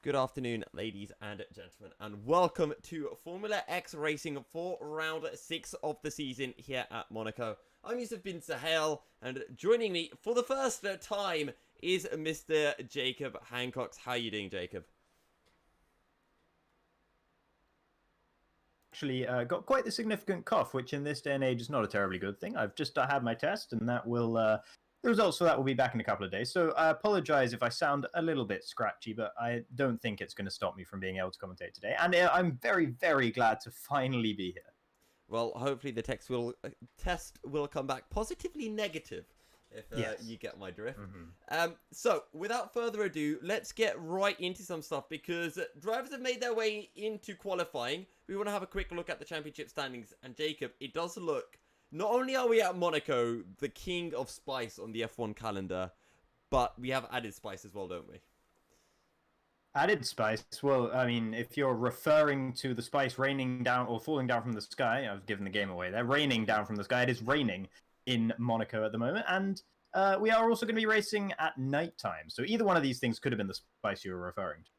Good afternoon, ladies and gentlemen, and welcome to Formula X Racing for round 6 of the season here at Monaco. I'm Yousuf bin-Suhayl, and joining me for the first time is Mr. Jacob Hancox. How are you doing, Jacob? Actually got quite the significant cough, which in this day and age is not a terribly good thing. I've just had my test, and that will the results for that will be back in a couple of days. So I apologize if I sound a little bit scratchy, but I don't think it's going to stop me from being able to commentate today. And I'm very, very glad to finally be here. Well, hopefully the test will come back positively negative, if Yes. you get my drift. So, without further ado, let's get right into some stuff, because drivers have made their way into qualifying. We want to have a quick look at the championship standings, and Jacob, it does look, not only are we at Monaco, the king of spice on the F1 calendar, but we have added spice as well, don't we? Added spice. Well, I mean, if you're referring to the spice raining down or falling down from the sky, I've given the game away there, raining down from the sky. It is raining in Monaco at the moment, and we are also going to be racing at nighttime. So either one of these things could have been the spice you were referring to.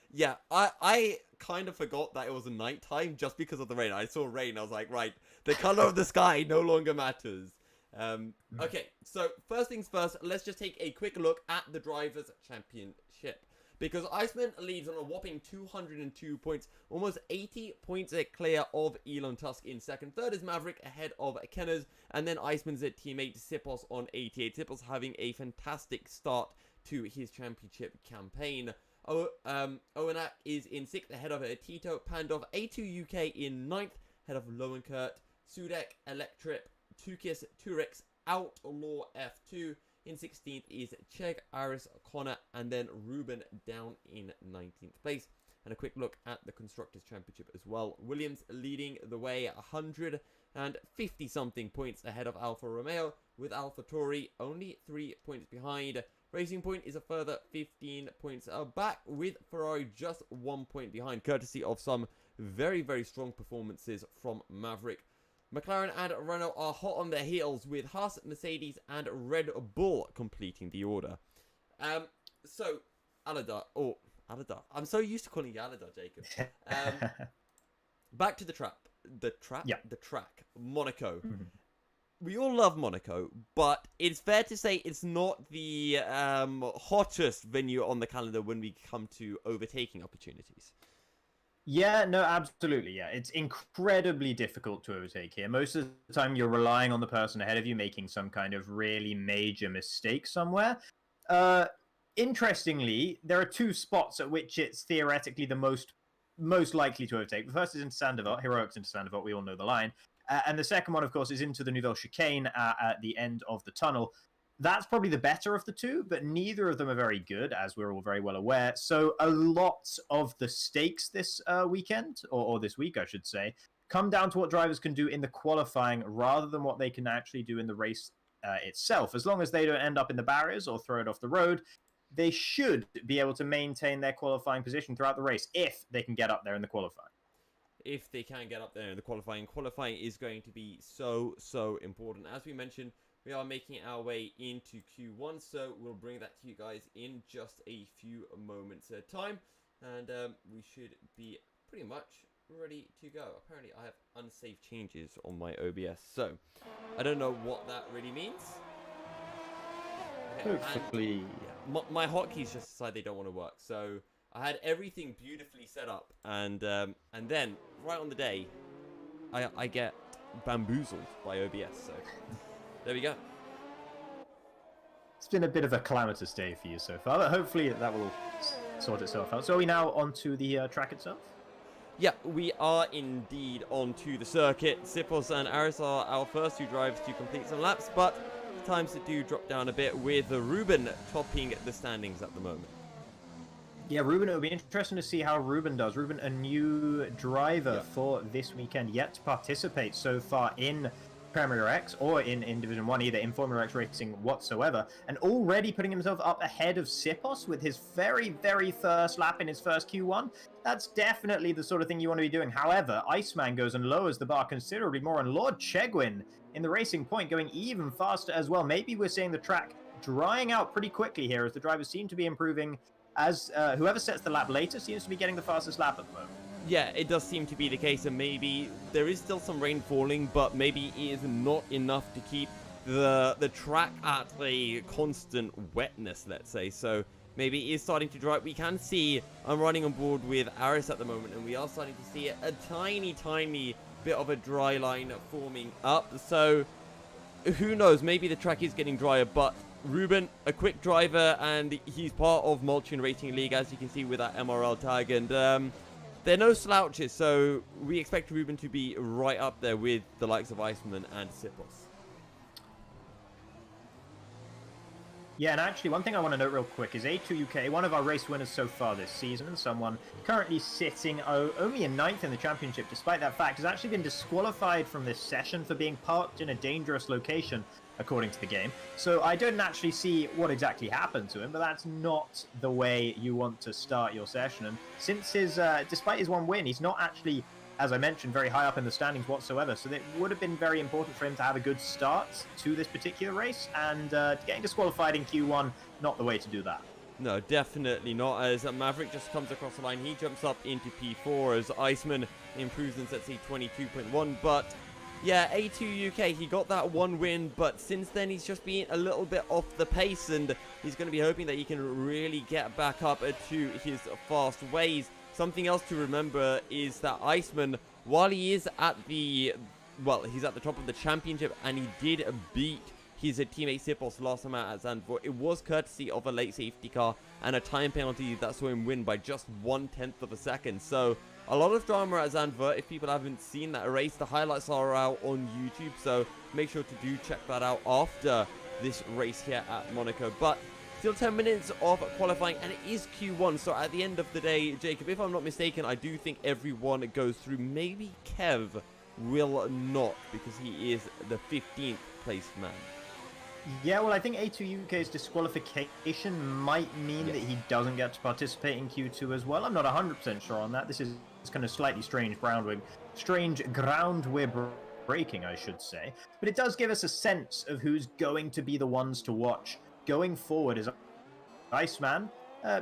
Yeah, I kind of forgot that it was nighttime just because of the rain. I saw rain, I was like, right, the color of the sky no longer matters. Okay, so first things first, let's just take a quick look at the Drivers' Championship. Because Iceman leads on a whopping 202 points, almost 80 points clear of Elon Tusk in second. Third is Maverick ahead of Kenners, and then Iceman's teammate Sipos on 88. Sipos having a fantastic start to his championship campaign. Owenak is in 6th ahead of Tito. Pandov A2 UK in 9th ahead of Lowenkert. Sudek, Electrip, Tukis, Turex, Outlaw F2. In 16th is Chegg, Aris, Connor, and then Ruben down in 19th place. And a quick look at the Constructors' Championship as well. Williams leading the way, 150-something points ahead of Alfa Romeo, with AlphaTauri only 3 points behind. Racing Point is a further 15 points back, with Ferrari just 1 point behind, courtesy of some very, very strong performances from Maverick. McLaren and Renault are hot on their heels, with Haas, Mercedes, and Red Bull completing the order. So, Aldar. I'm so used to calling you Aldar, Jacob. Back to the track. The track. Monaco. We all love Monaco, but it's fair to say it's not the hottest venue on the calendar when we come to overtaking opportunities. Yeah, no, absolutely, yeah. It's incredibly difficult to overtake here. Most of the time, you're relying on the person ahead of you making some kind of really major mistake somewhere. Interestingly, there are two spots at which it's theoretically the most likely to overtake. The first is into Sandevot, Heroics into Sandevot, we all know the line. And the second one, of course, is into the Nouvelle Chicane at the end of the tunnel. That's probably the better of the two, but neither of them are very good, as we're all very well aware. So a lot of the stakes this weekend, or this week, I should say, come down to what drivers can do in the qualifying rather than what they can actually do in the race itself. As long as they don't end up in the barriers or throw it off the road, they should be able to maintain their qualifying position throughout the race if they can get up there in the qualifying. If they can get up there in the qualifying. Qualifying is going to be so important. As we mentioned, we are making our way into Q1, so we'll bring that to you guys in just a few moments at a time. And we should be pretty much ready to go. Apparently, I have unsafe changes on my OBS, so I don't know what that really means. Okay, Hopefully. My hotkeys just decide they don't want to work, so I had everything beautifully set up, and then, right on the day, I get bamboozled by OBS, so there we go. It's been a bit of a calamitous day for you so far, but hopefully that will sort itself out. So are we now onto the track itself? Yeah, we are indeed onto the circuit. Sipos and Aris are our first two drivers to complete some laps, but the times do drop down a bit, with Ruben topping the standings at the moment. Yeah, Ruben, it'll be interesting to see how Ruben does. Ruben, a new driver for this weekend, yet to participate so far in Premier X or in Division 1, either in Formula X racing whatsoever, and already putting himself up ahead of Sipos with his very, very first lap in his first Q1. That's definitely the sort of thing you want to be doing. However, Iceman goes and lowers the bar considerably more, and Lord Chegwin in the Racing Point going even faster as well. Maybe we're seeing the track drying out pretty quickly here as the drivers seem to be improving as whoever sets the lap later seems to be getting the fastest lap at the moment. Yeah, it does seem to be the case, and maybe there is still some rain falling, but maybe it is not enough to keep the track at a constant wetness, let's say. So maybe it is starting to dry up. We can see, I'm running on board with Aris at the moment, and we are starting to see a tiny bit of a dry line forming up. So who knows, maybe the track is getting drier, but Ruben, a quick driver, and he's part of Mulchin Racing League, as you can see with that MRL tag, and they're no slouches, so we expect Ruben to be right up there with the likes of Iceman and Sipos. Yeah, and actually, one thing I want to note real quick is A2 UK, one of our race winners so far this season, and someone currently sitting only in 9th in the championship, despite that fact, has actually been disqualified from this session for being parked in a dangerous location, according to the game. So I don't actually see what exactly happened to him, but that's not the way you want to start your session. And since despite his one win, he's not actually, as I mentioned, very high up in the standings whatsoever. So it would have been very important for him to have a good start to this particular race, and getting disqualified in Q1, not the way to do that. No, definitely not, as Maverick just comes across the line. He jumps up into P4 as Iceman improves and sets a 22.1, but yeah, A2 UK, he got that one win, but since then he's just been a little bit off the pace, and he's going to be hoping that he can really get back up to his fast ways. Something else to remember is that Iceman, while he is at the, well, he's at the top of the championship, and he did beat his teammate Sipos last time out at Zandvoort, it was courtesy of a late safety car and a time penalty that saw him win by just 1/10 of a second. So a lot of drama at Zandvoort. If people haven't seen that race, the highlights are out on YouTube, so make sure to do check that out after this race here at Monaco. But still 10 minutes of qualifying, and it is Q1, so at the end of the day, Jacob, if I'm not mistaken, I do think everyone goes through. Maybe Kev will not, because he is the 15th placed man. Yeah, well, I think A2 UK's disqualification might mean that he doesn't get to participate in Q2 as well. I'm not 100% sure on that. This is kind of slightly strange ground we're breaking, I should say. But it does give us a sense of who's going to be the ones to watch going forward, as Iceman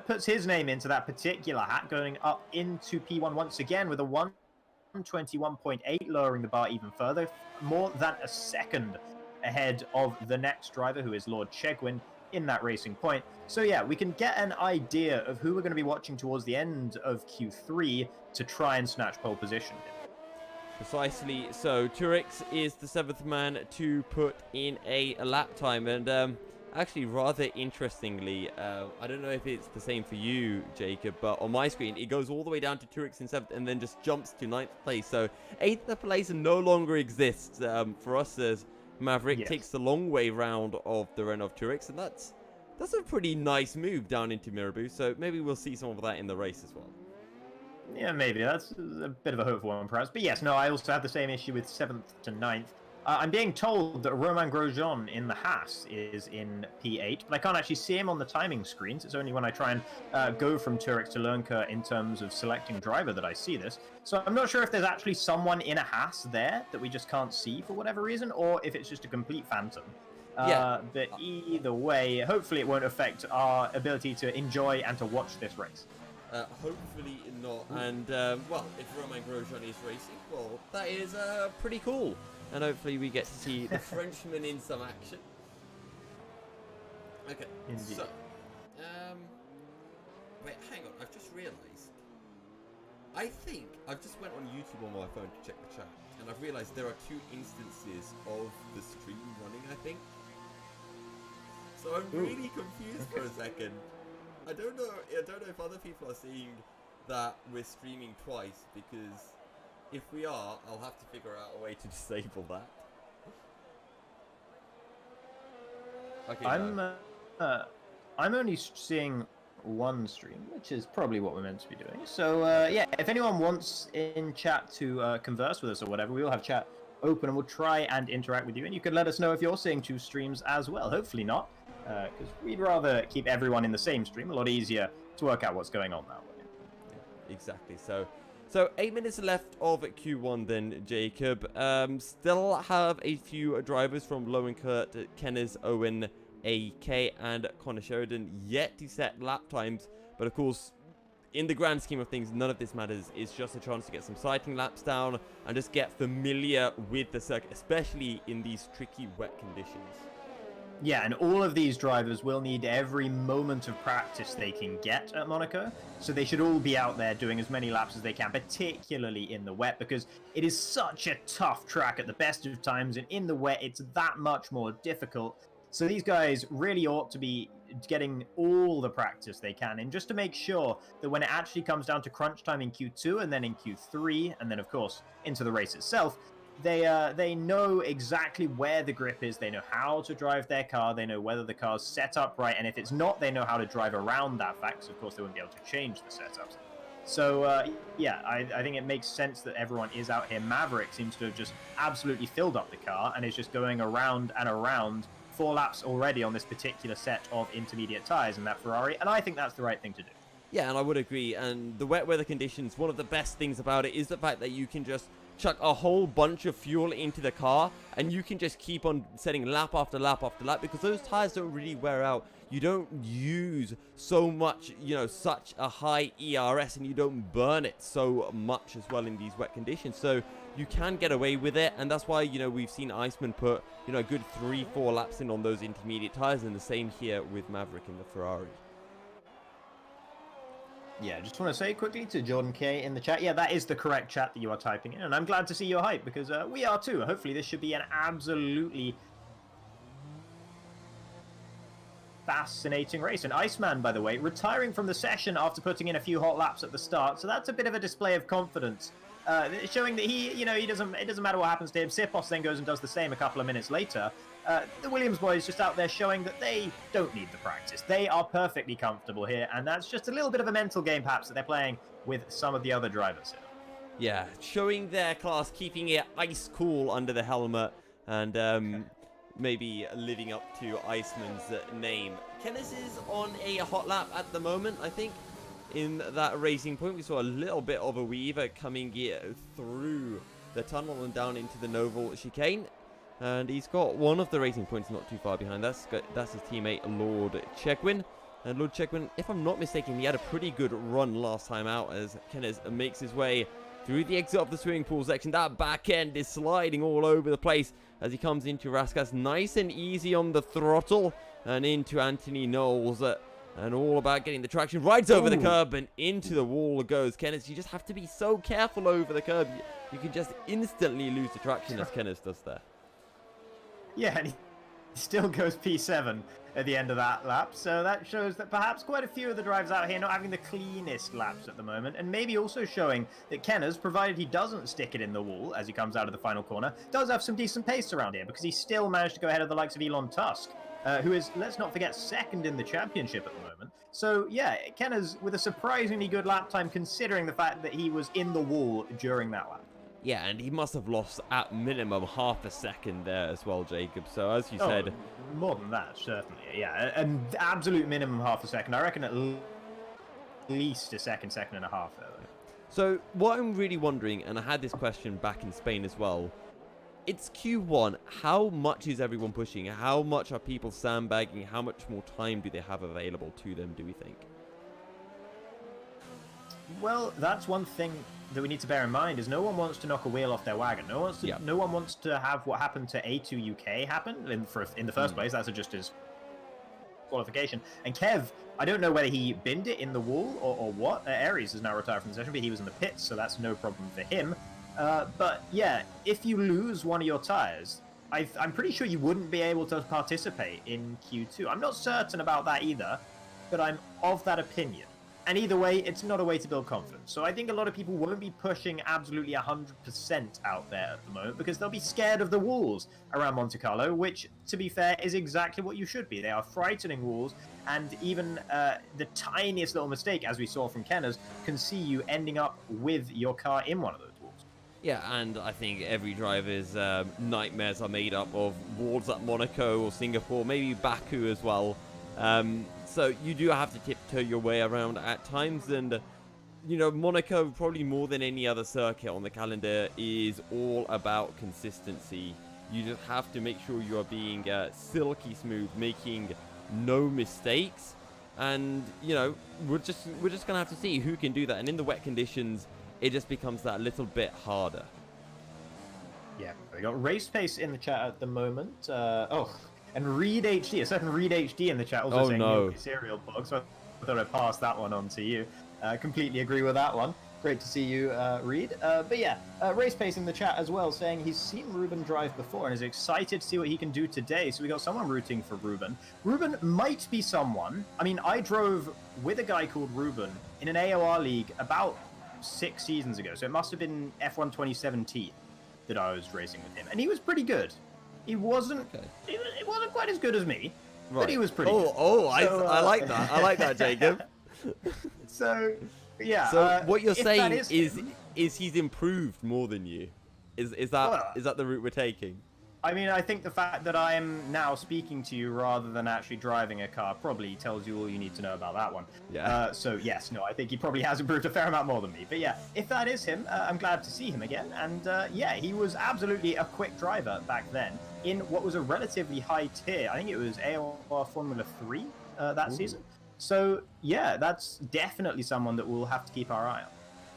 puts his name into that particular hat, going up into P1 once again with a 121.8, lowering the bar even further, more than a second ahead of the next driver, who is Lord Chegwin, in that racing point. So yeah, we can get an idea of who we're going to be watching towards the end of Q3 to try and snatch pole position. Precisely. So Turix is the 7th man to put in a lap time, and actually, rather interestingly, I don't know if it's the same for you, Jacob, but on my screen, it goes all the way down to Turix in 7th and then just jumps to 9th place. So 8th place no longer exists for us, as Maverick takes the long way round of the run of Turix, and that's a pretty nice move down into Mirabu, so maybe we'll see some of that in the race as well. Yeah, maybe. That's a bit of a hopeful one, perhaps. But yes, no, I also have the same issue with 7th to 9th. I'm being told that Romain Grosjean in the Haas is in P8, but I can't actually see him on the timing screens. It's only when I try and go from Turix to Lernkar in terms of selecting driver that I see this. So I'm not sure if there's actually someone in a Haas there that we just can't see for whatever reason, or if it's just a complete phantom. But either way, hopefully it won't affect our ability to enjoy and to watch this race. Hopefully not. And, well, if Romain Grosjean is racing, well, that is pretty cool. And hopefully we get to see the Frenchman in some action. Okay, Indeed. so, wait, hang on, I've just realised. I think I've just went on YouTube on my phone to check the chat, and I've realised there are 2 instances of the stream running, I think. So I'm really confused for a second. I don't know if other people are seeing that we're streaming twice, because if we are, I'll have to figure out a way to disable that. Okay, I'm only seeing one stream, which is probably what we're meant to be doing. So yeah, if anyone wants in chat to converse with us or whatever, we will have chat open and we'll try and interact with you. And you can let us know if you're seeing 2 streams as well. Hopefully not, because we'd rather keep everyone in the same stream. A lot easier to work out what's going on that way. Yeah, exactly. So 8 minutes left of Q1 then, Jacob. Still have a few drivers from Lowenkert, Kenners, Owen, AK, and Connor Sheridan yet to set lap times. But of course, in the grand scheme of things, none of this matters. It's just a chance to get some sighting laps down and just get familiar with the circuit, especially in these tricky wet conditions. Yeah, and all of these drivers will need every moment of practice they can get at Monaco. So they should all be out there doing as many laps as they can, particularly in the wet, because it is such a tough track at the best of times, and in the wet, it's that much more difficult. So these guys really ought to be getting all the practice they can, and just to make sure that when it actually comes down to crunch time in Q2 and then in Q3, and then, of course, into the race itself, they know exactly where the grip is, they know how to drive their car, they know whether the car's set up right, and if it's not, they know how to drive around that fact, because of course they wouldn't be able to change the setups. So yeah, I think it makes sense that everyone is out here. Maverick seems to have just absolutely filled up the car and is just going around and around 4 laps already on this particular set of intermediate tyres in that Ferrari, and I think that's the right thing to do. Yeah, and I would agree, and the wet weather conditions, one of the best things about it is the fact that you can just chuck a whole bunch of fuel into the car and you can just keep on setting lap after lap after lap, because those tires don't really wear out. You don't use so much, such a high ERS, and you don't burn it so much as well in these wet conditions, so you can get away with it. And that's why we've seen Iceman put a good 3-4 laps in on those intermediate tires, and the same here with Maverick in the Ferrari. Yeah, just want to say quickly to Jordan K in the chat, yeah, that is the correct chat that you are typing in, and I'm glad to see your hype, because we are too. Hopefully this should be an absolutely fascinating race. And Iceman, by the way, retiring from the session after putting in a few hot laps at the start, so that's a bit of a display of confidence, showing that it doesn't matter what happens to him. Sipos then goes and does the same a couple of minutes later. The Williams boys just out there showing that they don't need the practice. They are perfectly comfortable here, and that's just a little bit of a mental game perhaps that they're playing with some of the other drivers here. Yeah, showing their class, keeping it ice cool under the helmet, and maybe living up to Iceman's name. Kenneth is on a hot lap at the moment, I think. In that racing point, we saw a little bit of a weaver coming here through the tunnel and down into the Noval chicane. And he's got one of the racing points not too far behind. That's his teammate, Lord Chegwin. And Lord Chegwin, if I'm not mistaken, he had a pretty good run last time out as Kenneth makes his way through the exit of the swimming pool section. That back end is sliding all over the place as he comes into Raskas. Nice and easy on the throttle and into Anthony Knowles. And all about getting the traction. Rides over the curb and into the wall goes Kenneth. You just have to be so careful over the curb. You can just instantly lose the traction as Kenneth does there. Yeah, and he still goes P7 at the end of that lap, so that shows that perhaps quite a few of the drivers out here not having the cleanest laps at the moment, and maybe also showing that Kenneth, provided he doesn't stick it in the wall as he comes out of the final corner, does have some decent pace around here, because he still managed to go ahead of the likes of Elon Tusk, who is, let's not forget, second in the championship at the moment. So yeah, Kenneth with a surprisingly good lap time considering the fact that he was in the wall during that lap. Yeah, and he must have lost at minimum half a second there as well, Jacob. So as you said... more than that, certainly. Yeah, an absolute minimum half a second. I reckon at least a second and a half there. So what I'm really wondering, and I had this question back in Spain as well, it's Q1. How much is everyone pushing? How much are people sandbagging? How much more time do they have available to them, do we think? Well, that's one thing that we need to bear in mind is no one wants to knock a wheel off their wagon. No one wants to have what happened to A2 UK happen in the first place. That's just his qualification. And Kev, I don't know whether he binned it in the wall or what. Aries is now retired from the session, but he was in the pits, so that's no problem for him. But yeah, if you lose one of your tires, I'm pretty sure you wouldn't be able to participate in Q2. I'm not certain about that either, but I'm of that opinion. And either way, it's not a way to build confidence. So I think a lot of people won't be pushing absolutely 100% out there at the moment because they'll be scared of the walls around Monte Carlo, which, to be fair, is exactly what you should be. They are frightening walls, and even the tiniest little mistake, as we saw from Kenneth, can see you ending up with your car in one of those walls. Yeah, and I think every driver's nightmares are made up of walls at Monaco or Singapore, maybe Baku as well. So you do have to tiptoe your way around at times, and Monaco, probably more than any other circuit on the calendar, is all about consistency. You just have to make sure you are being silky smooth, making no mistakes, And we're just gonna have to see who can do that. And in the wet conditions, it just becomes that little bit harder. Yeah, we got race pace in the chat at the moment. And Reed HD, a certain Reed HD in the chat also saying MilkyCereal blog. So I thought I'd pass that one on to you. Completely agree with that one. Great to see you, Reed. But yeah, race pace in the chat as well, saying he's seen Ruben drive before and is excited to see what he can do today. So we got someone rooting for Ruben. Ruben might be someone. I mean, I drove with a guy called Ruben in an AOR league about 6 seasons ago. So it must have been F1 2017 that I was racing with him, and he was pretty good. He wasn't. Okay. It wasn't quite as good as me, but he was pretty good. I like that. I like that, Jacob. So. Yeah. So what you're saying is he's improved more than you. Is that the route we're taking? I mean, I think the fact that I am now speaking to you rather than actually driving a car probably tells you all you need to know about that one. Yeah. So yes, no, I think he probably has improved a fair amount more than me. But yeah, if that is him, I'm glad to see him again. And yeah, he was absolutely a quick driver back then in what was a relatively high tier. I think it was AOR Formula 3 that season. So, yeah, that's definitely someone that we'll have to keep our eye on.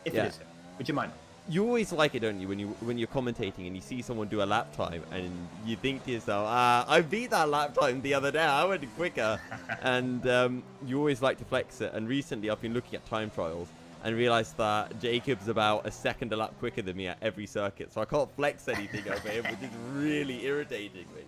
If it is him, which it might not. You always like it, don't you, when you're commentating and you see someone do a lap time and you think to yourself, I beat that lap time the other day, I went quicker. And you always like to flex it. And recently I've been looking at time trials and realized that Jacob's about a second a lap quicker than me at every circuit. So I can't flex anything over him, which is really irritating me.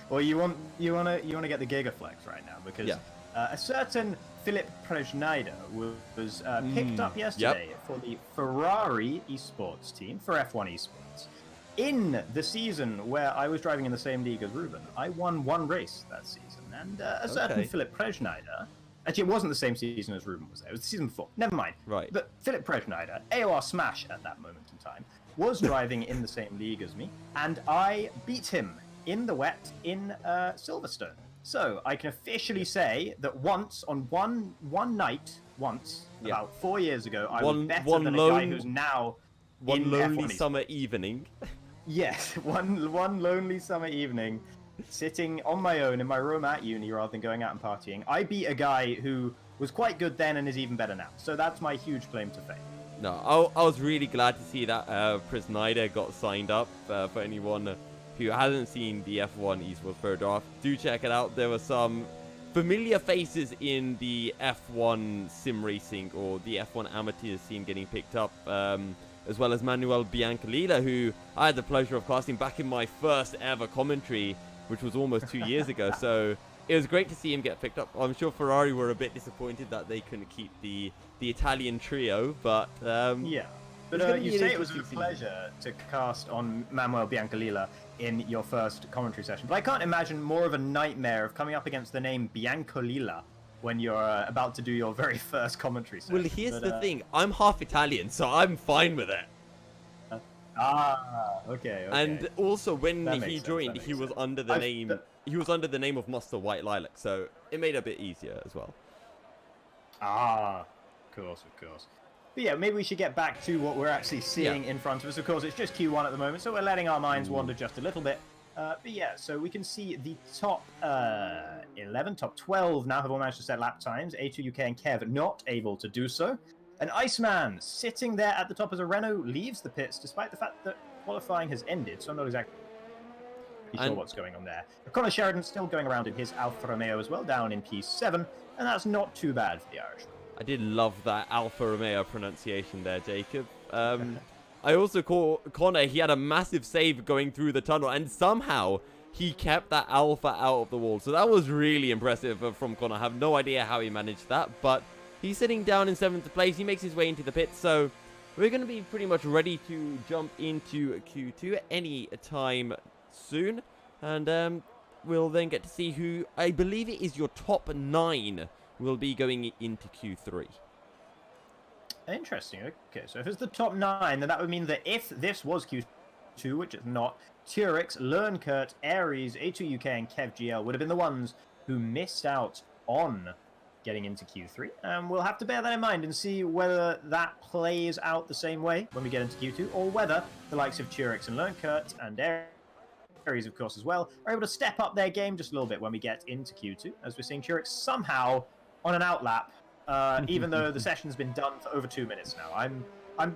Well, you want to get the Gigaflex right now because a certain Philip Prejnida was picked up yesterday for the Ferrari esports team for F1 esports. In the season where I was driving in the same league as Ruben, I won one race that season, and a certain Philip Prejnida. Actually, it wasn't the same season as Ruben was there. It was the season before. Never mind. Right. But Philip Prejnida, AOR Smash at that moment in time, was driving in the same league as me, and I beat him in the wet in Silverstone. So I can officially say that once, on one night, about 4 years ago, I was better than a guy who's now one lonely summer evening. Yes, one lonely summer evening, sitting on my own in my room at uni rather than going out and partying. I beat a guy who was quite good then and is even better now. So that's my huge claim to fame. No, I was really glad to see that Prisnida got signed up. For anyone who hasn't seen the F1 esports third draft, do check it out. There were some familiar faces in the F1 sim racing or the F1 amateur scene getting picked up, as well as Manuel Biancalila, who I had the pleasure of casting back in my first ever commentary, which was almost 2 years ago. So it was great to see him get picked up. I'm sure Ferrari were a bit disappointed that they couldn't keep the Italian trio, but yeah. But you say it was a pleasure to cast on Manuel Biancalila in your first commentary session. But I can't imagine more of a nightmare of coming up against the name Biancolila when you're about to do your very first commentary session. Well, here's the thing. I'm half Italian, so I'm fine with it. Okay. And also, when he joined, he was under the name. He was under the name of Master White Lilac, so it made it a bit easier as well. Of course. But yeah, maybe we should get back to what we're actually seeing in front of us. Of course, it's just Q1 at the moment, so we're letting our minds wander just a little bit. But yeah, so we can see the top 11, top 12 now have all managed to set lap times. A2 UK and Kev not able to do so. And Iceman sitting there at the top as a Renault leaves the pits, despite the fact that qualifying has ended, so I'm not exactly sure what's going on there. Connor Sheridan still going around in his Alfa Romeo as well, down in P7, and that's not too bad for the Irishman. I did love that Alfa Romeo pronunciation there, Jacob. I also call Connor, he had a massive save going through the tunnel, and somehow he kept that Alfa out of the wall. So that was really impressive from Connor. I have no idea how he managed that, but he's sitting down in 7th place. He makes his way into the pits, so we're going to be pretty much ready to jump into Q2 any time soon. And we'll then get to see who, I believe it is your top 9 will be going into Q3. Interesting. Okay, so if it's the top 9, then that would mean that if this was Q2, which it's not, Turix, Lernkurt, Aries, A2 UK, and Kev GL would have been the ones who missed out on getting into Q3. And we'll have to bear that in mind and see whether that plays out the same way when we get into Q2, or whether the likes of Turix and Lernkurt and Aries, of course, as well, are able to step up their game just a little bit when we get into Q2, as we're seeing Turek somehow on an outlap, even though the session's been done for over 2 minutes now. I'm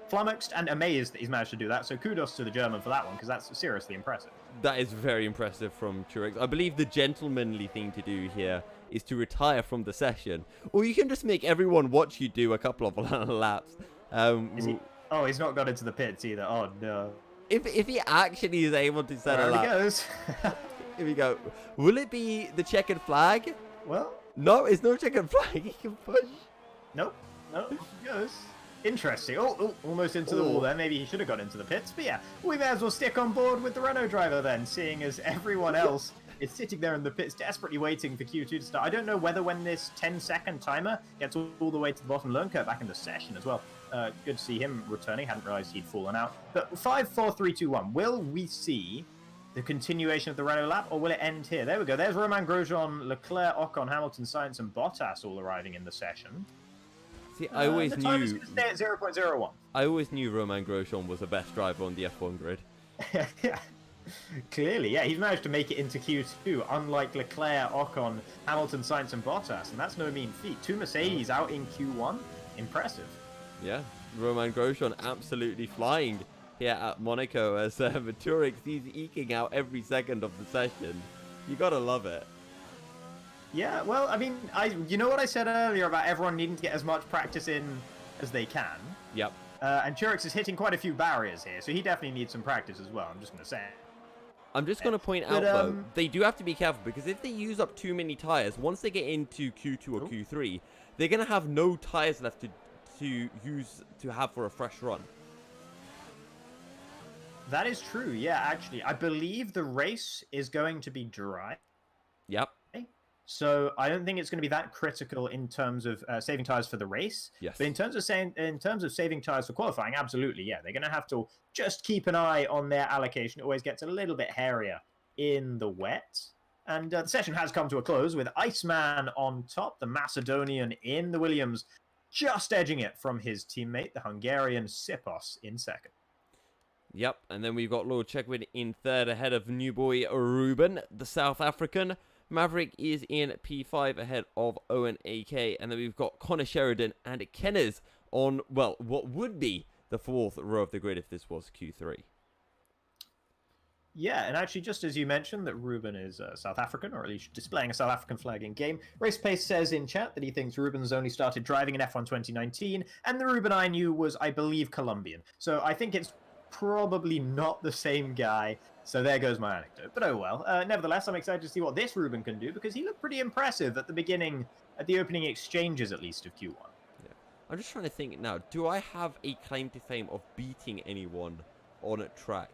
flummoxed and amazed that he's managed to do that, so kudos to the German for that one, because that's seriously impressive. That is very impressive from Turek. I believe the gentlemanly thing to do here is to retire from the session, or you can just make everyone watch you do a couple of laps. Oh, he's not got into the pits either. Oh, no. If he actually is able to set a lap. There he goes. Here we go. Will it be the checkered flag? Well. No, it's no checkered flag. He can push. Nope. No, he goes. Interesting. Oh, almost into the wall there. Maybe he should have got into the pits. But yeah, we may as well stick on board with the Renault driver then, seeing as everyone else is sitting there in the pits, desperately waiting for Q2 to start. I don't know whether when this 10-second timer gets all the way to the bottom, Lernkert back in the session as well. Good to see him returning. Hadn't realized he'd fallen out. But 5, 4, 3, 2, 1. Will we see the continuation of the Renault lap, or will it end here? There we go. There's Romain Grosjean, Leclerc, Ocon, Hamilton, Sainz, and Bottas all arriving in the session. See, I always the knew. time is going to stay at 0.01. I always knew Romain Grosjean was the best driver on the F1 grid. Yeah. Clearly, yeah, he's managed to make it into Q2, unlike Leclerc, Ocon, Hamilton, Sainz, and Bottas, and that's no mean feat. 2 Mercedes out in Q1, impressive. Yeah, Romain Grosjean absolutely flying here at Monaco as Turek he's eking out every second of the session. You gotta love it. Yeah, well, I mean, you know what I said earlier about everyone needing to get as much practice in as they can? Yep. And Turek is hitting quite a few barriers here, so he definitely needs some practice as well, I'm just going to say. I'm just going to point out, though, they do have to be careful, because if they use up too many tyres, once they get into Q2 or Q3, they're going to have no tyres left to have for a fresh run. That is true, yeah, actually. I believe the race is going to be dry. Yep. So I don't think it's going to be that critical in terms of saving tires for the race. Yes. But in terms of saving tires for qualifying, absolutely, yeah. They're going to have to just keep an eye on their allocation. It always gets a little bit hairier in the wet. And the session has come to a close with Iceman on top, the Macedonian in the Williams, just edging it from his teammate, the Hungarian Sipos, in second. Yep, and then we've got Lord Checkwood in third ahead of new boy Ruben, the South African. Maverick is in P5 ahead of Owen AK, and then we've got Connor Sheridan and Kenners on, well, what would be the fourth row of the grid if this was Q3. Yeah, and actually, just as you mentioned that Ruben is South African, or at least displaying a South African flag in game, Race Pace says in chat that he thinks Ruben's only started driving in F1 2019, and the Ruben I knew was, I believe, Colombian. So I think it's probably not the same guy. So there goes my anecdote. But oh well. Nevertheless, I'm excited to see what this Ruben can do, because he looked pretty impressive at the beginning, at the opening exchanges at least of Q1. Yeah. I'm just trying to think now. Do I have a claim to fame of beating anyone on a track?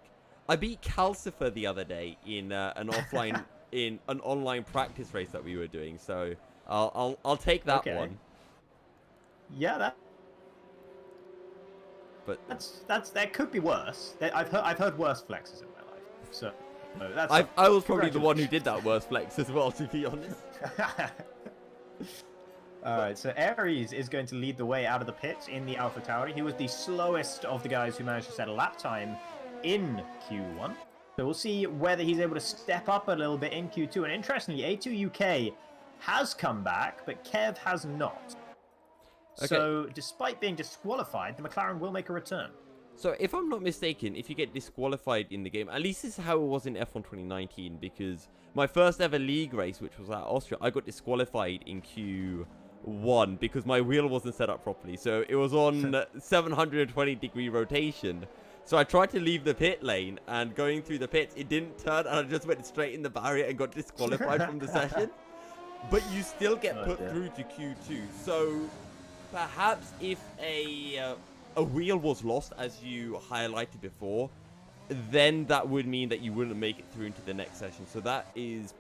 I beat Calcifer the other day in an online practice race that we were doing. So I'll take that one. Yeah, but that could be worse. I've heard worse flexes in my life. So that's I was probably the one who did that worst flex as well, to be honest. All right, so Aries is going to lead the way out of the pits in the Alpha Tauri. He was the slowest of the guys who managed to set a lap time in Q1. So we'll see whether he's able to step up a little bit in Q2. And interestingly, A2 UK has come back, but Kev has not. Okay. So despite being disqualified, the McLaren will make a return. So if I'm not mistaken, if you get disqualified in the game, at least this is how it was in F1 2019, because my first ever league race, which was at Austria, I got disqualified in Q1 because my wheel wasn't set up properly. So it was on 720-degree rotation. So I tried to leave the pit lane, and going through the pits, it didn't turn, and I just went straight in the barrier and got disqualified from the session. But you still get put through to Q2. So perhaps if a wheel was lost, as you highlighted before, then that would mean that you wouldn't make it through into the next session. So that is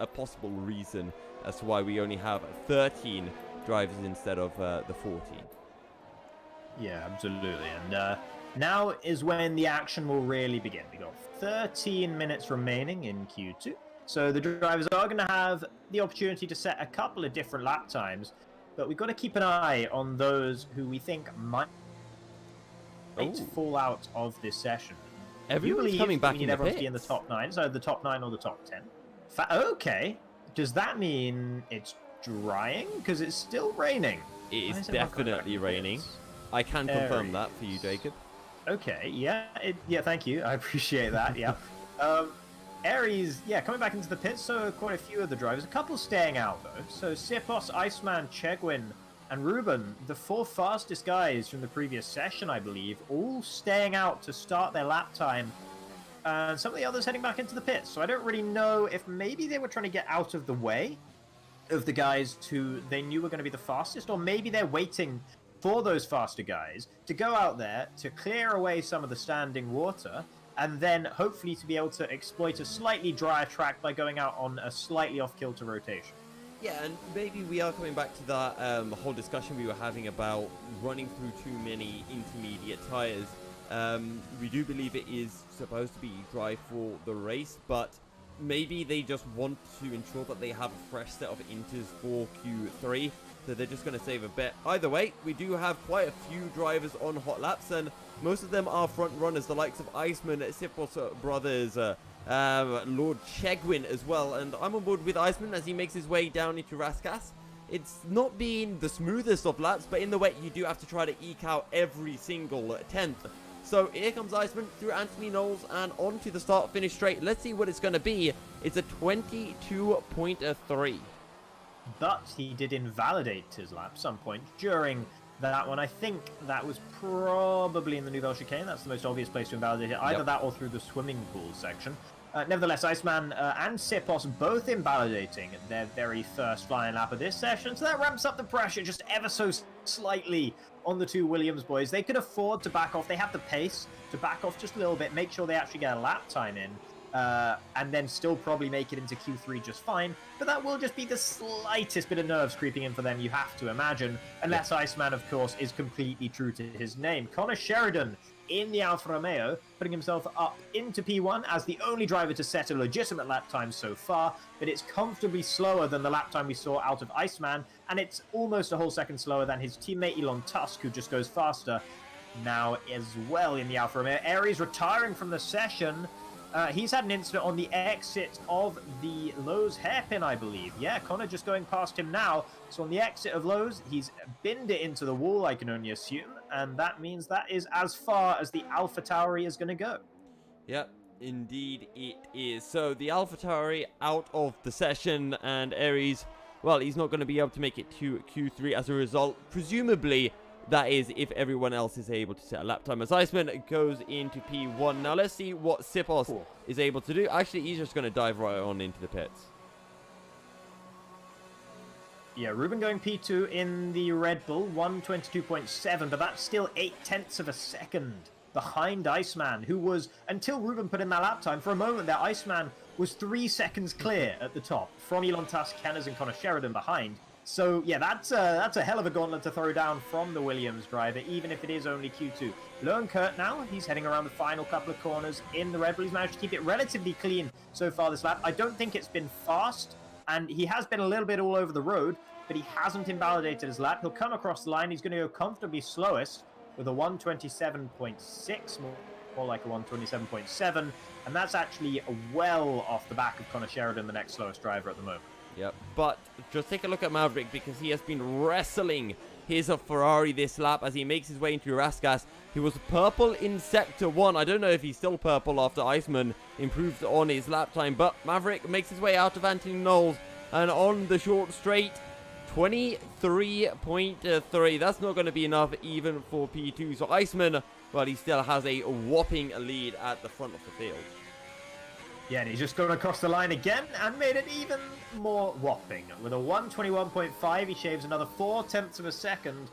a possible reason as to why we only have 13 drivers instead of the 14. Yeah, absolutely. And now is when the action will really begin. We got 13 minutes remaining in Q2. So the drivers are going to have the opportunity to set a couple of different lap times, but we've got to keep an eye on those who we think might fall out of this session. Everyone's coming back we need in the everyone to be in the pits. top 9, so the top 9 or the top 10. Okay. Does that mean it's drying? Because it's still raining. It is Why everyone coming back definitely in the raining. pits? I can confirm Aries. that for you, Jacob. Okay, yeah, thank you. I appreciate that, yeah. Aries, yeah, coming back into the pits, so quite a few of the drivers. A couple staying out, though. So Sipos, Iceman, Chegwin, and Ruben, the 4 fastest guys from the previous session, I believe, all staying out to start their lap time. And some of the others heading back into the pits. So I don't really know if maybe they were trying to get out of the way of the guys who they knew were going to be the fastest, or maybe they're waiting for those faster guys to go out there to clear away some of the standing water, and then hopefully to be able to exploit a slightly drier track by going out on a slightly off-kilter rotation. Yeah, and maybe we are coming back to that whole discussion we were having about running through too many intermediate tyres. We do believe it is supposed to be dry for the race, but maybe they just want to ensure that they have a fresh set of inters for Q3, so they're just going to save a bit. Either way, we do have quite a few drivers on hot laps, and most of them are front runners, the likes of Iceman, Sipos brothers, Lord Chegwin as well, and I'm on board with Iceman as he makes his way down into Raskas. It's not been the smoothest of laps, but in the wet you do have to try to eke out every single 10th. So here comes Iceman through Anthony Knowles and onto the start-finish straight. Let's see what it's going to be. It's a 22.3. But he did invalidate his lap some point during that one. I think that was probably in the Nouvelle Chicane. That's the most obvious place to invalidate it. Either that or through the swimming pool section. Nevertheless, Iceman and Sipos both invalidating their very first flying lap of this session. So that ramps up the pressure just ever so slightly on the 2 Williams boys. They could afford to back off. They have the pace to back off just a little bit, make sure they actually get a lap time in, and then still probably make it into Q3 just fine. But that will just be the slightest bit of nerves creeping in for them, you have to imagine. Unless Iceman, of course, is completely true to his name. Connor Sheridan in the Alfa Romeo, putting himself up into P1 as the only driver to set a legitimate lap time so far, but it's comfortably slower than the lap time we saw out of Iceman, and it's almost a whole second slower than his teammate Elon Tusk, who just goes faster now as well in the Alfa Romeo. Aries retiring from the session. He's had an incident on the exit of the Lowe's hairpin, I believe. Yeah, Connor just going past him now. So on the exit of Lowe's, he's binned it into the wall, I can only assume. And that means that is as far as the Alpha Tauri is going to go. Yep, indeed it is. So the Alpha Tauri out of the session, and Aries, well, he's not going to be able to make it to Q3 as a result. Presumably, that is if everyone else is able to set a lap time. As Iceman goes into P1. Now let's see what Sipos is able to do. Actually, he's just going to dive right on into the pits. Yeah, Ruben going P2 in the Red Bull, 122.7, but that's still 0.8 of a second behind Iceman, who was, until Ruben put in that lap time, for a moment there, Iceman was 3 seconds clear at the top from Elon Tusk, Kenners, and Connor Sheridan behind. So, yeah, that's a hell of a gauntlet to throw down from the Williams driver, even if it is only Q2. Lone Kurt now, he's heading around the final couple of corners in the Red Bull. He's managed to keep it relatively clean so far this lap. I don't think it's been fast, and he has been a little bit all over the road, but he hasn't invalidated his lap. He'll come across the line. He's going to go comfortably slowest with a 127.6, more like a 127.7, and that's actually well off the back of Connor Sheridan, the next slowest driver at the moment. Yep, but just take a look at Maverick, because he has been wrestling his Ferrari this lap as he makes his way into Raskas. He was purple in Sector 1. I don't know if he's still purple after Iceman improved on his lap time, but Maverick makes his way out of Anthony Knowles and on the short straight, 23.3. That's not going to be enough even for P2. So Iceman, well, he still has a whopping lead at the front of the field. Yeah, and he's just gone across the line again and made it even more whopping. With a 121.5, he shaves another 0.4 of a second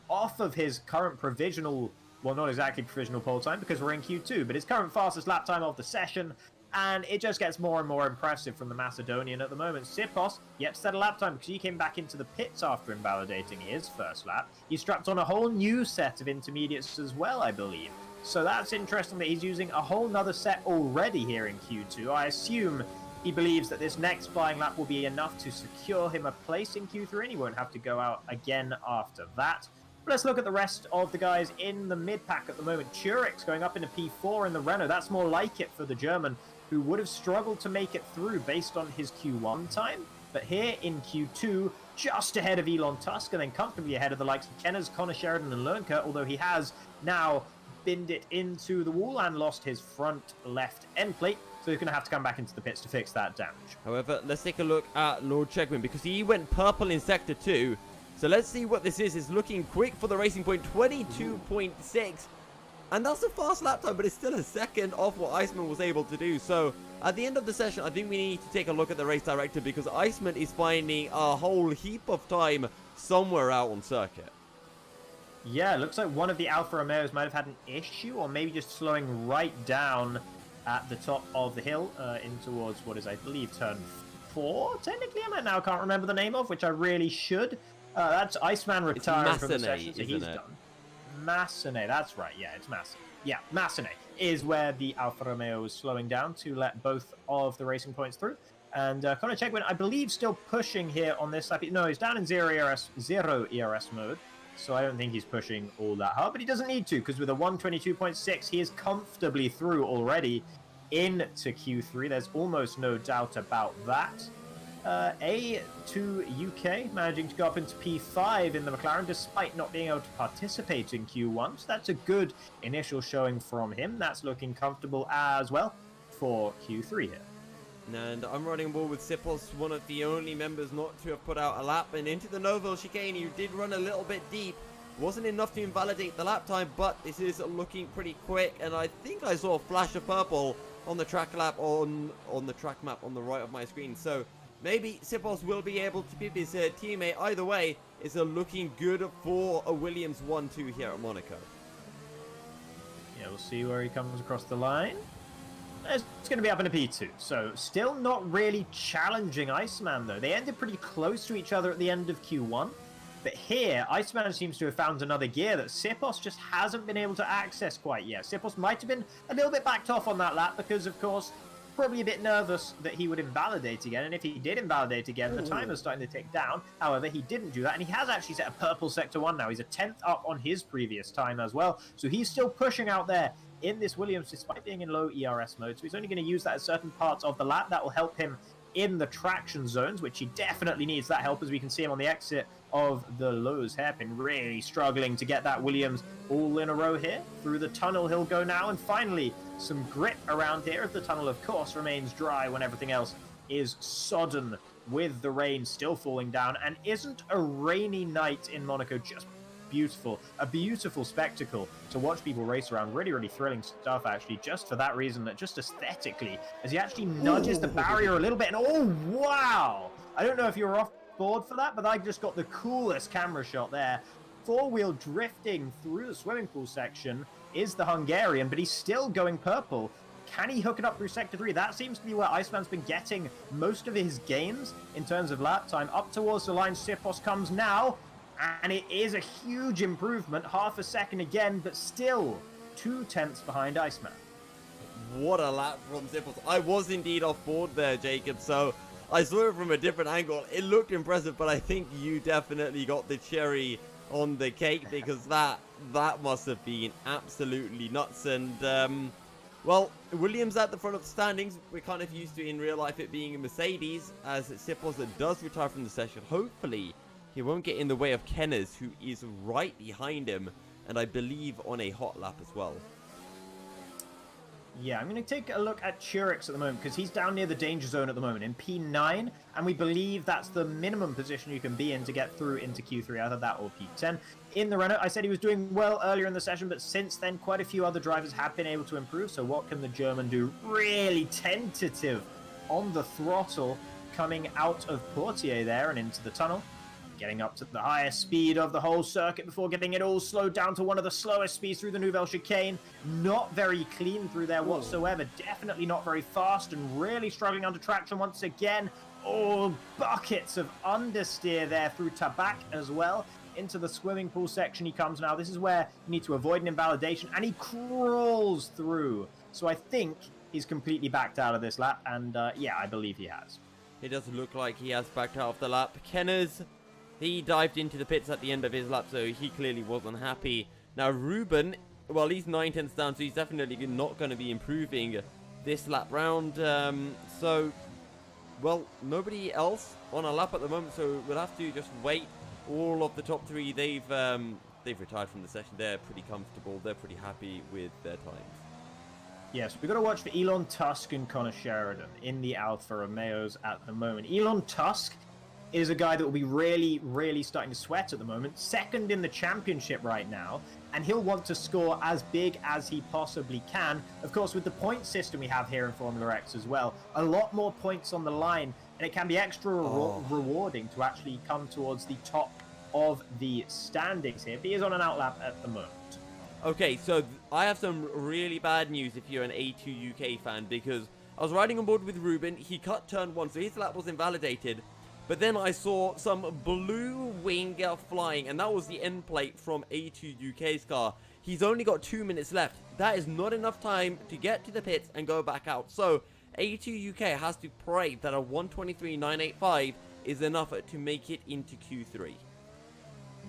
off of his current provisional, well, not exactly provisional pole time because we're in Q2, but his current fastest lap time of the session. And it just gets more and more impressive from the Macedonian at the moment. Sipos yet to set a lap time because he came back into the pits after invalidating his first lap. He strapped on a whole new set of intermediates as well, I believe. So that's interesting that he's using a whole nother set already here in Q2. I assume he believes that this next flying lap will be enough to secure him a place in Q3 and he won't have to go out again after that. But let's look at the rest of the guys in the mid-pack at the moment. Churix going up into P4 in the Renault. That's more like it for the German, who would have struggled to make it through based on his Q1 time. But here in Q2, just ahead of Elon Tusk, and then comfortably ahead of the likes of Kenners, Connor Sheridan, and Lernker, although he has now binned it into the wall and lost his front left end plate. So he's going to have to come back into the pits to fix that damage. However, let's take a look at Lord Chegwin, because he went purple in Sector 2. So let's see what this is. It's looking quick for the Racing Point, 22.6. And that's a fast lap time, but it's still a second off what Iceman was able to do. So at the end of the session, I think we need to take a look at the race director, because Iceman is finding a whole heap of time somewhere out on circuit. Yeah, it looks like one of the Alfa Romeos might have had an issue, or maybe just slowing right down at the top of the hill in towards what is, I believe, turn 4, technically. I now can't remember the name of, which I really should. That's Iceman retiring from the session, so he's done. Massenet, that's right. Yeah, it's Massenet. Yeah, Massenet is where the Alfa Romeo is slowing down to let both of the Racing Points through. And Connor Chegwin, I believe, still pushing here on this lap. No, he's down in zero ERS mode, so I don't think he's pushing all that hard. But he doesn't need to, because with a 122.6, he is comfortably through already into Q3. There's almost no doubt about that. A2 UK managing to go up into P5 in the McLaren despite not being able to participate in Q1. So that's a good initial showing from him. That's looking comfortable as well for Q3 here. And I'm running ball with Sipos, one of the only members not to have put out a lap. And into the Novel chicane, you did run a little bit deep. Wasn't enough to invalidate the lap time, but this is looking pretty quick. And I think I saw a flash of purple on the track lap on the track map on the right of my screen. So maybe Sipos will be able to beat his teammate. Either way, it's looking good for a Williams 1-2 here at Monaco. Yeah, we'll see where he comes across the line. It's going to be up in a P2, so still not really challenging Iceman, though. They ended pretty close to each other at the end of Q1. But here, Iceman seems to have found another gear that Sipos just hasn't been able to access quite yet. Sipos might have been a little bit backed off on that lap because, of course, probably a bit nervous that he would invalidate again, and if he did invalidate again, the time is starting to tick down. However, he didn't do that, and he has actually set a purple Sector 1 now. He's a 10th up on his previous time as well, so he's still pushing out there in this Williams despite being in low ERS mode, so he's only going to use that at certain parts of the lap. That will help him in the traction zones, which he definitely needs that help, as we can see him on the exit of the Lowe's hairpin, really struggling to get that Williams all in a row here. Through the tunnel he'll go now, and finally some grip around here, as the tunnel of course remains dry when everything else is sodden with the rain still falling down. And isn't a rainy night in Monaco just beautiful? A beautiful spectacle to watch people race around. Really, really thrilling stuff, actually, just for that reason, that just aesthetically, as he actually nudges the barrier a little bit, and oh wow, I don't know if you were off board for that, but I just got the coolest camera shot there. Four-wheel drifting through the swimming pool section is the Hungarian, but he's still going purple. Can he hook it up through Sector 3? That seems to be where Iceman's been getting most of his gains in terms of lap time. Up towards the line, Sipos comes now, and it is a huge improvement. Half a second again, but still 2/10 behind Iceman. What a lap from Sipos. I was indeed off board there, Jacob, so I saw it from a different angle. It looked impressive, but I think you definitely got the cherry on the cake, because that must have been absolutely nuts. And well, Williams at the front of the standings. We're kind of used to in real life it being a Mercedes, as Sipos does retire from the session. Hopefully he won't get in the way of Kenners, who is right behind him, and I believe on a hot lap as well. Yeah, I'm going to take a look at Churix at the moment, because he's down near the danger zone at the moment in P9, and we believe that's the minimum position you can be in to get through into Q3, either that or P10. In the Renault, I said he was doing well earlier in the session, but since then, quite a few other drivers have been able to improve, so what can the German do? Really tentative on the throttle, coming out of Portier there and into the tunnel. Getting up to the highest speed of the whole circuit before getting it all slowed down to one of the slowest speeds through the Nouvelle chicane. Not very clean through there whatsoever. Definitely not very fast, and really struggling under traction once again. Oh, buckets of understeer there through Tabak as well. Into the swimming pool section he comes now. This is where you need to avoid an invalidation, and he crawls through. So I think he's completely backed out of this lap, and yeah, I believe he has. It does look like he has backed out of the lap. Kenners He dived into the pits at the end of his lap, so he clearly wasn't happy. Now, Ruben, well, he's 9/10 down, so he's definitely not going to be improving this lap round. Well, nobody else on a lap at the moment, so we'll have to just wait. All of the top 3, they've retired from the session. They're pretty comfortable. They're pretty happy with their times. Yes, we've got to watch for Elon Tusk and Connor Sheridan in the Alfa Romeos at the moment. Elon Tusk is a guy that will be really, really starting to sweat at the moment. Second in the championship right now, and he'll want to score as big as he possibly can. Of course, with the point system we have here in Formula X as well, a lot more points on the line, and it can be extra rewarding to actually come towards the top of the standings here. But he is on an outlap at the moment. Okay, so I have some really bad news if you're an A2 UK fan, because I was riding on board with Ruben. He cut turn 1, so his lap was invalidated. But then I saw some blue wing flying, and that was the end plate from A2 UK's car. He's only got 2 minutes left. That is not enough time to get to the pits and go back out. So A2 UK has to pray that a 1:23.985 is enough to make it into Q3.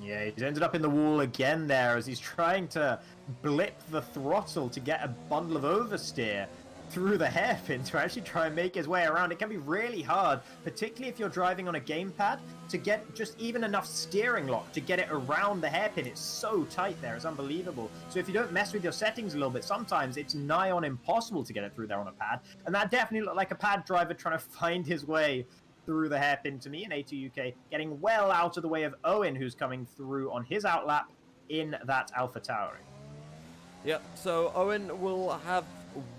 Yeah, he's ended up in the wall again there as he's trying to blip the throttle to get a bundle of oversteer through the hairpin to actually try and make his way around. It can be really hard, particularly if you're driving on a gamepad, to get just even enough steering lock to get it around the hairpin. It's so tight there, it's unbelievable. So if you don't mess with your settings a little bit, sometimes it's nigh on impossible to get it through there on a pad. And that definitely looked like a pad driver trying to find his way through the hairpin to me in A2 UK, getting well out of the way of Owen, who's coming through on his outlap in that Alpha Tauri. Yep, so Owen will have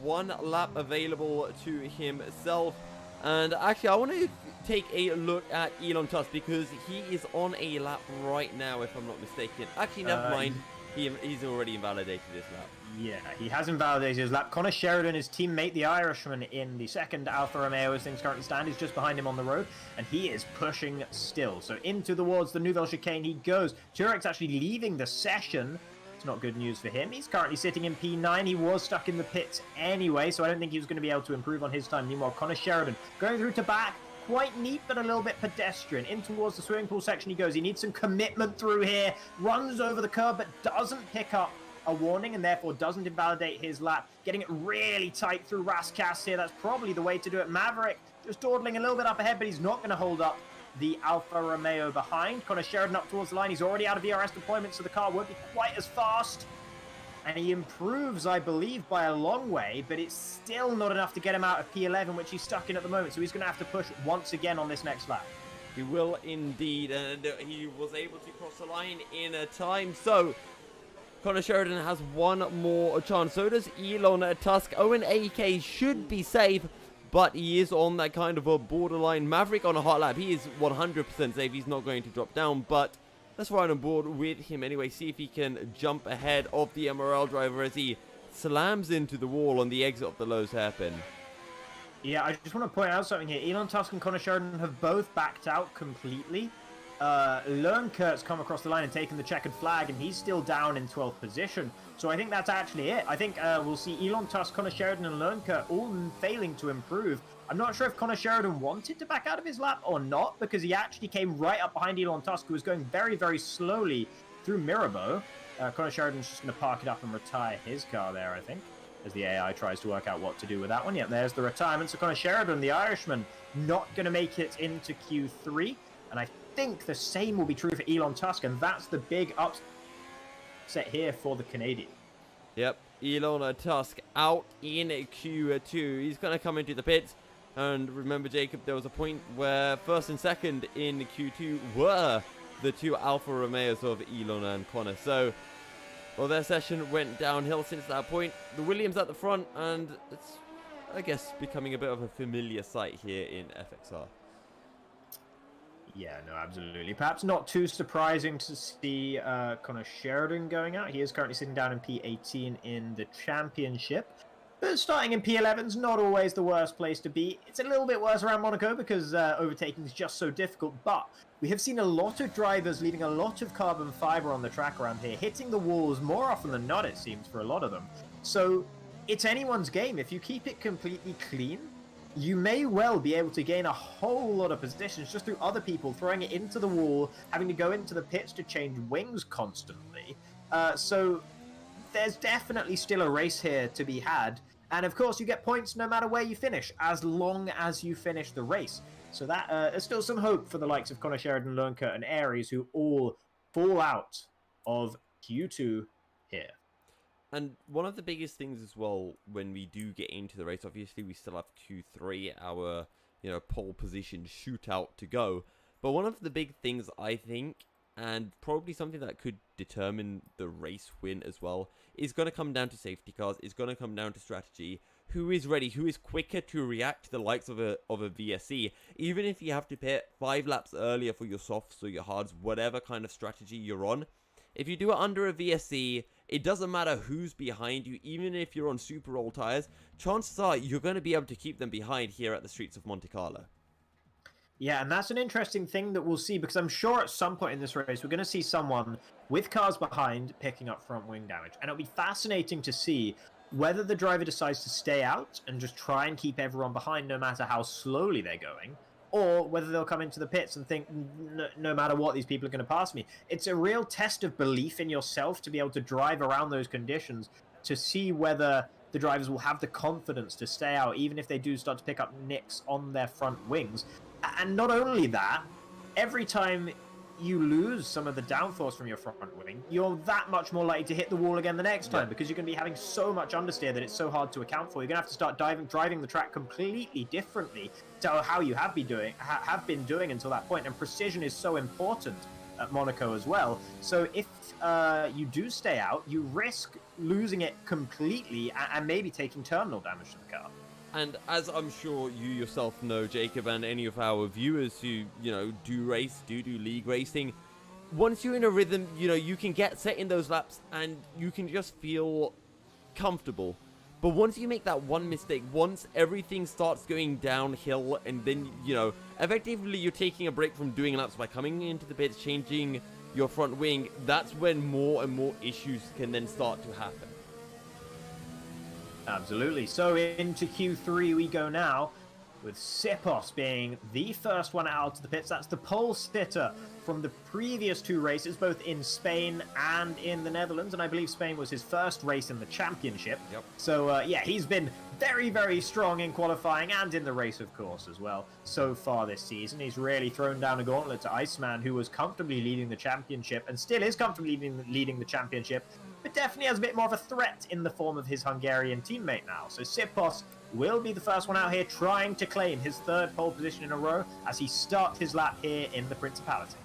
1 lap available to himself. And actually, I want to take a look at Elon Tusk because he is on a lap right now, if I'm not mistaken. Actually, never mind. He's already invalidated his lap. Yeah, he has invalidated his lap. Connor Sheridan, his teammate, the Irishman, in the second Alfa Romeo, as things currently stand, is just behind him on the road, and he is pushing still. So into towards the Nouvelle Chicane he goes. Turek's actually leaving the session. It's not good news for him. He's currently sitting in P9. He was stuck in the pits anyway, so I don't think he was going to be able to improve on his time. Meanwhile, Connor Sheridan going through to back. Quite neat, but a little bit pedestrian. In towards the swimming pool section he goes. He needs some commitment through here. Runs over the curb, but doesn't pick up a warning, and therefore doesn't invalidate his lap. Getting it really tight through Rascasse here. That's probably the way to do it. Maverick just dawdling a little bit up ahead, but he's not going to hold up the Alfa Romeo behind. Connor Sheridan up towards the line. He's already out of DRS deployment, so the car won't be quite as fast. And he improves, I believe, by a long way, but it's still not enough to get him out of P11, which he's stuck in at the moment. So he's going to have to push once again on this next lap. He will indeed, and he was able to cross the line in a time. So Connor Sheridan has 1 more chance. So does Elon Tusk. Owen AK should be safe, but he is on that kind of a borderline. Maverick on a hot lap. He is 100% safe. He's not going to drop down, but let's ride on board with him anyway. See if he can jump ahead of the MRL driver as he slams into the wall on the exit of the Lowe's hairpin. Yeah, I just want to point out something here. Elon Tusk and Connor Sheridan have both backed out completely. Lernkirt's come across the line and taken the checkered flag, and he's still down in 12th position. So I think that's actually it. I think we'll see Elon Tusk, Connor Sheridan, and Lernkert all failing to improve. I'm not sure if Connor Sheridan wanted to back out of his lap or not, because he actually came right up behind Elon Tusk, who was going very, very slowly through Mirabeau. Connor Sheridan's just going to park it up and retire his car there, I think, as the AI tries to work out what to do with that one. Yep, there's the retirement. So Connor Sheridan, the Irishman, not going to make it into Q3. And I think the same will be true for Elon Tusk, and that's the big upset here for the Canadian. Yep, Elon Tusk out in Q2. He's going to come into the pits. And remember, Jacob, there was a point where first and second in Q2 were the 2 Alfa Romeos of Elon and Connor. So, well, their session went downhill since that point. The Williams at the front, and it's, I guess, becoming a bit of a familiar sight here in FXR. Yeah, no, absolutely. Perhaps not too surprising to see Connor Sheridan going out. He is currently sitting down in P18 in the championship. But starting in P11 is not always the worst place to be. It's a little bit worse around Monaco because overtaking is just so difficult. But we have seen a lot of drivers leaving a lot of carbon fiber on the track around here, hitting the walls more often than not, it seems, for a lot of them. So it's anyone's game. If you keep it completely clean, you may well be able to gain a whole lot of positions just through other people throwing it into the wall, having to go into the pits to change wings constantly. So there's definitely still a race here to be had. And of course, you get points no matter where you finish, as long as you finish the race. So that there's still some hope for the likes of Connor Sheridan, Lernker, and Aries, who all fall out of Q2 here. And one of the biggest things as well, when we do get into the race, obviously we still have Q3, our pole position shootout to go. But one of the big things, I think, and probably something that could determine the race win as well, is going to come down to safety cars. It's going to come down to strategy. Who is ready? Who is quicker to react to the likes of a VSC? Even if you have to pit 5 laps earlier for your softs or your hards, whatever kind of strategy you're on. If you do it under a VSC, it doesn't matter who's behind you. Even if you're on super old tires, chances are you're going to be able to keep them behind here at the streets of Monte Carlo. Yeah, and that's an interesting thing that we'll see, because I'm sure at some point in this race we're going to see someone with cars behind picking up front wing damage. And it'll be fascinating to see whether the driver decides to stay out and just try and keep everyone behind no matter how slowly they're going, or whether they'll come into the pits and think, no matter what, these people are going to pass me. It's a real test of belief in yourself to be able to drive around those conditions, to see whether the drivers will have the confidence to stay out, even if they do start to pick up nicks on their front wings. And not only that, every time you lose some of the downforce from your front wing, you're that much more likely to hit the wall again the next time, because you're going to be having so much understeer that it's so hard to account for. You're going to have to start driving the track completely differently to how you have been doing until that point. And precision is so important at Monaco as well. So if you do stay out, you risk losing it completely and maybe taking terminal damage to the car. And as I'm sure you yourself know, Jacob, and any of our viewers who, do league racing, once you're in a rhythm, you can get set in those laps and you can just feel comfortable. But once you make that one mistake, once everything starts going downhill, and then, effectively you're taking a break from doing laps by coming into the pits, changing your front wing, that's when more and more issues can then start to happen. Absolutely. So into Q3 we go now, with Sipos being the first one out of the pits. That's the pole sitter from the previous 2 races, both in Spain and in the Netherlands. And I believe Spain was his first race in the championship. Yep. So, yeah, he's been very, very strong in qualifying and in the race, of course, as well. So far this season, he's really thrown down a gauntlet to Iceman, who was comfortably leading the championship and still is comfortably leading the championship, but definitely has a bit more of a threat in the form of his Hungarian teammate now. So Sipos will be the first one out here trying to claim his 3rd pole position in a row as he starts his lap here in the Principality.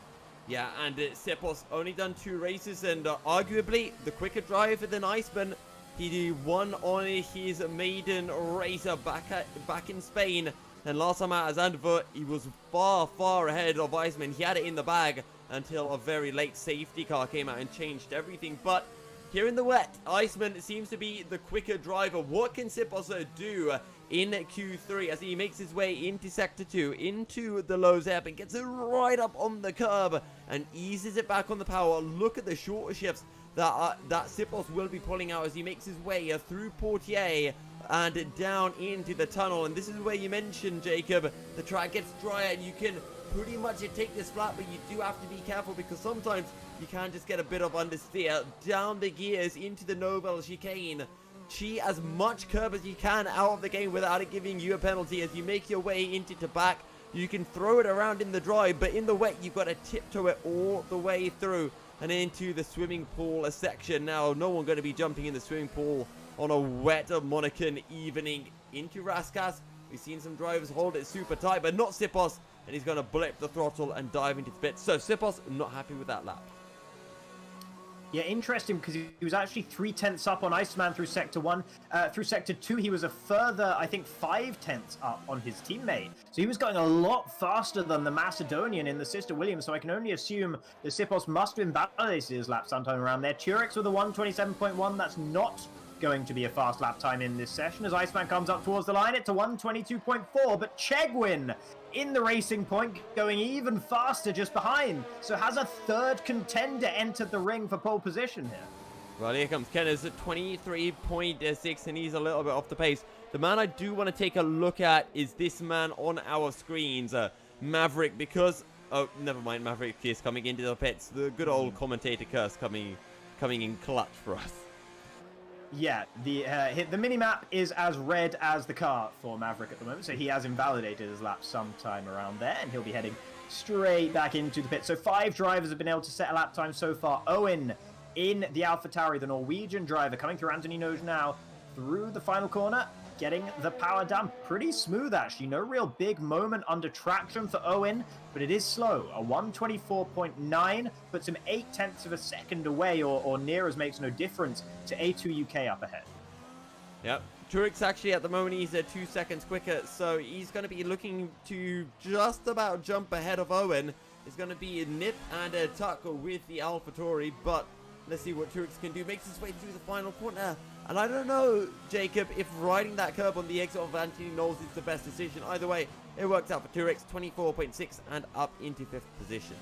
Yeah, and Sipos only done 2 races, and arguably the quicker driver than Iceman. He won on his maiden race back in Spain, and last time out at Zandvoort, he was far, far ahead of Iceman. He had it in the bag until a very late safety car came out and changed everything. But here in the wet, Iceman seems to be the quicker driver. What can Sipos do in Q3 as he makes his way into Sector 2, into the low ZEP, and gets it right up on the curb and eases it back on the power? Look at the shorter shifts that Sipos will be pulling out as he makes his way through Portier and down into the tunnel. And this is where you mentioned, Jacob, the track gets drier and you can pretty much take this flat, but you do have to be careful because sometimes you can just get a bit of understeer down the gears into the Novel chicane. Cheat as much curb as you can out of the game without it giving you a penalty. As you make your way into Tabac, you can throw it around in the dry, but in the wet you've got to tiptoe it all the way through and into the swimming pool section. Now, no one going to be jumping in the swimming pool on a wet Monacan evening. Into Raskas, we've seen some drivers hold it super tight, but not Sipos, and he's going to blip the throttle and dive into the pit. So Sipos not happy with that lap. Yeah, interesting, because he was actually 3/10 up on Iceman through Sector 1. Through Sector 2, he was a further, I think, 5/10 up on his teammate. So he was going a lot faster than the Macedonian in the Sister Williams, so I can only assume that Sipos must have invalidated his lap sometime around there. Turex with a 1:27.1, that's not going to be a fast lap time in this session. As Iceman comes up towards the line, it's a 1:22.4, but Chegwin in the Racing Point going even faster just behind. So has a 3rd contender entered the ring for pole position here? Well, here comes Kenneth at 23.6, and he's a little bit off the pace. The man I do want to take a look at is this man on our screens, Maverick, because... Oh, never mind, Maverick is coming into the pits. The good old commentator curse coming in clutch for us. Yeah, the mini-map is as red as the car for Maverick at the moment, so he has invalidated his lap sometime around there, and he'll be heading straight back into the pit. So 5 drivers have been able to set a lap time so far. Owen in the AlphaTauri, the Norwegian driver, coming through Anthony Noj now through the final corner, getting the power down pretty smooth, actually. No real big moment under traction for Owen, but it is slow. A 124.9 puts him 0.8 of a second away, or near as makes no difference to A2 UK up ahead. Yep. Turek actually at the moment, he's 2 seconds quicker, so he's going to be looking to just about jump ahead of Owen. It's going to be a nip and a tuck with the AlphaTauri, but let's see what Turek can do. Makes his way through the final corner. And I don't know, Jacob, if riding that curb on the exit of Anthony Knowles is the best decision. Either way, it works out for Turek, 24.6 and up into 5th position.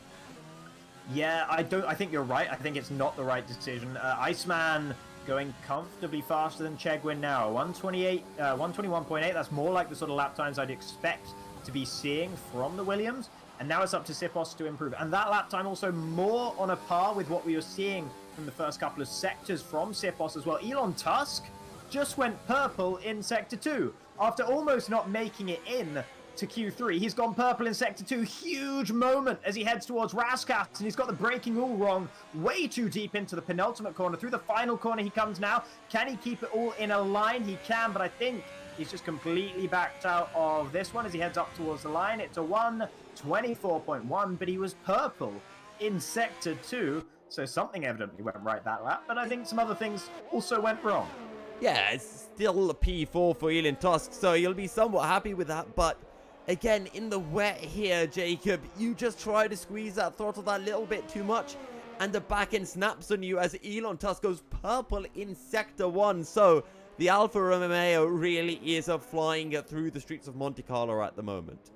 Yeah, I think you're right. I think it's not the right decision. Iceman going comfortably faster than Chegwin now. 121.8. That's more like the sort of lap times I'd expect to be seeing from the Williams. And now it's up to Sipos to improve. And that lap time also more on a par with what we were seeing from the first couple of sectors from Sipos as well. Elon Tusk just went purple in Sector 2. After almost not making it in to Q3, he's gone purple in Sector 2. Huge moment as he heads towards Raskas, and he's got the braking all wrong. Way too deep into the penultimate corner. Through the final corner he comes now. Can he keep it all in a line? He can, but I think he's just completely backed out of this one as he heads up towards the line. It's a 124.1, but he was purple in Sector 2. So something evidently went right that lap, but I think some other things also went wrong. Yeah, it's still a P4 for Elon Tusk, so you'll be somewhat happy with that. But again, in the wet here, Jacob, you just try to squeeze that throttle that little bit too much, and the back end snaps on you as Elon Tusk goes purple in Sector 1. So the Alfa Romeo really is flying through the streets of Monte Carlo at the moment.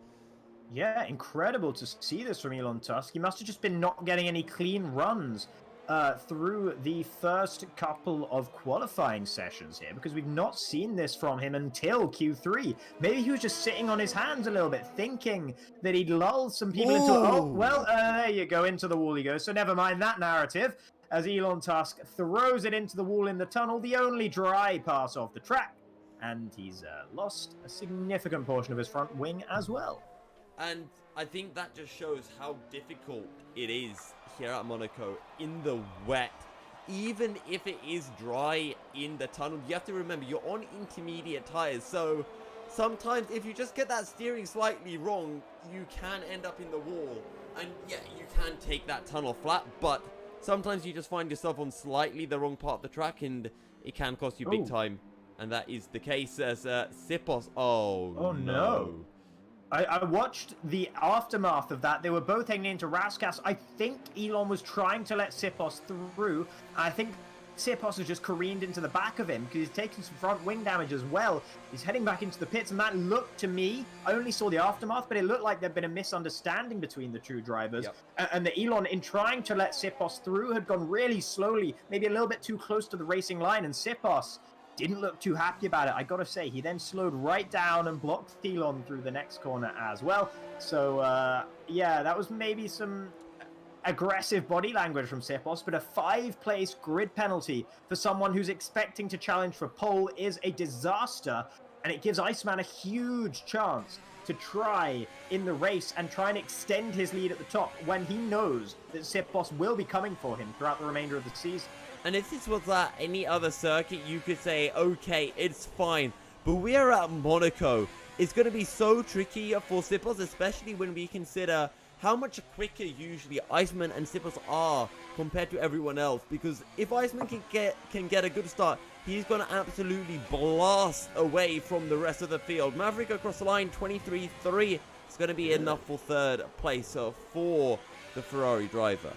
Yeah, incredible to see this from Elon Tusk. He must have just been not getting any clean runs through the first couple of qualifying sessions here, because we've not seen this from him until Q3. Maybe he was just sitting on his hands a little bit, thinking that he'd lull some people into... Oh, well, there you go, into the wall he goes. So never mind that narrative, as Elon Tusk throws it into the wall in the tunnel, the only dry pass of the track, and he's lost a significant portion of his front wing as well. And I think that just shows how difficult it is here at Monaco in the wet. Even if it is dry in the tunnel, you have to remember you're on intermediate tires. So sometimes if you just get that steering slightly wrong, you can end up in the wall. And yeah, you can take that tunnel flat, but sometimes you just find yourself on slightly the wrong part of the track and it can cost you big time. And that is the case as Sipos. Oh no. I watched the aftermath of that. They were both hanging into Raskas. I think Elon was trying to let Sipos through. I think Sipos has just careened into the back of him because he's taken some front wing damage as well. He's heading back into the pits, and that looked to me, I only saw the aftermath, but it looked like there'd been a misunderstanding between the two drivers. Yep. And that Elon, in trying to let Sipos through, had gone really slowly, maybe a little bit too close to the racing line, and Sipos didn't look too happy about it, I gotta say. He then slowed right down and blocked Elon through the next corner as well. So, yeah, that was maybe some aggressive body language from Sipos, but a 5-place grid penalty for someone who's expecting to challenge for pole is a disaster, and it gives Iceman a huge chance to try in the race and try and extend his lead at the top when he knows that Sipos will be coming for him throughout the remainder of the season. And if this was at any other circuit, you could say, okay, it's fine. But we're at Monaco. It's going to be so tricky for Sipos, especially when we consider how much quicker usually Iceman and Sipos are compared to everyone else. Because if Iceman can get a good start, he's going to absolutely blast away from the rest of the field. Maverick across the line, 23.3. It's going to be enough for third place for the Ferrari driver.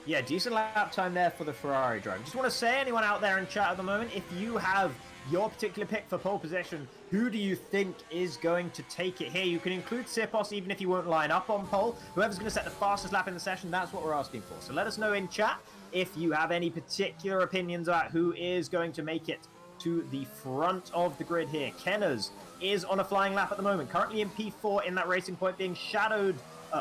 Yeah, decent lap time there for the Ferrari driver. Just want to say, anyone out there in chat at the moment, if you have your particular pick for pole position, who do you think is going to take it here? You can include Sipos even if you won't line up on pole. Whoever's going to set the fastest lap in the session, that's what we're asking for. So let us know in chat if you have any particular opinions about who is going to make it to the front of the grid here. Kenners is on a flying lap at the moment, currently in P4 in that Racing Point, being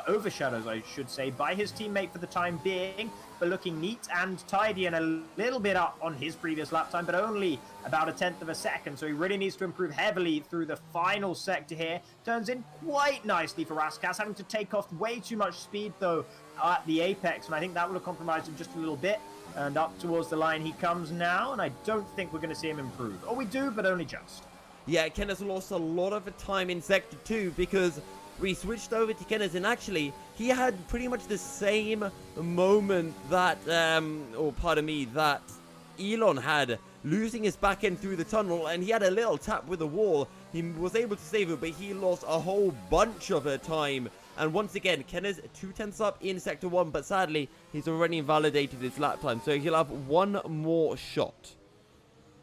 overshadowed, I should say, by his teammate for the time being, but looking neat and tidy and a little bit up on his previous lap time, but only about 1/10 of a second. So he really needs to improve heavily through the final sector here. Turns in quite nicely for Raskas, having to take off way too much speed though at the apex, and I think that would have compromised him just a little bit. And up towards the line he comes now, and I don't think we're going to see him improve. Or we do, but only just. Yeah, Kenneth lost a lot of time in Sector 2 because we switched over to Kenneth, and actually, he had pretty much the same moment that, that Elon had, losing his back end through the tunnel, and he had a little tap with the wall. He was able to save it, but he lost a whole bunch of time. And once again, Kenneth 2/10 up in Sector 1, but sadly, he's already invalidated his lap time, so he'll have one more shot.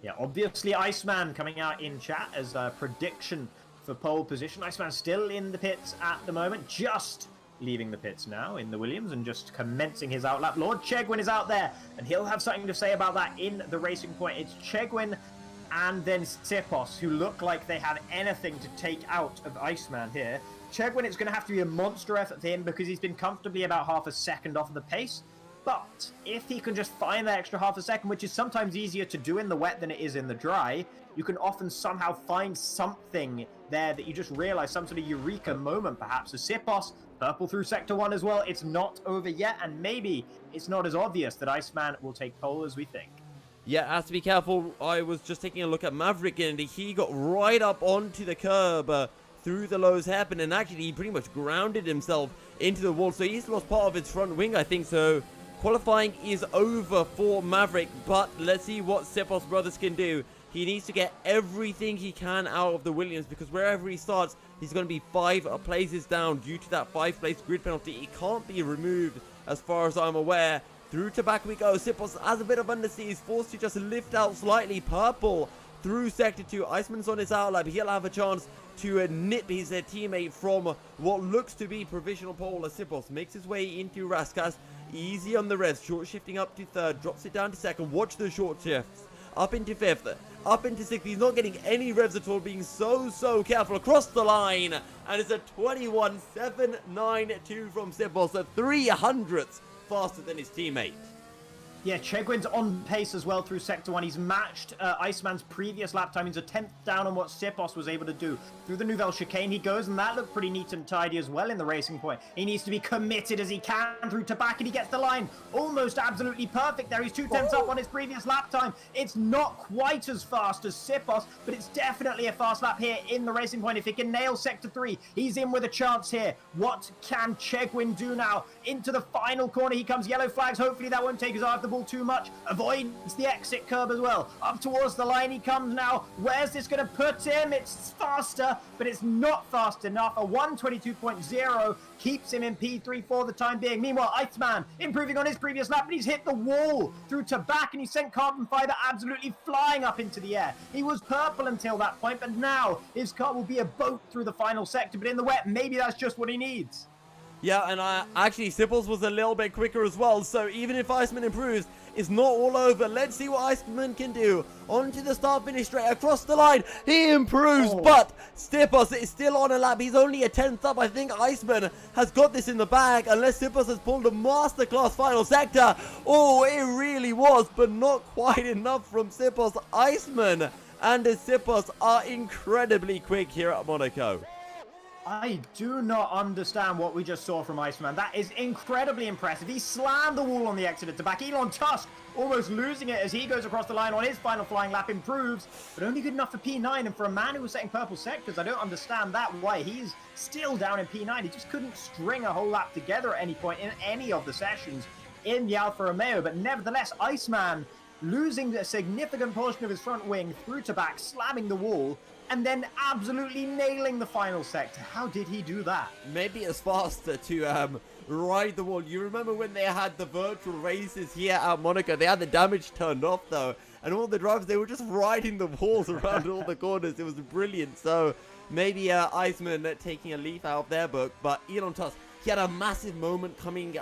Yeah, obviously Iceman coming out in chat as a prediction for pole position. Iceman still in the pits at the moment, just leaving the pits now in the Williams and just commencing his outlap. Lord Chegwin is out there, and he'll have something to say about that in the Racing Point. It's Chegwin and then Tsipos, who look like they have anything to take out of Iceman here. Chegwin, it's going to have to be a monster effort for him because he's been comfortably about half a second off of the pace. But if he can just find that extra half a second, which is sometimes easier to do in the wet than it is in the dry, you can often somehow find something there that you just realize, some sort of eureka moment perhaps. So Tsipos, purple through Sector 1 as well. It's not over yet, and maybe it's not as obvious that Iceman will take pole as we think. Yeah, has to be careful. I was just taking a look at Maverick, and he got right up onto the curb through the lows hairpin, and actually he pretty much grounded himself into the wall, so he's lost part of his front wing, I think. So qualifying is over for Maverick, but let's see what Tsipos brothers can do. He needs to get everything he can out of the Williams, because wherever he starts, he's going to be 5 places down due to that 5th-place grid penalty. He can't be removed as far as I'm aware. Through to back we go. Tsipos has a bit of understeer. He's forced to just lift out slightly. Purple through Sector 2. Iceman's on his outlap. He'll have a chance to nip his teammate from what looks to be provisional pole. Tsipos makes his way into Raskas. Easy on the revs. Short shifting up to 3rd. Drops it down to 2nd. Watch the short shifts. Up into 5th. Up into 6th. He's not getting any revs at all. Being so careful. Across the line. And it's a 21.792 from Tsipos. A 300th faster than his teammate. Yeah, Chegwin's on pace as well through Sector 1. He's matched Iceman's previous lap time. He's a 10th down on what Tsipos was able to do. Through the Nouvelle Chicane he goes, and that looked pretty neat and tidy as well in the Racing Point. He needs to be committed as he can through Tabak, and he gets the line almost absolutely perfect there. He's 2/10 up on his previous lap time. It's not quite as fast as Tsipos, but it's definitely a fast lap here in the Racing Point. If he can nail Sector 3, he's in with a chance here. What can Chegwin do now? Into the final corner he comes. Yellow flags. Hopefully that won't take his eye off the ball too much. Avoids the exit curb as well. Up towards the line he comes now. Where's this going to put him? It's faster, but it's not fast enough. A 1:22.0 keeps him in P3 for the time being. Meanwhile, Iceman improving on his previous lap, but he's hit the wall through Tabak, and he sent Carbon Fiber absolutely flying up into the air. He was purple until that point, but now his car will be a boat through the final sector, but in the wet, maybe that's just what he needs. Yeah, and actually, Tsipos was a little bit quicker as well, so even if Iceman improves, it's not all over. Let's see what Iceman can do. Onto the start-finish straight, across the line. He improves, but Tsipos is still on a lap. He's only a 10th up. I think Iceman has got this in the bag, unless Tsipos has pulled a masterclass final sector. Oh, it really was, but not quite enough from Tsipos. Iceman and Tsipos are incredibly quick here at Monaco. I do not understand what we just saw from Iceman. That is incredibly impressive. He slammed the wall on the exit at the back. Elon Tusk almost losing it as he goes across the line on his final flying lap, improves, but only good enough for P9. And for a man who was setting purple sectors, I don't understand that, why he's still down in P9. He just couldn't string a whole lap together at any point in any of the sessions in the Alfa Romeo. But nevertheless, Iceman losing a significant portion of his front wing through to back, slamming the wall, and then absolutely nailing the final sector. How did he do that? Maybe it's faster to ride the wall. You remember when they had the virtual races here at Monaco? They had the damage turned off though, and all the drivers, they were just riding the walls around all the corners. It was brilliant. So maybe Iceman taking a leaf out of their book, but Elon Tusk, he had a massive moment coming.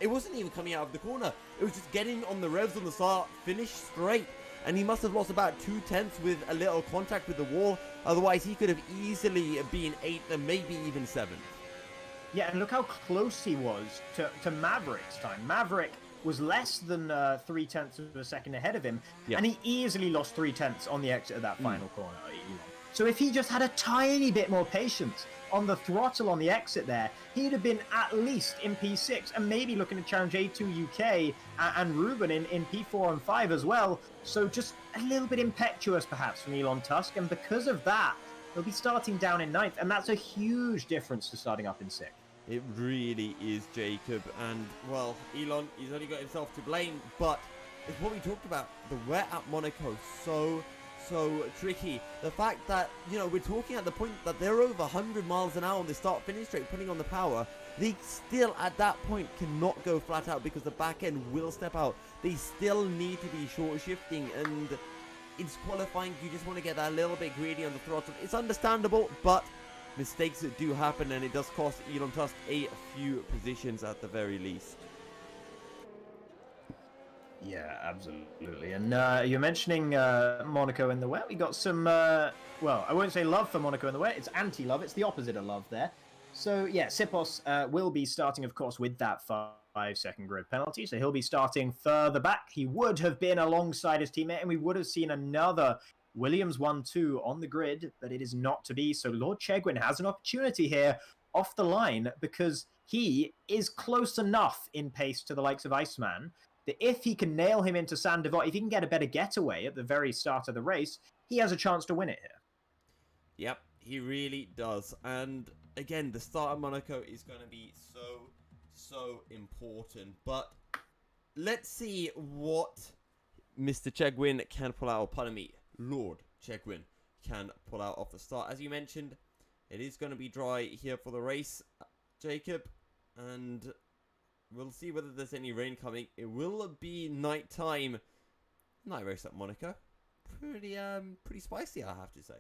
It wasn't even coming out of the corner. It was just getting on the revs on the start, finish straight. and he must have lost about 2/10 with a little contact with the wall. Otherwise, he could have easily been 8th and maybe even 7th. Yeah, and look how close he was to Maverick's time. Maverick was less than 3/10 of a second ahead of him, and he easily lost 3/10 on the exit of that final corner. So if he just had a tiny bit more patience on the throttle on the exit there, he'd have been at least in P6 and maybe looking to challenge A2 UK and Ruben in P4 and 5 as well. So just a little bit impetuous perhaps from Elon Tusk, and because of that, he'll be starting down in 9th, and that's a huge difference to starting up in 6th. It really is, Jacob, and, well, Elon, he's only got himself to blame, but it's what we talked about. The wet at Monaco, so tricky. The fact that, you know, we're talking at the point that they're over 100 miles an hour on the start-finish straight, putting on the power. They still, at that point, cannot go flat out because the back end will step out. They still need to be short shifting, and in qualifying, you just want to get that little bit greedy on the throttle. It's understandable, but mistakes do happen, and it does cost Elon Tusk a few positions at the very least. Yeah, absolutely. And you're mentioning Monaco in the wet. We got some, well, I won't say love for Monaco in the wet. It's anti-love. It's the opposite of love there. So, yeah, Sipos will be starting, of course, with that 5-second grid penalty. So he'll be starting further back. He would have been alongside his teammate, and we would have seen another Williams 1-2 on the grid, but it is not to be. So Lord Chegwin has an opportunity here off the line because he is close enough in pace to the likes of Iceman that if he can nail him into Sandevot, if he can get a better getaway at the very start of the race, he has a chance to win it here. Yep, he really does. And again, the start of Monaco is going to be so important. But let's see what Mr. Chegwin can pull out. Pardon me, Lord Chegwin can pull out off the start. As you mentioned, it is going to be dry here for the race, Jacob, and we'll see whether there's any rain coming. It will be nighttime. Night race at Monaco. Pretty spicy, I have to say.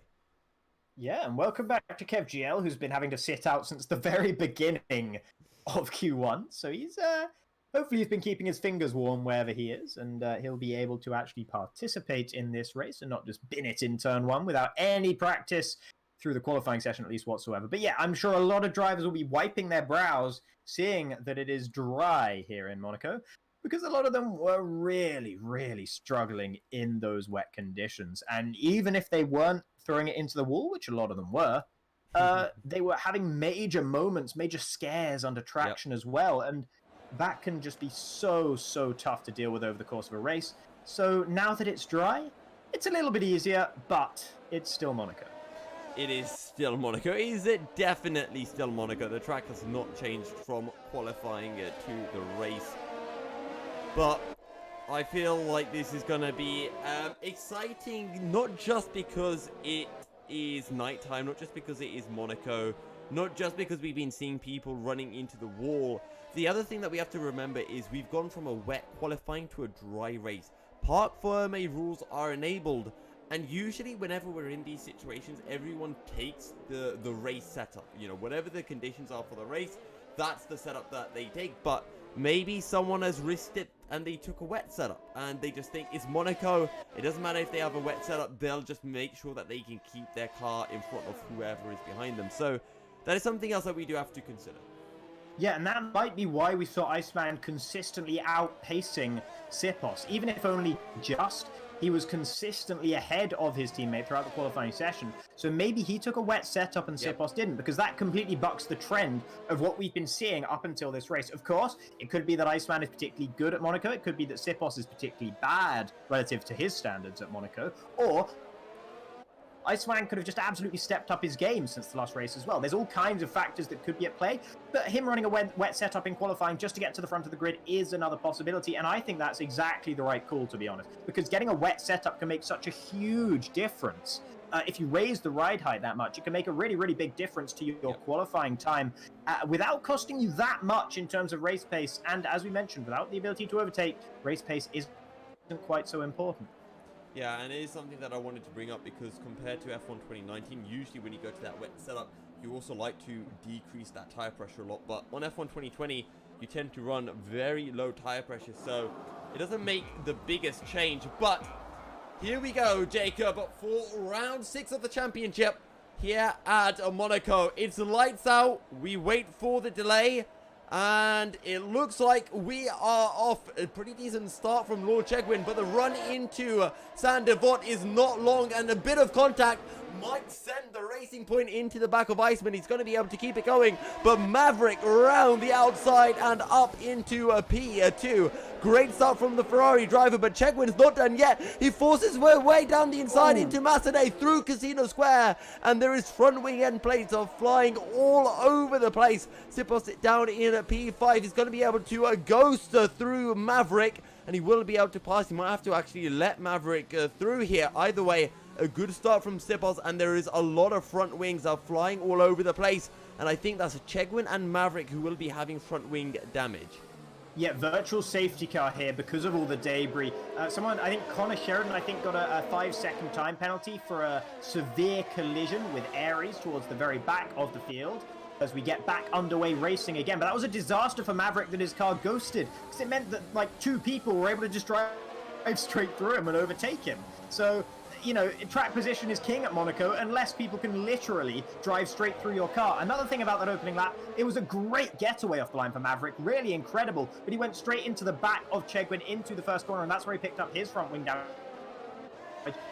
Yeah, and welcome back to Kev GL, who's been having to sit out since the very beginning of Q1. So he's hopefully he's been keeping his fingers warm wherever he is, and he'll be able to actually participate in this race and not just bin it in turn 1 without any practice through the qualifying session, at least whatsoever. But yeah, I'm sure a lot of drivers will be wiping their brows seeing that it is dry here in Monaco, because a lot of them were really struggling in those wet conditions. And even if they weren't throwing it into the wall, which a lot of them were, they were having major moments, major scares under traction as well. And that can just be so tough to deal with over the course of a race. So now that it's dry, it's a little bit easier, but it's still Monaco. It is still Monaco. Is it definitely still Monaco? The track has not changed from qualifying to the race. But I feel like this is going to be exciting, not just because it is nighttime, not just because it is Monaco, not just because we've been seeing people running into the wall. The other thing that we have to remember is we've gone from a wet qualifying to a dry race. Parc Fermé rules are enabled. And usually whenever we're in these situations, everyone takes the race setup. You know, whatever the conditions are for the race, that's the setup that they take. But maybe someone has risked it and they took a wet setup. And they just think it's Monaco. It doesn't matter if they have a wet setup. They'll just make sure that they can keep their car in front of whoever is behind them. So that is something else that we do have to consider. Yeah, and that might be why we saw Iceman consistently outpacing Sipos. Even if only just, he was consistently ahead of his teammate throughout the qualifying session. So maybe he took a wet setup and Sipos didn't, because that completely bucks the trend of what we've been seeing up until this race. Of course, it could be that Iceman is particularly good at Monaco. It could be that Sipos is particularly bad relative to his standards at Monaco. Or Iceman could have just absolutely stepped up his game since the last race as well. There's all kinds of factors that could be at play, but him running a wet setup in qualifying just to get to the front of the grid is another possibility, and I think that's exactly the right call, to be honest, because getting a wet setup can make such a huge difference. If you raise the ride height that much, it can make a really big difference to your qualifying time without costing you that much in terms of race pace, and as we mentioned, without the ability to overtake, race pace isn't quite so important. Yeah, and it is something that I wanted to bring up because compared to F1 2019, usually when you go to that wet setup, you also like to decrease that tire pressure a lot. But on F1 2020, you tend to run very low tire pressure, so it doesn't make the biggest change. But Here we go, Jacob, for round 6 of the championship here at Monaco. It's lights out. We wait for the delay. And it looks like we are off. A pretty decent start from Lord Chegwin, but the run into Sander Vort is not long, and a bit of contact might send the racing point into the back of Iceman. He's going to be able to keep it going, but Maverick around the outside and up into a P2. Great start from the Ferrari driver, but Chegwin's not done yet. He forces his way down the inside into Massenet through Casino Square, and there is front wing end plates are flying all over the place. Sipos down in a P5. He's going to be able to ghost through Maverick, and he will be able to pass. He might have to actually let Maverick through here. Either way, a good start from Sipos, and there is a lot of front wings are flying all over the place, and I think that's Chegwin and Maverick who will be having front wing damage. Yeah, virtual safety car here because of all the debris. Someone, I think Connor Sheridan, got a 5-second time penalty for a severe collision with Aries towards the very back of the field as we get back underway racing again. But that was a disaster for Maverick that his car ghosted, because it meant that like 2 people were able to just drive straight through him and overtake him. So, you know, track position is king at Monaco unless people can literally drive straight through your car. Another thing about that opening lap, it was a great getaway off the line for Maverick, really incredible, but he went straight into the back of Chegwin into the first corner, and that's where he picked up his front wing down.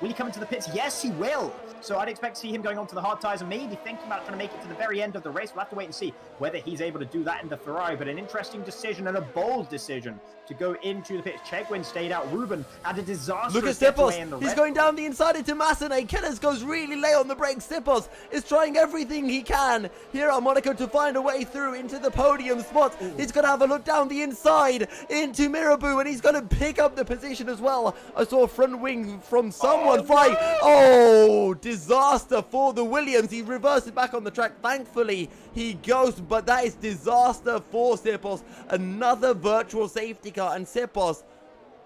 Will he come into the pits? Yes, he will. So I'd expect to see him going on to the hard tyres and maybe thinking about trying to make it to the very end of the race. We'll have to wait and see whether he's able to do that in the Ferrari. But an interesting decision and a bold decision to go into the pits. Chegwin stayed out. Ruben had a disastrous Look at getaway in the Sipos. He's going down the inside into Massenet. Kenneth goes really late on the brakes. Sipos is trying everything he can here at Monaco to find a way through into the podium spot. He's going to have a look down the inside into Mirabeau, and he's going to pick up the position as well. I saw a front wing from someone flying. No! Oh, disaster for the Williams. He reversed it back on the track. Thankfully, he goes, but that is disaster for Sipos. Another virtual safety car, and Sipos,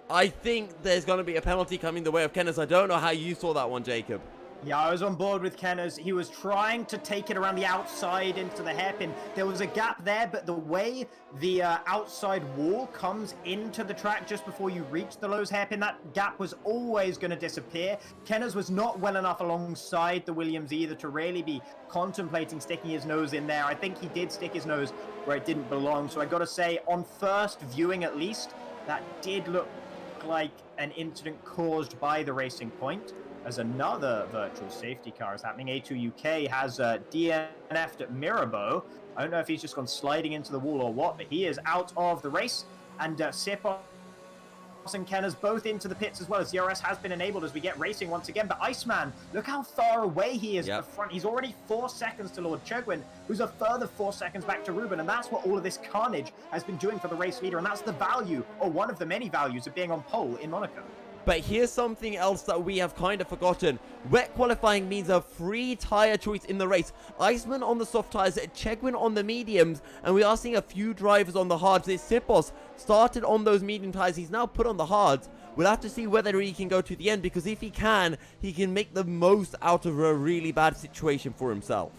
I think there's going to be a penalty coming the way of Kenneth. I don't know how you saw that one, Jacob. Yeah, I was on board with Kenners. He was trying to take it around the outside into the hairpin. There was a gap there, but the way the outside wall comes into the track just before you reach the Lowe's hairpin, that gap was always going to disappear. Kenners was not well enough alongside the Williams either to really be contemplating sticking his nose in there. I think he did stick his nose where it didn't belong. So I got to say, on first viewing at least, that did look like an incident caused by the racing point. As another virtual safety car is happening. A2 UK has DNF'd at Mirabeau. I don't know if he's just gone sliding into the wall or what, but he is out of the race. And Sipos and Kenners both into the pits as well, as DRS has been enabled as we get racing once again. But Iceman, look how far away he is at the front. He's already 4 seconds to Lord Chegwin, who's a further 4 seconds back to Ruben. And that's what all of this carnage has been doing for the race leader. And that's the value, or one of the many values, of being on pole in Monaco. But here's something else that we have kind of forgotten. Wet qualifying means a free tyre choice in the race. Iceman on the soft tyres, Chegwin on the mediums, and we are seeing a few drivers on the hards. Sipos started on those medium tyres. He's now put on the hards. We'll have to see whether he can go to the end, because if he can make the most out of a really bad situation for himself.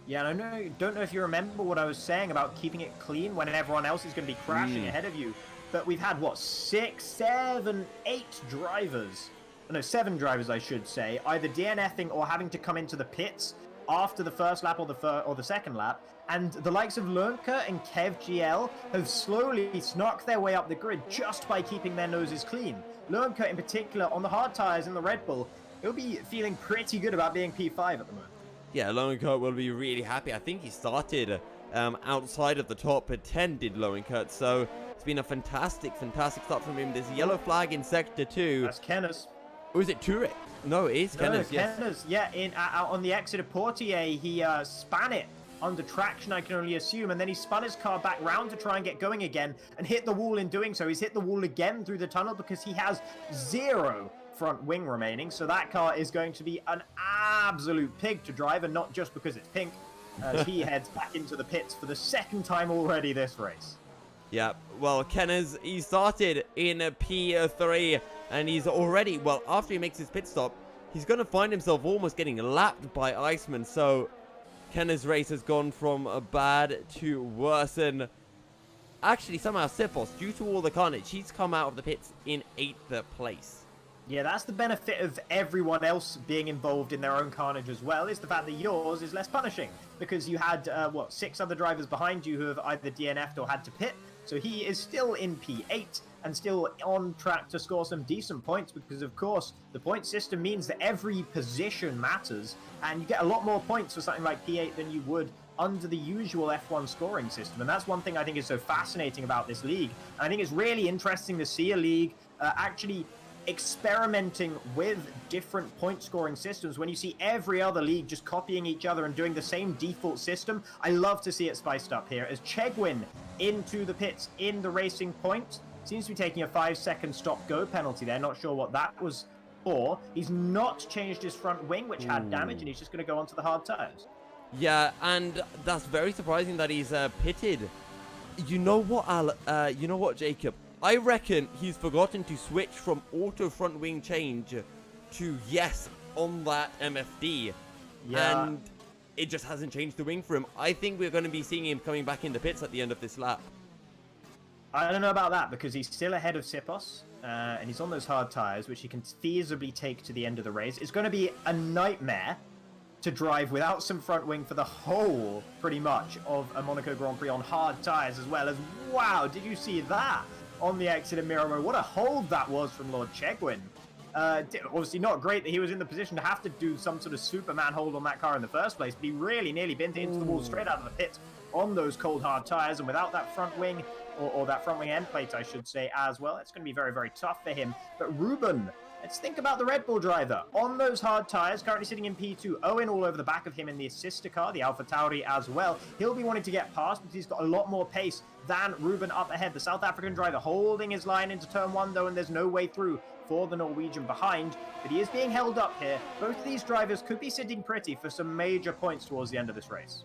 Yeah, and I don't know if you remember what I was saying about keeping it clean when everyone else is going to be crashing ahead of you. But we've had, what, 6, 7, 8 drivers, no, 7 drivers, I should say, either DNFing or having to come into the pits after the first lap or the second lap. And the likes of Lernke and Kev GL have slowly snuck their way up the grid just by keeping their noses clean. Lernke, in particular, on the hard tyres in the Red Bull, he'll be feeling pretty good about being P5 at the moment. Yeah, Lowenkert will be really happy. I think he started outside of the top 10, did Lowenkert, so it's been a fantastic start from him. There's a yellow flag in Sector 2. That's Kenners. Or is it Turek? No, it is Kenners, yes. Kenners, yeah, out on the exit of Portier, he span it under traction, I can only assume, and then he spun his car back round to try and get going again and hit the wall in doing so. He's hit the wall again through the tunnel because he has 0 front wing remaining, so that car is going to be an absolute pig to drive, and not just because it's pink, as he heads back into the pits for the 2nd time already this race. Yeah, well, Kenners, he started in a P3, and he's already, well, after he makes his pit stop, he's going to find himself almost getting lapped by Iceman, so Kenners' race has gone from bad to worse, and actually somehow Sipos, due to all the carnage, he's come out of the pits in 8th place. Yeah, that's the benefit of everyone else being involved in their own carnage as well, is the fact that yours is less punishing. Because you had, 6 other drivers behind you who have either DNF'd or had to pit. So he is still in P8 and still on track to score some decent points because, of course, the point system means that every position matters. And you get a lot more points for something like P8 than you would under the usual F1 scoring system. And that's one thing I think is so fascinating about this league. And I think it's really interesting to see a league actually experimenting with different point scoring systems when you see every other league just copying each other and doing the same default system. I love to see it spiced up here as Chegwin into the pits in the racing point. Seems to be taking a 5-second stop-go penalty there. Not sure what that was for. He's not changed his front wing, which had damage, and he's just going to go onto the hard tires. Yeah, and that's very surprising that he's pitted. You know what, Jacob? I reckon he's forgotten to switch from auto front wing change to yes on that MFD. Yeah. And it just hasn't changed the wing for him. I think we're going to be seeing him coming back in the pits at the end of this lap. I don't know about that because he's still ahead of Sipos and he's on those hard tires, which he can feasibly take to the end of the race. It's going to be a nightmare to drive without some front wing for the whole, pretty much, of a Monaco Grand Prix on hard tires as well. Wow, did you see that? On the exit of Miramo. What a hold that was from Lord Chegwin. Obviously not great that he was in the position to have to do some sort of Superman hold on that car in the first place, but he really nearly bent into the wall straight out of the pit on those cold hard tires, and without that front wing, or that front wing end plate, I should say, as well, it's going to be very, very tough for him. But Ruben, let's think about the Red Bull driver. On those hard tires, currently sitting in P2. Owen all over the back of him in the sister car, the Alpha Tauri as well. He'll be wanting to get past because he's got a lot more pace than Ruben up ahead. The South African driver holding his line into turn 1 though, and there's no way through for the Norwegian behind. But he is being held up here. Both of these drivers could be sitting pretty for some major points towards the end of this race.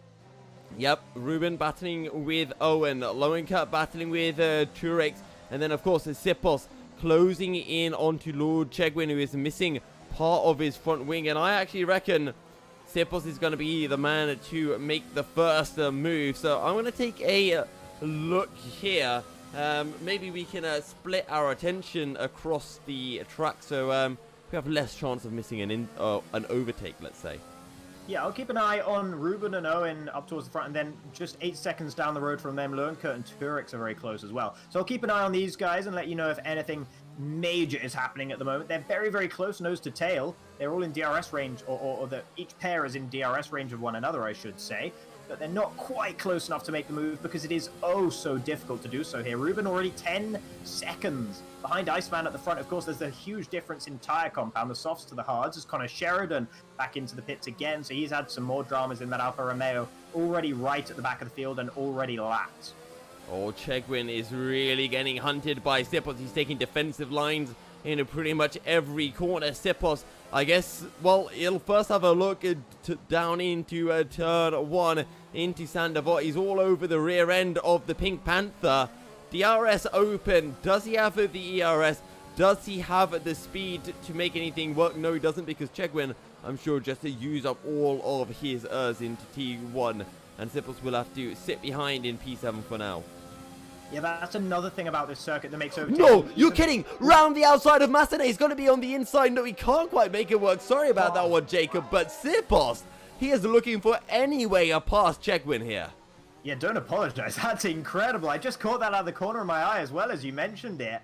Yep, Ruben battling with Owen, Lowencut battling with Turex, and then of course Sipos closing in onto Lord Chegwin, who is missing part of his front wing. And I actually reckon Sipos is going to be the man to make the first move. So I'm going to take a look here. Maybe we can split our attention across the track, so we have less chance of missing an overtake, let's say. Yeah, I'll keep an eye on Ruben and Owen up towards the front, and then just 8 seconds down the road from them, Loenkert and Turek are very close as well. So I'll keep an eye on these guys and let you know if anything major is happening at the moment. They're very, very close nose to tail. They're all in DRS range, or each pair is in DRS range of one another, I should say. But they're not quite close enough to make the move because it is oh so difficult to do so here. Ruben already 10 seconds behind Iceman at the front. Of course, there's a huge difference in tyre compound, the softs to the hards, as Connor Sheridan back into the pits again. So he's had some more dramas in that Alfa Romeo, already right at the back of the field and already lapped. Oh, Chegwin is really getting hunted by Sipos. He's taking defensive lines into pretty much every corner. Sipos, I guess, well, he'll first have a look down into turn 1 into Sandoval. He's all over the rear end of the Pink Panther. DRS open. Does he have the ERS? Does he have the speed to make anything work? No, he doesn't, because Chegwin, I'm sure, just to use up all of his into T1. And Sipos will have to sit behind in P7 for now. Yeah, that's another thing about this circuit that makes overtaking... No, you're kidding! Round the outside of Massenet. He's going to be on the inside. No, he can't quite make it work. Sorry about that one, Jacob. But Sipos, he is looking for any way past Chegwin here. Yeah, don't apologize. That's incredible. I just caught that out of the corner of my eye as well as you mentioned it.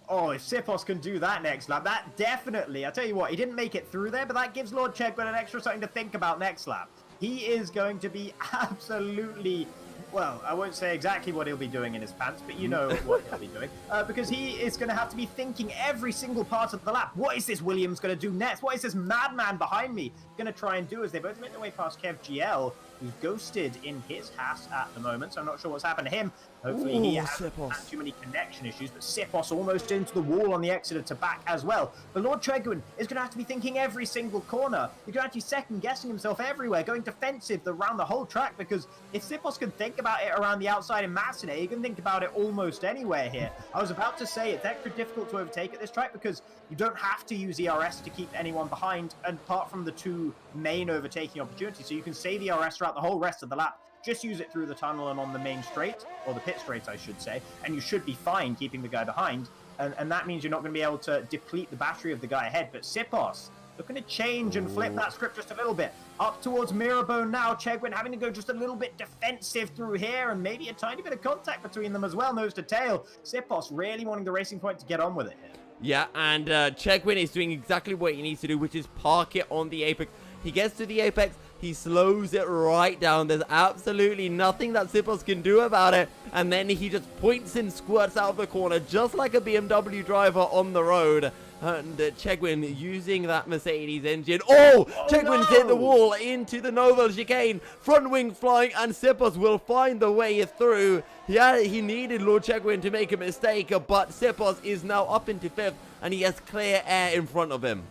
Oh, if Sipos can do that next lap, that definitely... I'll tell you what, he didn't make it through there, but that gives Lord Chegwin an extra something to think about next lap. He is going to be absolutely... Well, I won't say exactly what he'll be doing in his pants, but you know what he'll be doing. Because he is going to have to be thinking every single part of the lap. What is this Williams going to do next? What is this madman behind me going to try and do as they both make their way past Kev GL, who's ghosted in his Haas at the moment, so I'm not sure what's happened to him. Hopefully he hasn't had too many connection issues, but Sipos almost into the wall on the exit to back as well. But Lord Chegwin is going to have to be thinking every single corner. He's going to have to be second-guessing himself everywhere, going defensive around the whole track, because if Sipos can think about it around the outside in Massenet, he can think about it almost anywhere here. I was about to say it's extra difficult to overtake at this track because you don't have to use ERS to keep anyone behind, and apart from the two main overtaking opportunities, so you can save ERS throughout the whole rest of the lap. Just use it through the tunnel and on the main straight, or the pit straight, I should say, and you should be fine keeping the guy behind. and that means you're not going to be able to deplete the battery of the guy ahead. But Sipos looking to change and flip that script just a little bit. Up towards Mirabone now. Chegwin having to go just a little bit defensive through here, and maybe a tiny bit of contact between them as well, nose to tail. Sipos really wanting the Racing Point to get on with it here. Yeah, and Chegwin is doing exactly what he needs to do, which is park it on the apex. He gets to the apex, he slows it right down. There's absolutely nothing that Sipos can do about it. And then he just points and squirts out of the corner, just like a BMW driver on the road. And Chegwin using that Mercedes engine. Oh, Chegwin's hit the wall into the Noble chicane. Front wing flying, and Sipos will find the way through. He needed Lord Chegwin to make a mistake, but Sipos is now up into 5th, and he has clear air in front of him.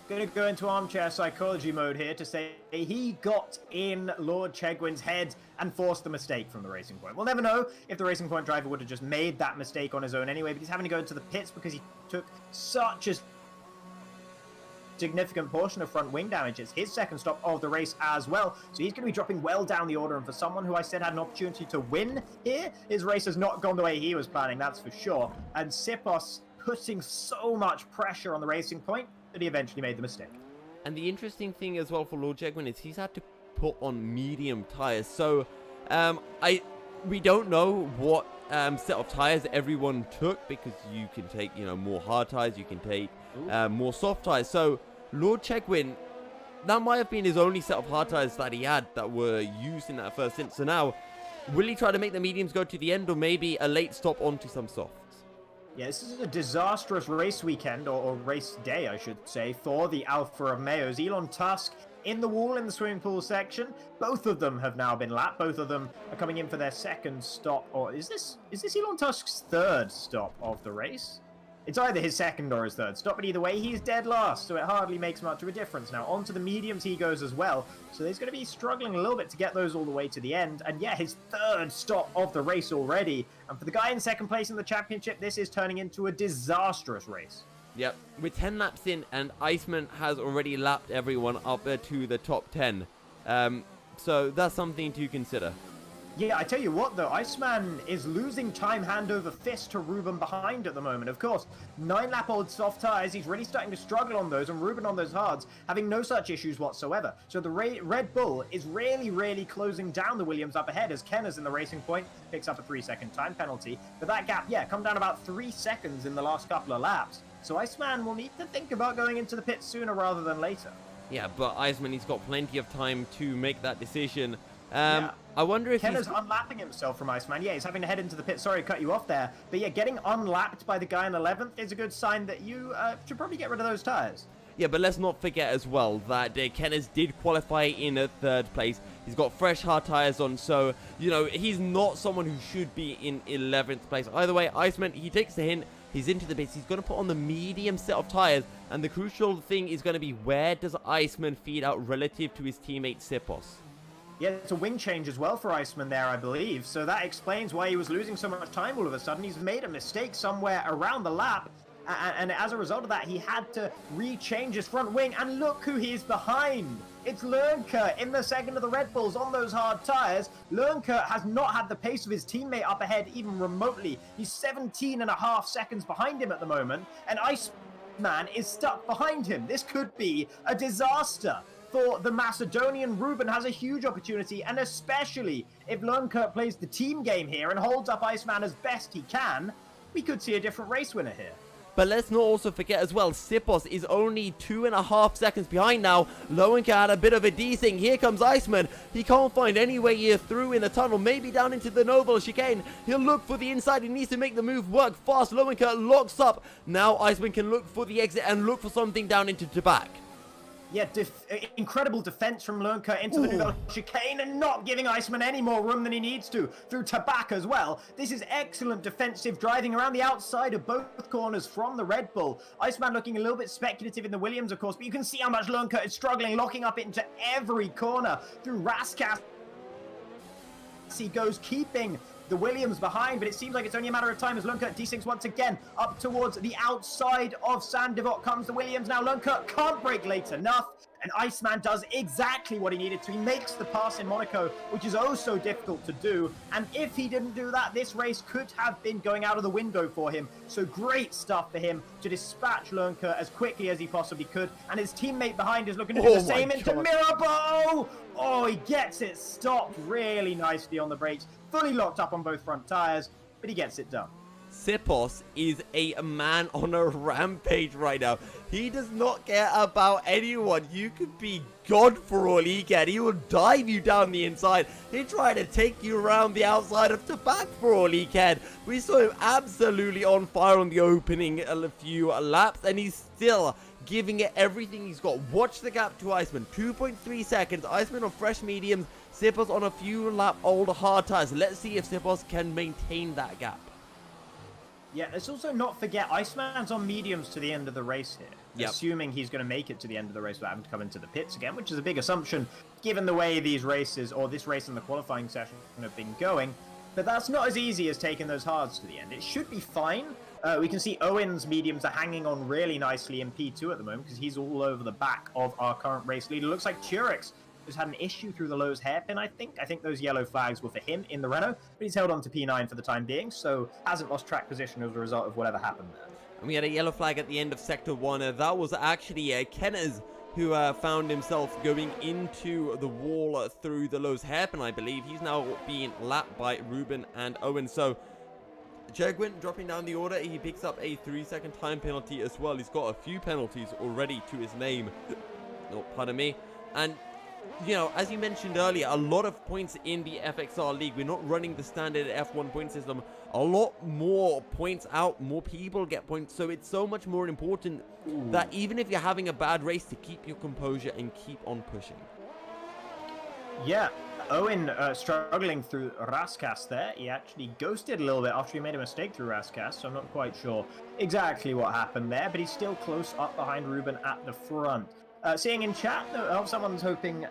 Going to go into armchair psychology mode here to say he got in Lord Chegwin's head and forced the mistake from the Racing Point. We'll never know if the Racing Point driver would have just made that mistake on his own anyway, but he's having to go into the pits because he took such a significant portion of front wing damage. It's his second stop of the race as well, so he's going to be dropping well down the order. And for someone who I said had an opportunity to win here, his race has not gone the way he was planning, that's for sure. And Sipos putting so much pressure on the Racing Point that he eventually made the mistake. And the interesting thing as well for Lord Chegwin is he's had to put on medium tires. So we don't know what set of tires everyone took, because you can take, more hard tires, you can take more soft tires. So Lord Chegwin, that might have been his only set of hard tires that he had that were used in that first stint. So now, will he try to make the mediums go to the end, or maybe a late stop onto some softs? Yeah, this is a disastrous race weekend, or race day, I should say, for the Alpha Romeos. Elon Tusk in the wall in the swimming pool section. Both of them have now been lapped. Both of them are coming in for their second stop. Or is this Elon Tusk's third stop of the race? It's either his second or his third stop, but either way, he's dead last, so it hardly makes much of a difference. Now, onto the mediums he goes as well, so he's going to be struggling a little bit to get those all the way to the end. And yeah, his third stop of the race already. And for the guy in second place in the championship, this is turning into a disastrous race. Yep, we're 10 laps in, and Iceman has already lapped everyone up to the top 10. So that's something to consider. Yeah, I tell you what, though, Iceman is losing time hand over fist to Ruben behind at the moment. Of course, 9-lap-old soft tyres, he's really starting to struggle on those, and Ruben on those hards, having no such issues whatsoever. So the Red Bull is really closing down the Williams up ahead, as Kenner's in the Racing Point, picks up a 3-second time penalty. But that gap, come down about 3 seconds in the last couple of laps. So Iceman will need to think about going into the pits sooner rather than later. Yeah, but Iceman, he's got plenty of time to make that decision. Yeah. I wonder if Kenner's unlapping himself from Iceman. Yeah, he's having to head into the pit. Sorry to cut you off there. But yeah, getting unlapped by the guy in 11th is a good sign that you should probably get rid of those tires. Yeah, but let's not forget as well that Kenners did qualify in a 3rd place. He's got fresh hard tires on, so, he's not someone who should be in 11th place. Either way, Iceman, he takes the hint. He's into the bits. He's going to put on the medium set of tires. And the crucial thing is going to be, where does Iceman feed out relative to his teammate Sipos? Yeah, it's a wing change as well for Iceman there, I believe. So that explains why he was losing so much time all of a sudden. He's made a mistake somewhere around the lap. And as a result of that, he had to rechange his front wing. And look who he's behind. It's Lernkert in the second of the Red Bulls on those hard tires. Lernkert has not had the pace of his teammate up ahead even remotely. He's 17.5 seconds behind him at the moment. And Iceman is stuck behind him. This could be a disaster for the Macedonian. Ruben has a huge opportunity, and especially if Lernkert plays the team game here and holds up Iceman as best he can, we could see a different race winner here. But let's not also forget as well, Sipos is only 2.5 seconds behind now. Lernkert had a bit of a D-thing. Here comes Iceman. He can't find any way here through in the tunnel, maybe down into the Noble chicane. He'll look for the inside. He needs to make the move work fast. Lernkert locks up. Now Iceman can look for the exit and look for something down into Tabak. Yeah, incredible defense from Lernkert into the Nouvelle chicane, and not giving Iceman any more room than he needs to through Tabak as well. This is excellent defensive driving around the outside of both corners from the Red Bull. Iceman looking a little bit speculative in the Williams, of course, but you can see how much Lernkert is struggling, locking up into every corner through Raskas. He goes, keeping the Williams behind, but it seems like it's only a matter of time as Lernkert desinks once again up towards the outside of Sandivot comes the Williams. Now Lernkert can't brake late enough, And Iceman does exactly what he needed to. He makes the pass in Monaco, which is oh so difficult to do. And if he didn't do that, this race could have been going out of the window for him. So great stuff for him to dispatch Lernke as quickly as he possibly could. And his teammate behind is looking to do the same into Mirabeau. Oh, he gets it stopped really nicely on the brakes. Fully locked up on both front tires, but he gets it done. Sipos is a man on a rampage right now. He does not care about anyone. You could be God for all he can. He will dive you down the inside. He'll try to take you around the outside of the back for all he can. We saw him absolutely on fire on the opening few laps, and he's still giving it everything he's got. Watch the gap to Iceman. 2.3 seconds. Iceman on fresh mediums. Sipos on a few lap old hard tires. Let's see if Sipos can maintain that gap. Yeah, let's also not forget Iceman's on mediums to the end of the race here. Assuming he's going to make it to the end of the race without having to come into the pits again, which is a big assumption given the way these races, or this race and the qualifying session, have been going. But that's not as easy as taking those hards to the end. It should be fine. We can see Owen's mediums are hanging on really nicely in P2 at the moment because he's all over the back of our current race leader. Looks like Turex has had an issue through the Lowe's hairpin, I think. I think those yellow flags were for him in the Renault, but he's held on to P9 for the time being, so hasn't lost track position as a result of whatever happened there. And we had a yellow flag at the end of Sector 1. That was actually Kenners who found himself going into the wall through the Lowe's hairpin, I believe. He's now being lapped by Ruben and Owen. So Jegwin dropping down the order. He picks up a 3-second time penalty as well. He's got a few penalties already to his name. Oh, pardon me. And you know, as you mentioned earlier, a lot of points in the FXR League. We're not running the standard F1 point system. A lot more points out, more people get points. So it's so much more important that even if you're having a bad race, to keep your composure and keep on pushing. Yeah, Owen struggling through Raskas there. He actually ghosted a little bit after he made a mistake through Raskas, so I'm not quite sure exactly what happened there, but he's still close up behind Ruben at the front. Seeing in chat, someone's hoping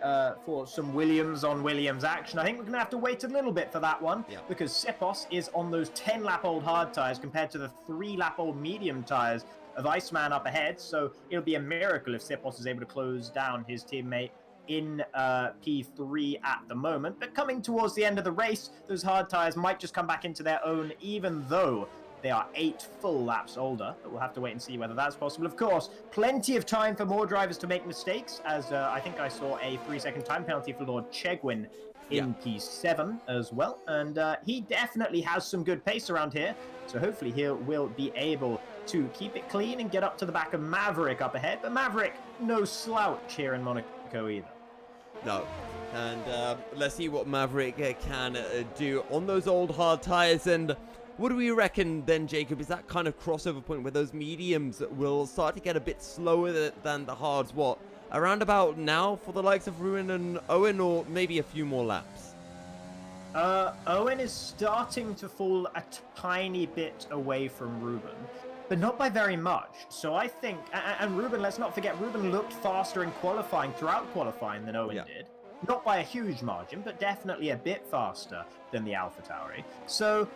for some Williams on Williams action. I think we're going to have to wait a little bit for that one, because Sipos is on those 10-lap-old hard tires compared to the 3-lap-old medium tires of Iceman up ahead. So it'll be a miracle if Sipos is able to close down his teammate in P3 at the moment. But coming towards the end of the race, those hard tires might just come back into their own, even though they are 8 full laps older, but we'll have to wait and see whether that's possible. Of course, plenty of time for more drivers to make mistakes, as I think I saw a 3-second time penalty for Lord Chegwin in P7 as well. And he definitely has some good pace around here, so hopefully he will be able to keep it clean and get up to the back of Maverick up ahead. But Maverick, no slouch here in Monaco either. No. And let's see what Maverick can do on those old hard tires. And what do we reckon then, Jacob? Is that kind of crossover point where those mediums will start to get a bit slower than the hards? What, around about now for the likes of Ruben and Owen, or maybe a few more laps? Owen is starting to fall a tiny bit away from Ruben, but not by very much. So I think, and Ruben, let's not forget, Ruben looked faster in qualifying, throughout qualifying, than Owen did. Not by a huge margin, but definitely a bit faster than the AlphaTauri. So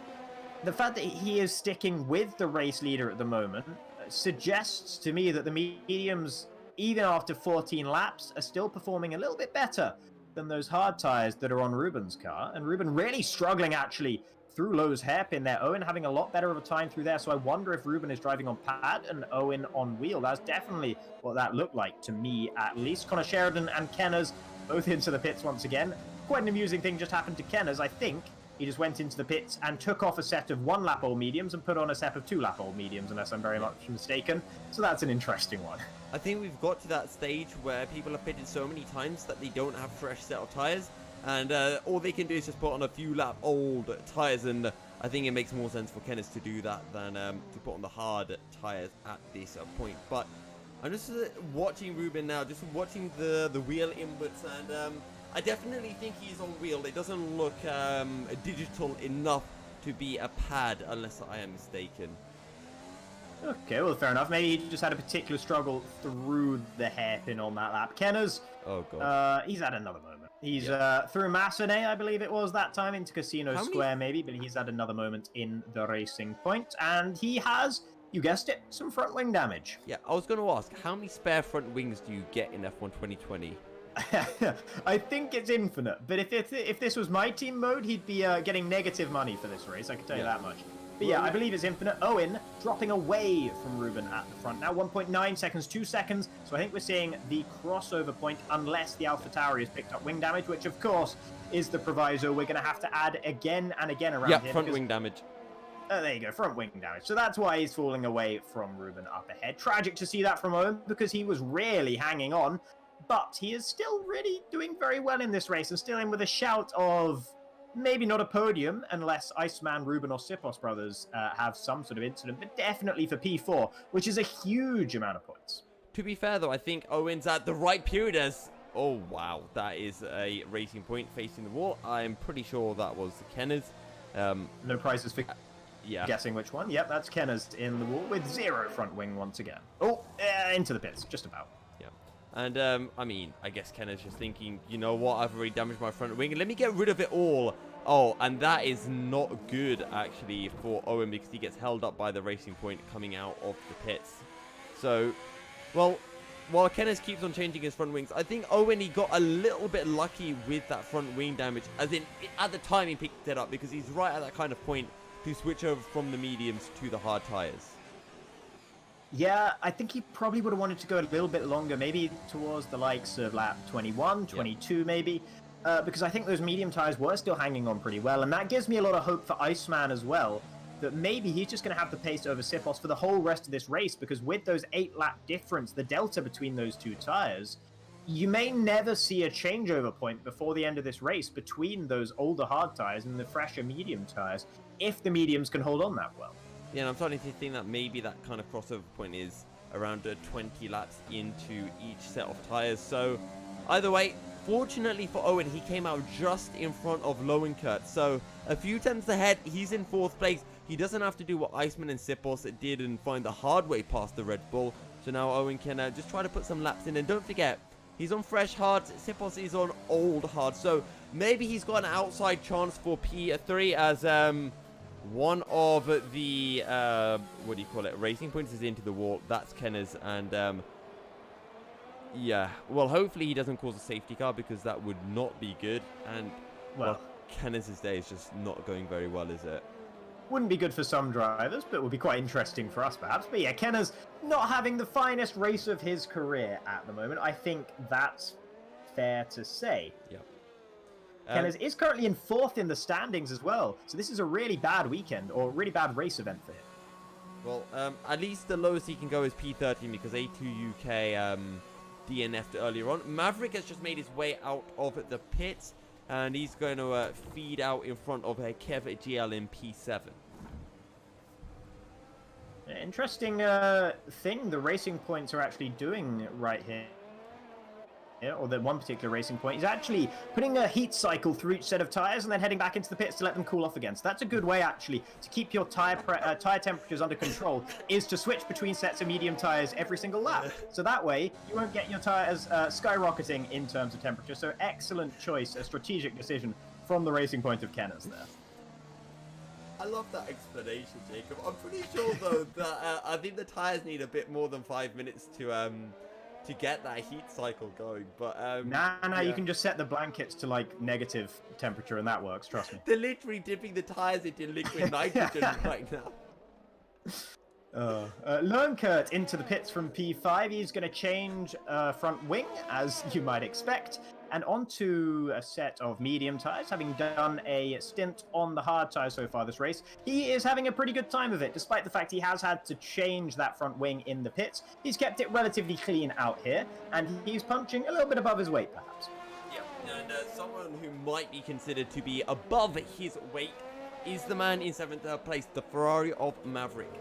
the fact that he is sticking with the race leader at the moment suggests to me that the mediums, even after 14 laps, are still performing a little bit better than those hard tires that are on Ruben's car. And Ruben really struggling, actually, through Lowe's hairpin there. Owen having a lot better of a time through there. So I wonder if Ruben is driving on pad and Owen on wheel. That's definitely what that looked like to me, at least. Connor Sheridan and Kenners both into the pits once again. Quite an amusing thing just happened to Kenners, I think. He just went into the pits and took off a set of 1-lap-old mediums and put on a set of 2-lap-old mediums, unless I'm very much mistaken. So that's an interesting one. I think we've got to that stage where people have pitted so many times that they don't have fresh set of tires, and all they can do is just put on a few lap old tires, and I think it makes more sense for Kenneth to do that than to put on the hard tires at this point. But I'm just watching Ruben now, just watching the wheel inputs, and I definitely think he's on wheel. It doesn't look digital enough to be a pad, unless I am mistaken. Okay, well, fair enough. Maybe he just had a particular struggle through the hairpin on that lap. Kenners, oh god, he's had another moment. He's through Massenet, I believe it was that time, into Casino Square maybe, but he's had another moment in the Racing Point, and he has you guessed it, some front wing damage. Yeah, I was going to ask, how many spare front wings do you get in F1 2020? I think it's infinite, but if this was my team mode, he'd be getting negative money for this race, I can tell you that much. But yeah, I believe it's infinite. Owen dropping away from Ruben at the front. Now 1.9 seconds, 2 seconds. So I think we're seeing the crossover point unless the AlphaTauri has picked up wing damage, which of course is the proviso we're going to have to add again and again around here. Yeah, front wing damage. There you go, front wing damage. So that's why he's falling away from Ruben up ahead. Tragic to see that from Owen because he was really hanging on. But he is still really doing very well in this race and still in with a shout of maybe not a podium unless Iceman, Ruben, or Sipos brothers have some sort of incident, but definitely for P4, which is a huge amount of points. To be fair, though, I think Owen's at the right period as... Oh, wow. That is a racing point facing the wall. I'm pretty sure that was Kenner's. No prizes for guessing which one. Yep, that's Kenner's in the wall with 0 front wing once again. Oh, into the pits, just about. And, I mean, I guess Kenner's just thinking, you know what, I've already damaged my front wing. Let me get rid of it all. Oh, and that is not good, actually, for Owen because he gets held up by the racing point coming out of the pits. So, well, while Kenner's keeps on changing his front wings, I think Owen, he got a little bit lucky with that front wing damage. As in, at the time he picked it up because he's right at that kind of point to switch over from the mediums to the hard tires. Yeah, I think he probably would have wanted to go a little bit longer, maybe towards the likes of lap 21, 22 maybe, because I think those medium tires were still hanging on pretty well, and that gives me a lot of hope for Iceman as well, that maybe he's just going to have the pace over Sipos for the whole rest of this race, because with those 8-lap difference, the delta between those two tires, you may never see a changeover point before the end of this race between those older hard tires and the fresher medium tires, if the mediums can hold on that well. Yeah, and I'm starting to think that maybe that kind of crossover point is around 20 laps into each set of tires. So, either way, fortunately for Owen, he came out just in front of Lowenkert. So, a few tenths ahead, he's in 4th place. He doesn't have to do what Iceman and Sipos did and find the hard way past the Red Bull. So now Owen can just try to put some laps in. And don't forget, he's on fresh hards, Sipos is on old hards. So, maybe he's got an outside chance for P3 as... one of the, what do you call it, racing points is into the wall. That's Kenner's, and, yeah. Well, hopefully he doesn't cause a safety car, because that would not be good. And, well, Kenner's day is just not going very well, is it? Wouldn't be good for some drivers, but would be quite interesting for us, perhaps. But yeah, Kenner's not having the finest race of his career at the moment. I think that's fair to say. Yeah. Kenner's is currently in 4th in the standings as well. So this is a really bad weekend, or really bad race event for him. Well, at least the lowest he can go is P13 because A2 UK DNF'd earlier on. Maverick has just made his way out of the pits, and he's going to feed out in front of Kev GL in P7. Interesting thing the racing points are actually doing right here. Or the one particular racing point, is actually putting a heat cycle through each set of tires and then heading back into the pits to let them cool off again. So that's a good way, actually, to keep your tire temperatures under control, is to switch between sets of medium tires every single lap. So that way, you won't get your tires skyrocketing in terms of temperature. So excellent choice, a strategic decision from the racing point of Kenner's there. I love that explanation, Jacob. I'm pretty sure, though, that I think the tires need a bit more than 5 minutes to get that heat cycle going, but Nah, yeah. you can just set the blankets to like negative temperature and that works, trust me. They're literally dipping the tires into liquid nitrogen right now. Lowenkert into the pits from P5. He's going to change front wing, as you might expect, and onto a set of medium tires, having done a stint on the hard tires so far this race. He is having a pretty good time of it, despite the fact he has had to change that front wing in the pits. He's kept it relatively clean out here, and he's punching a little bit above his weight, perhaps. Yeah, and someone who might be considered to be above his weight is the man in 7th place, the Ferrari of Maverick.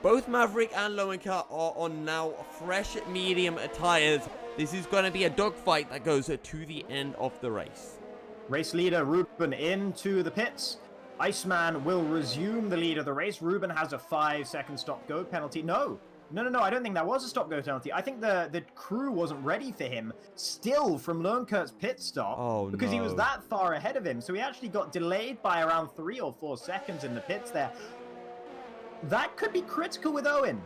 Both Maverick and Lowenkert are on now fresh medium tires. This is going to be a dogfight that goes to the end of the race. Race leader Ruben into the pits. Iceman will resume the lead of the race. Ruben has a 5-second stop-go penalty. No, I don't think that was a stop-go penalty. I think the crew wasn't ready for him still from Lowenkert's pit stop because he was that far ahead of him. So he actually got delayed by around 3 or 4 seconds in the pits there. That could be critical with Owen.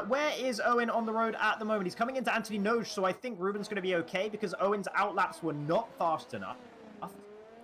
Where is Owen on the road at the moment? He's coming into Anthony Noge, so I think Ruben's going to be okay because Owen's outlaps were not fast enough.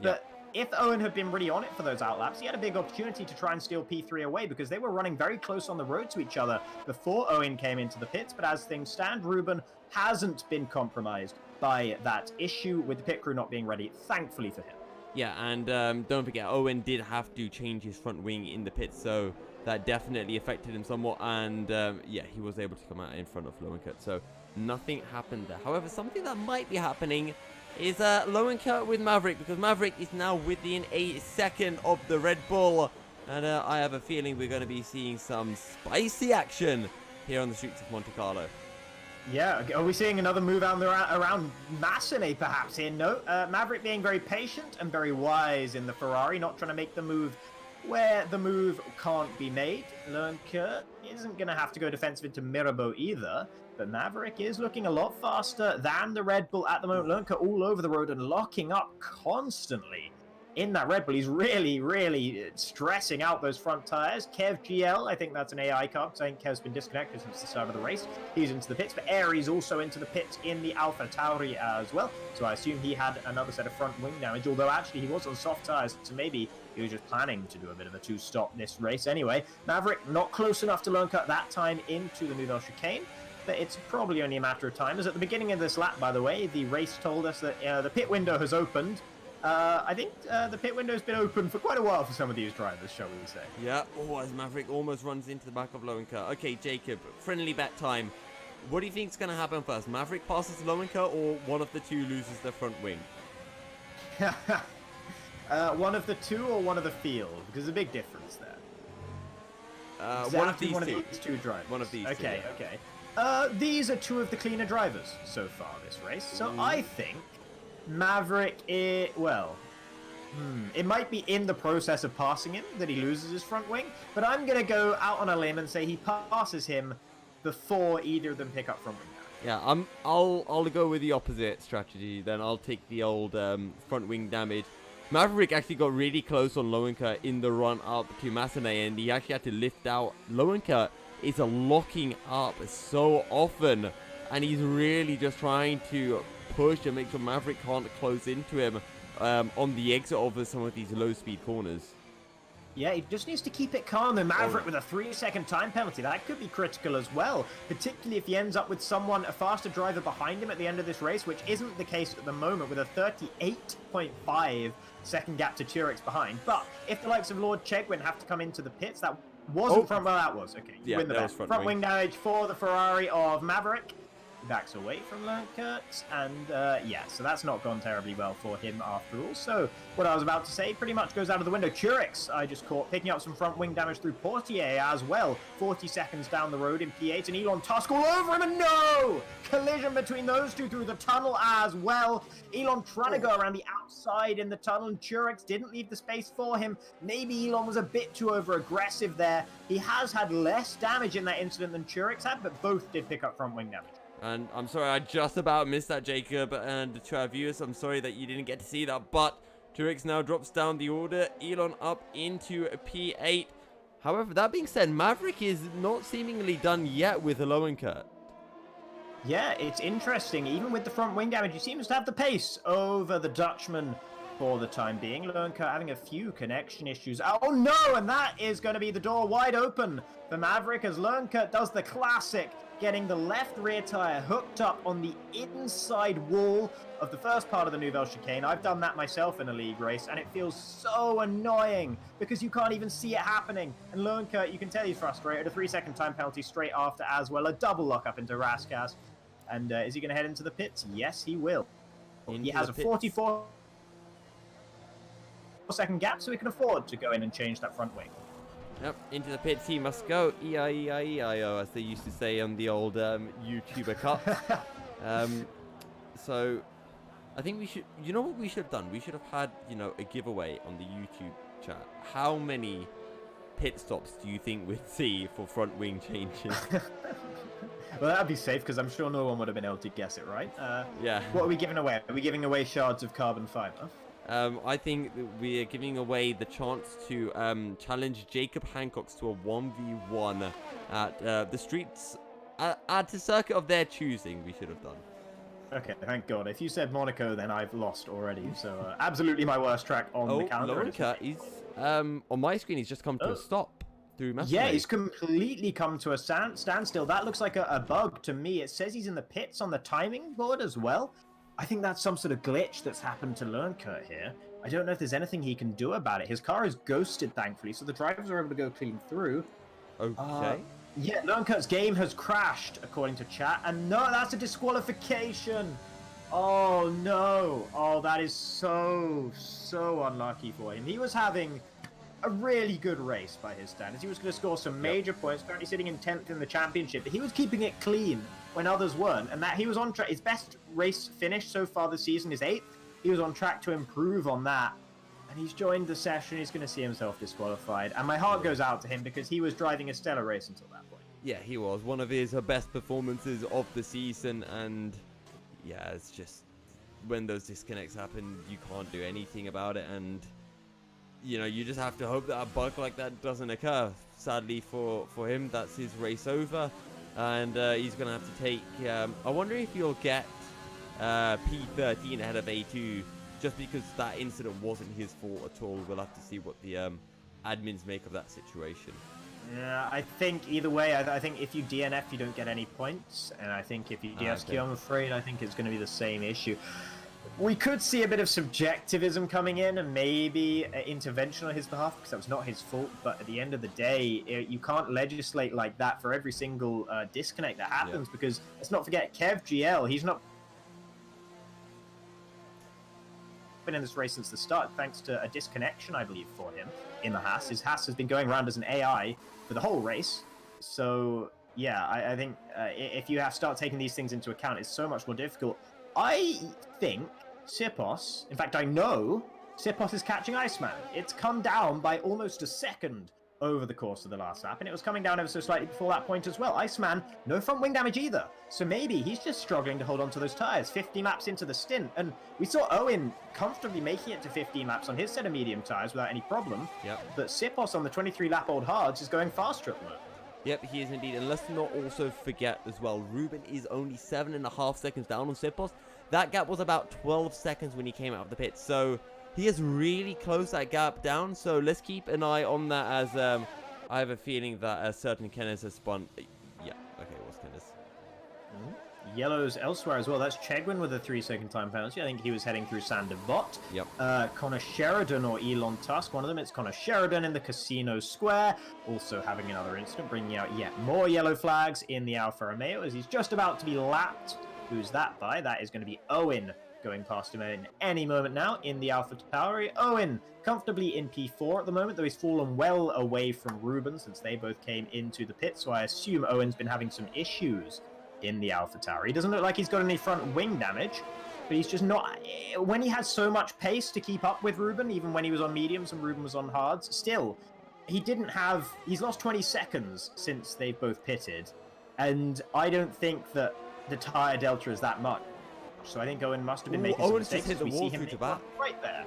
But if Owen had been really on it for those outlaps, he had a big opportunity to try and steal P3 away because they were running very close on the road to each other before Owen came into the pits. But as things stand, Ruben hasn't been compromised by that issue with the pit crew not being ready, thankfully for him. Yeah, and don't forget, Owen did have to change his front wing in the pits, so that definitely affected him somewhat. And yeah, he was able to come out in front of Lowencut, so nothing happened there. However, something that might be happening is Lowencut with Maverick, because Maverick is now within a second of the Red Bull. And I have a feeling we're going to be seeing some spicy action here on the streets of Monte Carlo. Yeah, are we seeing another move out there around Massenet perhaps here? No, Maverick being very patient and very wise in the Ferrari, not trying to make the move where the move can't be made. Lowencut isn't going to have to go defensive into Mirabeau either, but Maverick is looking a lot faster than the Red Bull at the moment. Lowencut all over the road and locking up constantly in that Red Bull. He's really stressing out those front tires. Kev GL, I think that's an AI car, because I think Kev's been disconnected since the start of the race. He's into the pits, but Aries also into the pits in the Alpha Tauri as well. So I assume he had another set of front wing damage, although actually he was on soft tires, so maybe he was just planning to do a bit of a two-stop this race anyway. Maverick not close enough to Lowencut that time into the Nouvelle Chicane, but it's probably only a matter of time. As at the beginning of this lap, by the way, the race told us that the pit window has opened. I think the pit window's been open for quite a while for some of these drivers, shall we say. Yeah, as Maverick almost runs into the back of Lowencut. Okay, Jacob, friendly bet time. What do you think is going to happen first? Maverick passes Lowencut, or one of the two loses their front wing? One of the two or one of the field? Because there's a big difference there. Exactly one of these two drivers. One of these two. Okay. These are two of the cleaner drivers so far this race. So I think Maverick, it might be in the process of passing him that he loses his front wing, but I'm going to go out on a limb and say he passes him before either of them pick up front wing damage. Yeah, I'll go with the opposite strategy. Then I'll take the old front wing damage. Maverick actually got really close on Lowencut in the run up to Massenet, and he actually had to lift out. Lowencut is locking up so often, and he's really just trying to push and make sure Maverick can't close into him on the exit of some of these low-speed corners. Yeah, he just needs to keep it calm. And Maverick with a 3-second time penalty, that could be critical as well, particularly if he ends up with a faster driver behind him at the end of this race, which isn't the case at the moment with a 38.5 second gap to Turex behind. But if the likes of Lord Chegwin have to come into the pits, that wasn't front. Well, that was okay. Yeah, win the that bet. was Front wing damage for the Ferrari of Maverick. Backs away from Lowencut, and yeah, so that's not gone terribly well for him after all. So what I was about to say pretty much goes out of the window. Turex, I just caught picking up some front wing damage through Portier as well. 40 seconds down the road in P8, and Elon Tusk all over him, and no! Collision between those two through the tunnel as well. Elon trying to go around the outside in the tunnel, and Turex didn't leave the space for him. Maybe Elon was a bit too over-aggressive there. He has had less damage in that incident than Turex had, but both did pick up front wing damage. And I'm sorry, I just about missed that, Jacob. And to our viewers, I'm sorry that you didn't get to see that. But Turex now drops down the order. Elon up into a P8. However, that being said, Maverick is not seemingly done yet with the Lowencut. Yeah, it's interesting. Even with the front wing damage, he seems to have the pace over the Dutchman for the time being. Lowencut having a few connection issues. Oh no, and that is going to be the door wide open for Maverick as Lowencut does the classic, getting the left rear tire hooked up on the inside wall of the first part of the Nouvelle Chicane. I've done that myself in a league race, and it feels so annoying because you can't even see it happening. And Lowencut, you can tell he's frustrated. A 3-second time penalty straight after as well. A double lockup into Raskas. And is he going to head into the pits? Yes, he will. He has a 44-second gap, so he can afford to go in and change that front wing. Yep, into the pits he must go. E-I-E-I-E-I-O, as they used to say on the old YouTuber Cup. So, I think we should... You know what we should have done? We should have had, a giveaway on the YouTube chat. How many pit stops do you think we'd see for front wing changes? Well, that'd be safe, because I'm sure no one would have been able to guess it, right? Yeah. What are we giving away? Are we giving away shards of carbon fiber? I think that we are giving away the chance to challenge Jacob Hancox to a 1v1 at the streets, at a circuit of their choosing, we should have done. Okay, thank God. If you said Monaco, then I've lost already. So absolutely my worst track on the calendar. Lorica, he's on my screen. He's just come to a stop through Massimo. Yeah, he's completely come to a standstill. That looks like a bug to me. It says he's in the pits on the timing board as well. I think that's some sort of glitch that's happened to Lernkert here. I don't know if there's anything he can do about it. His car is ghosted, thankfully, so the drivers are able to go clean through. Okay. Yeah, Lernkert's game has crashed, according to chat. And no, that's a disqualification. Oh, no. Oh, that is so unlucky for him. He was having a really good race by his standards. He was going to score some major points, currently sitting in 10th in the championship. But he was keeping it clean when others weren't. And that he was on track. His best race finish so far this season is 8th. He was on track to improve on that. And he's joined the session. He's going to see himself disqualified. And my heart goes out to him because he was driving a stellar race until that point. Yeah, he was. One of his best performances of the season. And yeah, it's just when those disconnects happen, you can't do anything about it. And, you know, you just have to hope that a bug like that doesn't occur. Sadly for him, that's his race over. And he's going to have to take... I wonder if you'll get P13 ahead of A2... just because that incident wasn't his fault at all. We'll have to see what the admins make of that situation. Yeah, I think either way, I think if you DNF, you don't get any points. And I think if you DSQ, I'm afraid, I think it's going to be the same issue. We could see a bit of subjectivism coming in and maybe intervention on his behalf because that was not his fault. But at the end of the day, you can't legislate like that for every single disconnect that happens because let's not forget Kev GL, he's not been in this race since the start, thanks to a disconnection, I believe, for him in the Haas. His Haas has been going around as an AI for the whole race. So, yeah, I think if you have to start taking these things into account, it's so much more difficult. I think Sipos, in fact, I know Sipos is catching Iceman. It's come down by almost a second over the course of the last lap, and it was coming down ever so slightly before that point as well. Iceman, no front wing damage either, so maybe he's just struggling to hold on to those tyres. 50 laps into the stint, and we saw Owen comfortably making it to 15 laps on his set of medium tyres without any problem. But Sipos on the 23-lap-old hards is going faster at the moment. Yep, he is indeed. And let's not also forget as well, Ruben is only 7.5 seconds down on Sipos. That gap was about 12 seconds when he came out of the pit, so he has really closed that gap down, so let's keep an eye on that as I have a feeling that a certain Kenneth has spun. Yeah, okay, what's Kenneth? Yellows elsewhere as well. That's Chegwin with a 3-second time penalty. I think he was heading through Sandevot. Yep. Connor Sheridan or Elon Tusk, one of them. It's Connor Sheridan in the Casino Square. Also having another incident, bringing out yet more yellow flags in the Alfa Romeo as he's just about to be lapped. Who's that by? That is going to be Owen. Going past him in any moment now in the Alpha Tauri. Owen comfortably in P4 at the moment, though he's fallen well away from Ruben since they both came into the pit, so I assume Owen's been having some issues in the Alpha Tauri. He doesn't look like he's got any front wing damage, but he's just not... When he has so much pace to keep up with Ruben, even when he was on mediums and Ruben was on hards, still, he didn't have... He's lost 20 seconds since they've both pitted, and I don't think that the tyre delta is that much. So I think Owen must have been making some mistakes. Just hit the wall through to back. Right there.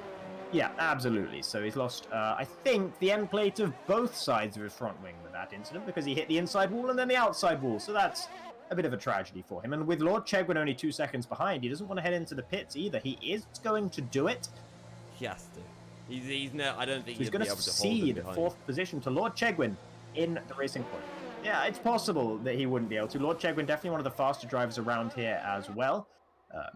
Yeah, absolutely. So he's lost, I think, the end plate of both sides of his front wing with that incident because he hit the inside wall and then the outside wall. So that's a bit of a tragedy for him. And with Lord Chegwin only 2 seconds behind, he doesn't want to head into the pits either. He is going to do it. He has to. He's no, I don't think he's going to cede 4th position to Lord Chegwin in the racing point. Yeah, it's possible that he wouldn't be able to. Lord Chegwin, definitely one of the faster drivers around here as well.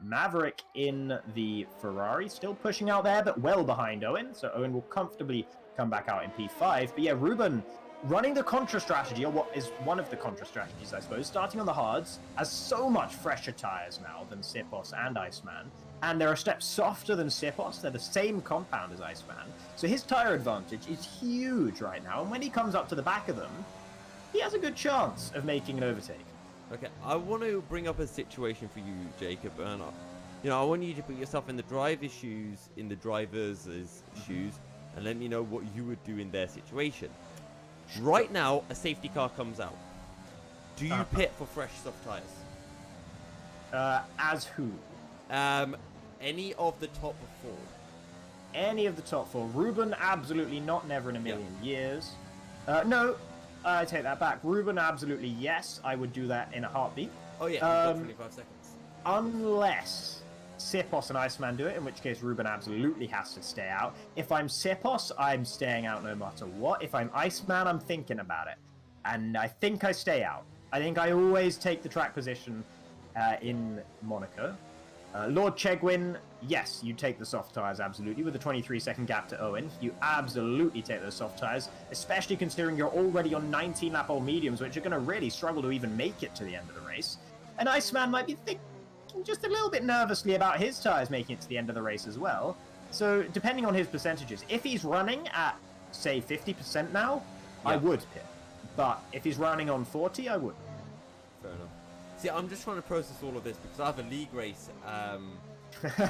Maverick in the Ferrari, still pushing out there, but well behind Owen. So Owen will comfortably come back out in P5. But yeah, Ruben running the contra strategy, or what is one of the contra strategies, I suppose, starting on the hards, has so much fresher tyres now than Sipos and Iceman. And they're a step softer than Sipos. They're the same compound as Iceman. So his tyre advantage is huge right now. And when he comes up to the back of them, he has a good chance of making an overtake. Okay, I want to bring up a situation for you, Jacob, and I want you to put yourself in the driver's shoes, shoes, and let me know what you would do in their situation. Right now, a safety car comes out. Do you pit for fresh soft tires? As who? Any of the top 4. any of the top 4. Ruben, absolutely not, never in a million years. No, I take that back. Ruben, absolutely yes, I would do that in a heartbeat. Oh yeah, you've got 25 seconds. Unless Sipos and Iceman do it, in which case Ruben absolutely has to stay out. If I'm Sipos, I'm staying out no matter what. If I'm Iceman, I'm thinking about it. And I think I stay out. I think I always take the track position in Monaco. Lord Chegwin, yes, you take the soft tyres, absolutely. With a 23-second gap to Owen, you absolutely take those soft tyres, especially considering you're already on 19-lap-old mediums, which are going to really struggle to even make it to the end of the race. And Iceman might be thinking just a little bit nervously about his tyres making it to the end of the race as well. So, depending on his percentages, if he's running at, say, 50% now, I would pit. But if he's running on 40, I wouldn't. Fair enough. See, I'm just trying to process all of this because I have a league race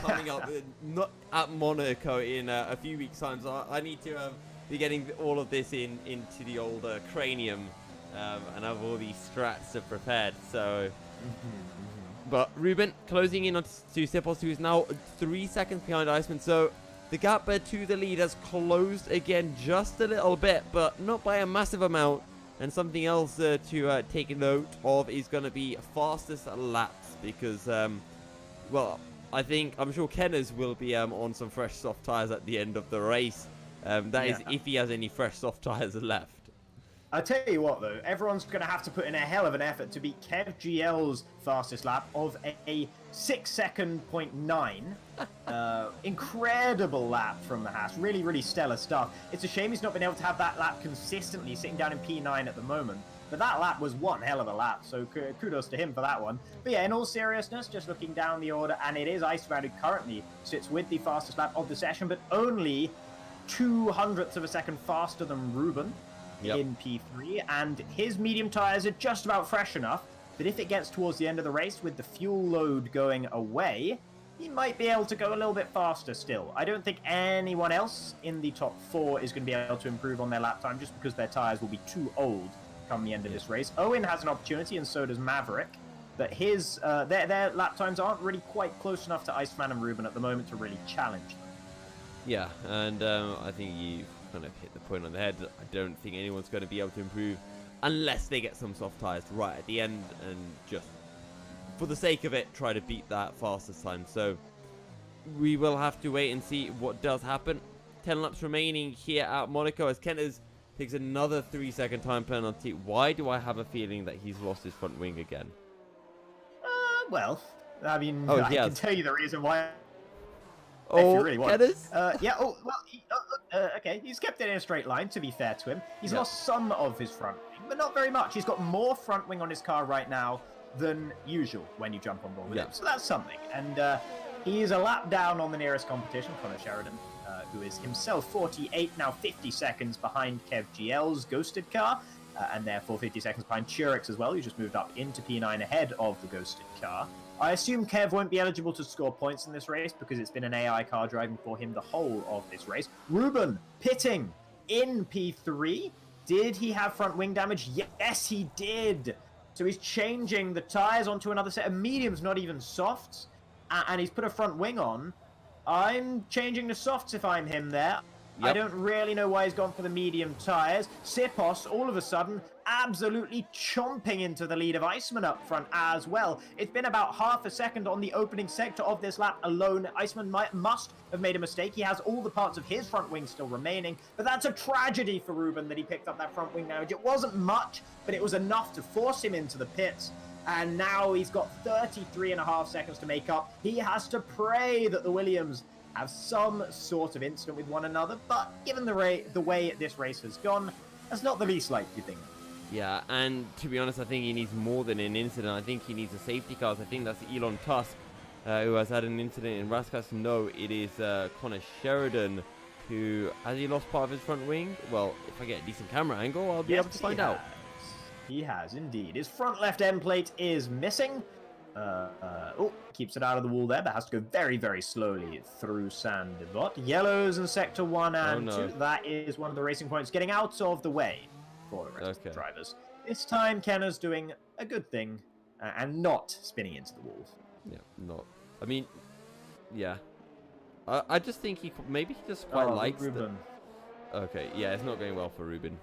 coming up not at Monaco in a few weeks' time. So I need to be getting all of this into the old cranium and have all these strats prepared. So, but Ruben closing in on to Sipos, who is now 3 seconds behind Iceman. So the gap to the lead has closed again just a little bit, but not by a massive amount. And something else to take note of is going to be fastest laps because, well, I'm sure Kenners will be on some fresh soft tyres at the end of the race. That is if he has any fresh soft tyres left. I'll tell you what, though, everyone's going to have to put in a hell of an effort to beat Kev GL's fastest lap of a 6-second.9. Incredible lap from the Haas. Really, really stellar stuff. It's a shame he's not been able to have that lap consistently, sitting down in P9 at the moment. But that lap was one hell of a lap, so kudos to him for that one. But yeah, in all seriousness, just looking down the order, and it is Iceman who currently sits with the fastest lap of the session, but only 0.02 of a second faster than Ruben. In P3, and his medium tyres are just about fresh enough that if it gets towards the end of the race with the fuel load going away, he might be able to go a little bit faster still. I don't think anyone else in the top 4 is going to be able to improve on their lap time just because their tyres will be too old come the end of this race. Owen has an opportunity, and so does Maverick, but his their lap times aren't really quite close enough to Iceman and Ruben at the moment to really challenge them. Yeah, and I think you kind of hit the point on the head. I don't think anyone's going to be able to improve unless they get some soft tyres right at the end and just for the sake of it try to beat that fastest time. So we will have to wait and see what does happen. 10 laps remaining here at Monaco as Kenners takes another 3-second time penalty. Why do I have a feeling that he's lost his front wing again? Well, I mean, I can tell you the reason why. Oh, if you really want. Kenners? Okay, he's kept it in a straight line, to be fair to him. He's lost some of his front wing, but not very much. He's got more front wing on his car right now than usual when you jump on board with him. So that's something. And he is a lap down on the nearest competition, Connor Sheridan, who is himself 48, now 50 seconds behind Kev GL's Ghosted car, and therefore 50 seconds behind Churix as well, who just moved up into P9 ahead of the Ghosted car. I assume Kev won't be eligible to score points in this race because it's been an AI car driving for him the whole of this race. Ruben pitting in P3. Did he have front wing damage? Yes, he did. So he's changing the tyres onto another set of mediums, not even softs. And he's put a front wing on. I'm changing the softs if I'm him there. I don't really know why he's gone for the medium tyres. Sipos, all of a sudden, absolutely chomping into the lead of Iceman up front as well. It's been about half a second on the opening sector of this lap alone. Iceman must have made a mistake. He has all the parts of his front wing still remaining, but that's a tragedy for Ruben that he picked up that front wing damage. It wasn't much, but it was enough to force him into the pits. And now he's got 33.5 seconds to make up. He has to pray that the Williams have some sort of incident with one another, but given the way this race has gone, that's not the least likely thing. Yeah, and to be honest, I think he needs more than an incident. I think he needs a safety car. I think that's Elon Tusk, who has had an incident in Raskas. No, it is Connor Sheridan, who has he lost part of his front wing? Well, if I get a decent camera angle, I'll be able to find out. He has indeed. His front left end plate is missing. Keeps it out of the wall there, but has to go very, very slowly through Sandivot. Yellows in Sector 1 and 2. That is one of the racing points getting out of the way for the rest of the drivers. This time, Kenner's doing a good thing and not spinning into the wall. Yeah, not. I mean, yeah. I just think maybe he just quite likes Ruben. Okay, yeah, it's not going well for Ruben.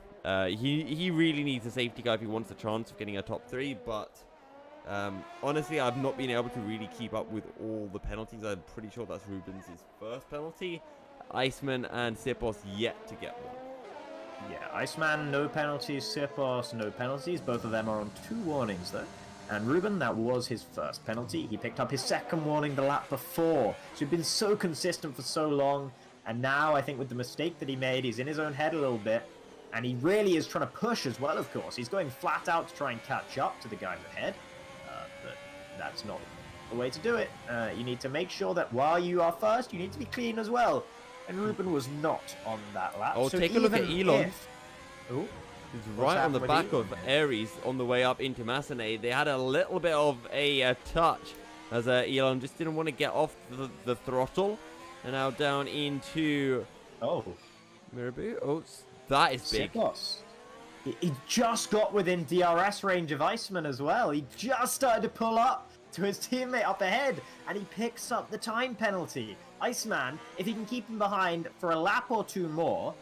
He really needs a safety car if he wants a chance of getting a top 3, but honestly, I've not been able to really keep up with all the penalties. I'm pretty sure that's Ruben's first penalty. Iceman and Sipos yet to get one. Yeah, Iceman, no penalties. Sipos, no penalties. Both of them are on 2 warnings, though. And Ruben, that was his first penalty. He picked up his second warning the lap before. So he'd been so consistent for so long. And now, I think with the mistake that he made, he's in his own head a little bit. And he really is trying to push as well, of course. He's going flat out to try and catch up to the guys ahead. But that's not the way to do it. You need to make sure that while you are first, you need to be clean as well. And Ruben was not on that lap. Oh, so take a look at Elon. Oh, he's right on the back of Aries on the way up into Massenet. They had a little bit of a touch as Elon just didn't want to get off the throttle. And now down into Mirabeau. Oh, that is big. Sipos. He just got within DRS range of Iceman as well. He just started to pull up to his teammate up ahead, and he picks up the time penalty. Iceman, if he can keep him behind for a lap or 2 more,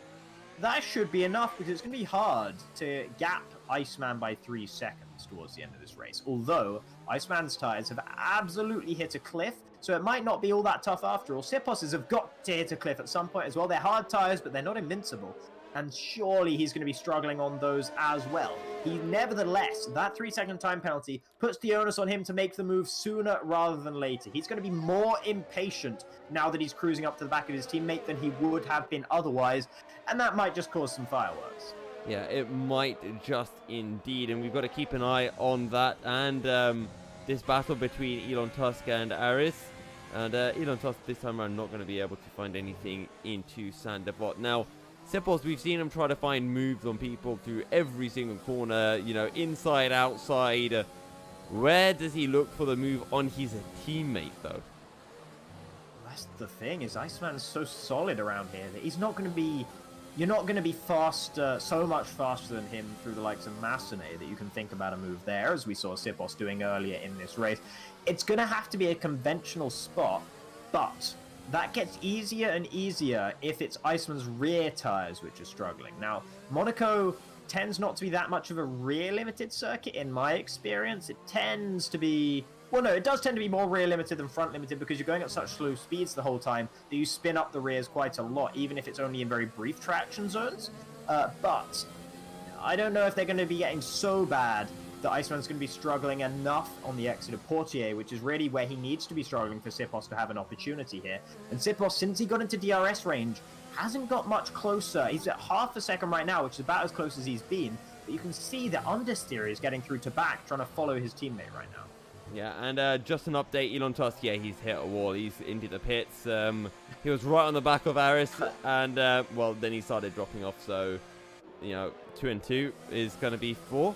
that should be enough, because it's going to be hard to gap Iceman by 3 seconds towards the end of this race. Although, Iceman's tyres have absolutely hit a cliff, so it might not be all that tough after all. Sipos's have got to hit a cliff at some point as well. They're hard tyres, but they're not invincible. And surely he's going to be struggling on those as well. Nevertheless, that 3-second time penalty puts the onus on him to make the move sooner rather than later. He's going to be more impatient now that he's cruising up to the back of his teammate than he would have been otherwise, and that might just cause some fireworks. Yeah, it might just indeed, and we've got to keep an eye on that, and this battle between Elon Tusk and Aris. And Elon Tusk this time around not going to be able to find anything into Sandevot. Now, Sipos, we've seen him try to find moves on people through every single corner, you know, inside, outside. Where does he look for the move on his teammate, though? That's the thing, is Iceman's so solid around here that he's not going to be... You're not going to be faster, so much faster than him through the likes of Massenet that you can think about a move there, as we saw Sipos doing earlier in this race. It's going to have to be a conventional spot, but that gets easier and easier if it's Iceman's rear tyres which are struggling. Now, Monaco tends not to be that much of a rear limited circuit in my experience. It tends to be... Well, no, it does tend to be more rear limited than front limited because you're going at such slow speeds the whole time that you spin up the rears quite a lot, even if it's only in very brief traction zones. But I don't know if they're going to be getting so bad that Iceman's going to be struggling enough on the exit of Portier, which is really where he needs to be struggling for Sipos to have an opportunity here. And Sipos, since he got into DRS range, hasn't got much closer. He's at half a second right now, which is about as close as he's been. But you can see that understeer is getting through to back, trying to follow his teammate right now. Yeah, and just an update, Elon Tusk, yeah, he's hit a wall. He's into the pits. He was right on the back of Aris, and, well, then he started dropping off, so, you know, 2 and 2 is going to be 4.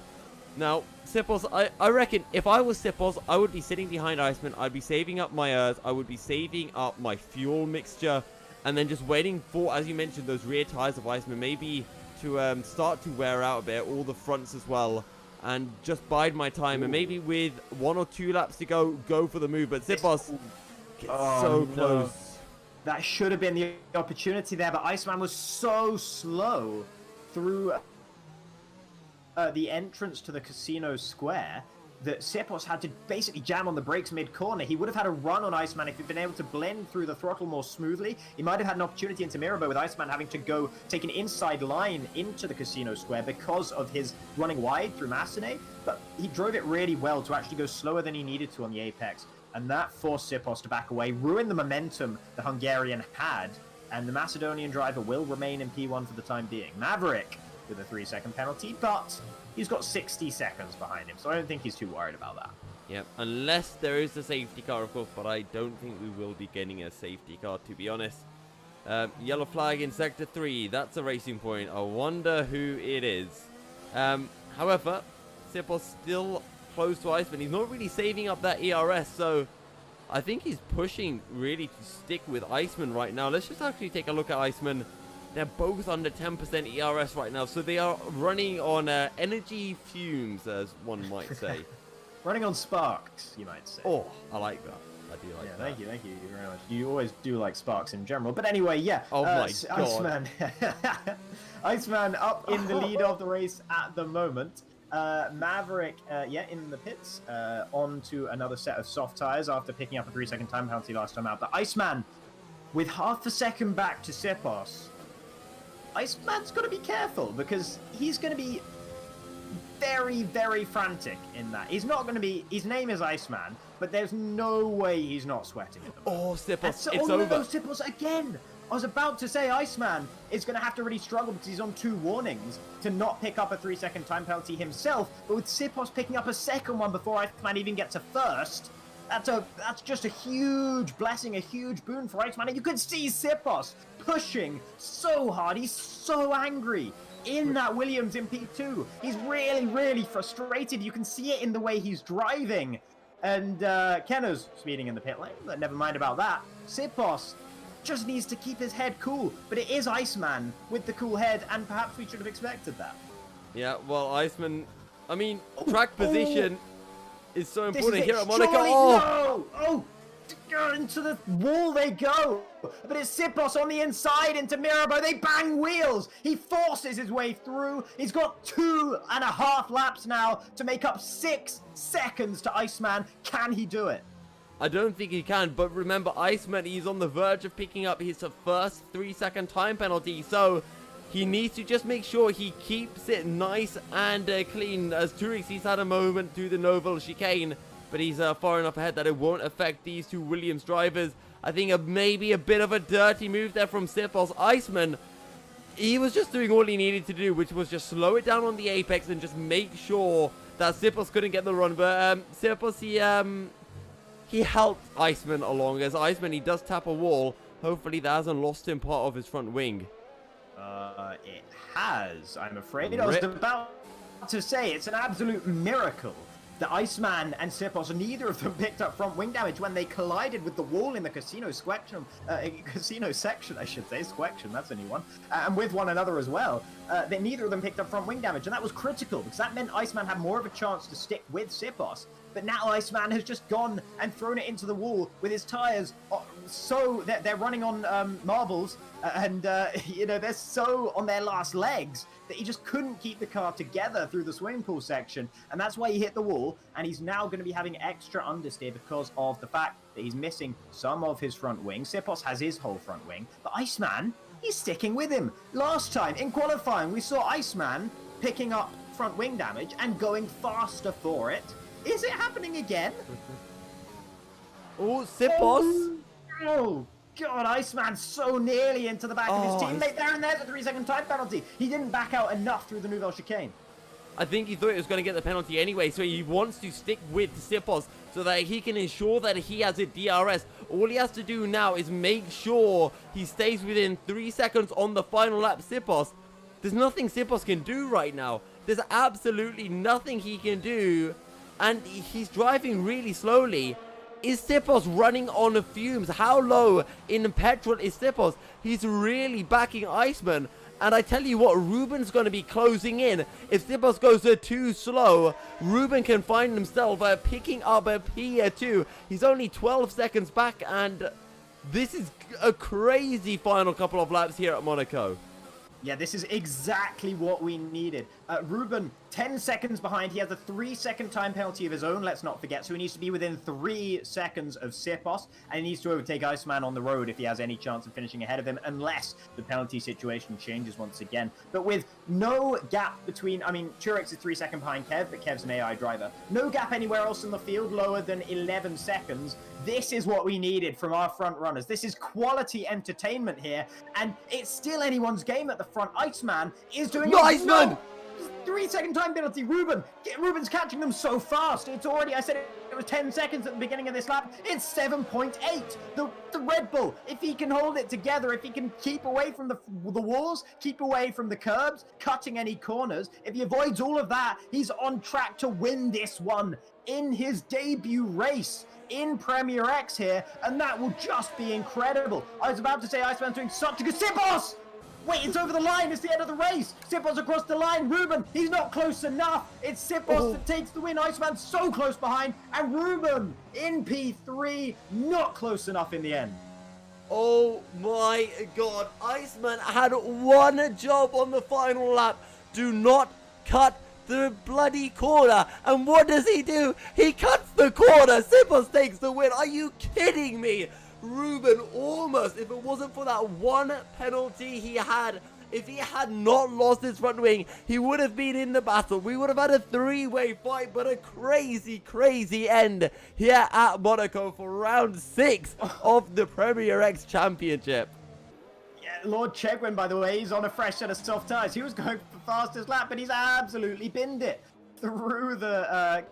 Now, Sipos, I reckon if I was Sipos, I would be sitting behind Iceman. I'd be saving up my earth. I would be saving up my fuel mixture, and then just waiting for, as you mentioned, those rear tires of Iceman, maybe to start to wear out a bit, all the fronts as well. And just bide my time, and maybe with 1 or 2 laps to go for the move. But Sipos gets so close. That should have been the opportunity there, but Iceman was so slow through the entrance to the casino square that Sipos had to basically jam on the brakes mid-corner. He would have had a run on Iceman if he'd been able to blend through the throttle more smoothly. He might have had an opportunity into Mirabeau with Iceman having to go take an inside line into the casino square because of his running wide through Massenet, but he drove it really well to actually go slower than he needed to on the apex, and that forced Sipos to back away, ruin the momentum the Hungarian had, and the Macedonian driver will remain in P1 for the time being. Maverick with a 3-second penalty, but he's got 60 seconds behind him, so I don't think he's too worried about that. Yep, unless there is a safety car, of course, but I don't think we will be getting a safety car, to be honest. Yellow flag in Sector 3, that's a racing point. I wonder who it is. However, Sipos still close to Iceman. He's not really saving up that ERS, so I think he's pushing really to stick with Iceman right now. Let's just actually take a look at Iceman. They're both under 10% ERS right now, so they are running on energy fumes, as one might say. Running on sparks, you might say. Oh, I like that. I do like that. Thank you very much. You always do like sparks in general. But anyway, yeah. Oh my god. Iceman. Iceman up in the lead of the race at the moment. Maverick, in the pits, on to another set of soft tires after picking up a 3-second time penalty last time out. But Iceman, with half a second back to Sipos, Iceman's got to be careful because he's going to be very, very frantic in that. He's not going to be... His name is Iceman, but there's no way he's not sweating at the moment. Oh, Sipos, So, it's no, over. Sipos again! I was about to say Iceman is going to have to really struggle because he's on 2 warnings to not pick up a 3-second time penalty himself, but with Sipos picking up a second one before Iceman even gets a first, that's just a huge blessing, a huge boon for Iceman. And you could see Sipos pushing so hard. He's so angry in that Williams in P2. He's really, really frustrated. You can see it in the way he's driving. And Kenno's speeding in the pit lane, but never mind about that. Sipos just needs to keep his head cool. But it is Iceman with the cool head, and perhaps we should have expected that. Yeah, well, Iceman... I mean, track position is so important here at Monaco. Surely, Oh! no! Oh! Into the wall they go! But it's Sipos on the inside into Mirabeau. They bang wheels! He forces his way through. He's got 2.5 laps now to make up 6 seconds to Iceman. Can he do it? I don't think he can, but remember, Iceman, he's on the verge of picking up his first 3-second time penalty, so he needs to just make sure he keeps it nice and clean. As Turix, he's had a moment through the Noble chicane, but he's far enough ahead that it won't affect these 2 Williams drivers. I think maybe a bit of a dirty move there from Sipos. Iceman, he was just doing all he needed to do, which was just slow it down on the apex and just make sure that Sipos couldn't get the run. But Sipos, he helped Iceman along. As Iceman, he does tap a wall. Hopefully that hasn't lost him part of his front wing. It has, I'm afraid. I was about to say, it's an absolute miracle that Iceman and Sipos, neither of them picked up front wing damage when they collided with the wall in the casino section, I should say. Squection, that's a new one. And with one another as well. That neither of them picked up front wing damage, and that was critical, because that meant Iceman had more of a chance to stick with Sipos. But now Iceman has just gone and thrown it into the wall with his tires. So they're running on marbles, and they're so on their last legs that he just couldn't keep the car together through the swimming pool section, and that's why he hit the wall. And he's now going to be having extra understeer because of the fact that he's missing some of his front wing. Sipos has his whole front wing, but Iceman, he's sticking with him. Last time in qualifying, we saw Iceman picking up front wing damage and going faster for it. Is it happening again? Oh, Sipos! Oh, God, Iceman's so nearly into the back of his teammate there, and there's a 3-second time penalty. He didn't back out enough through the Nouvelle chicane. I think he thought he was going to get the penalty anyway, so he wants to stick with Sipos so that he can ensure that he has a DRS. All he has to do now is make sure he stays within 3 seconds on the final lap. Sipos, there's nothing Sipos can do right now. There's absolutely nothing he can do, and he's driving really slowly. Is Sipos running on fumes? How low in petrol is Sipos? He's really backing Iceman. And I tell you what, Ruben's going to be closing in. If Sipos goes too slow, Ruben can find himself picking up a P2. He's only 12 seconds back, and this is a crazy final couple of laps here at Monaco. Yeah, this is exactly what we needed. Ruben, 10 seconds behind. He has a 3-second time penalty of his own, let's not forget. So he needs to be within 3 seconds of Sipos, and he needs to overtake Iceman on the road if he has any chance of finishing ahead of him, unless the penalty situation changes once again. But with no gap between, Turix is 3 seconds behind Kev, but Kev's an AI driver. No gap anywhere else in the field lower than 11 seconds. This is what we needed from our front runners. This is quality entertainment here, and it's still anyone's game at the front. Iceman is doing Iceman! 3-second time penalty. Ruben's catching them so fast. It's already, I said it was 10 seconds at the beginning of this lap. It's 7.8. The Red Bull, if he can hold it together, if he can keep away from the walls, keep away from the curbs, cutting any corners, if he avoids all of that, he's on track to win this one in his debut race in Premier X here, and that will just be incredible. I was about to say Iceman's doing such a good... Sipos! Wait, it's over the line. It's the end of the race. Sipos across the line. Ruben, he's not close enough. It's Sipos that takes the win. Iceman so close behind. And Ruben in P3, not close enough in the end. Oh my god. Iceman had one job on the final lap. Do not cut the bloody corner. And what does he do? He cuts the corner. Sipos takes the win. Are you kidding me? Ruben almost, if it wasn't for that one penalty he had, if he had not lost his front wing, he would have been in the battle. We would have had a three-way fight, but a crazy, crazy end here at Monaco for round 6 of the Premier X Championship. Yeah, Lord Chegwin, by the way, he's on a fresh set of soft tyres. He was going for the fastest lap, but he's absolutely binned it through the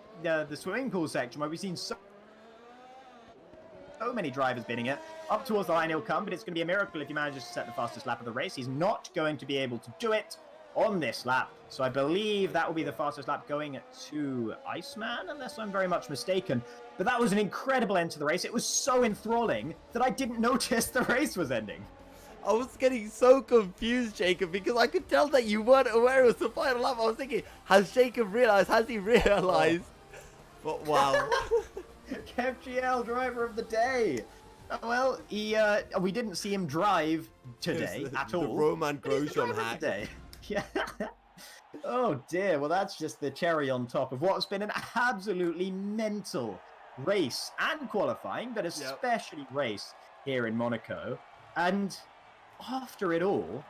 swimming pool section where we've seen so many drivers bidding it. Up towards the line he'll come, but it's going to be a miracle if he manages to set the fastest lap of the race. He's not going to be able to do it on this lap. So I believe that will be the fastest lap going to Iceman, unless I'm very much mistaken. But that was an incredible end to the race. It was so enthralling that I didn't notice the race was ending. I was getting so confused, Jacob, because I could tell that you weren't aware it was the final lap. I was thinking, has Jacob realized? Has he realized? But wow. FGL driver of the day. Well, we didn't see him drive today at all. The Roman Grosjean hack. Yeah. Oh dear. Well, that's just the cherry on top of what's been an absolutely mental race and qualifying, but especially race here in Monaco. And after it all,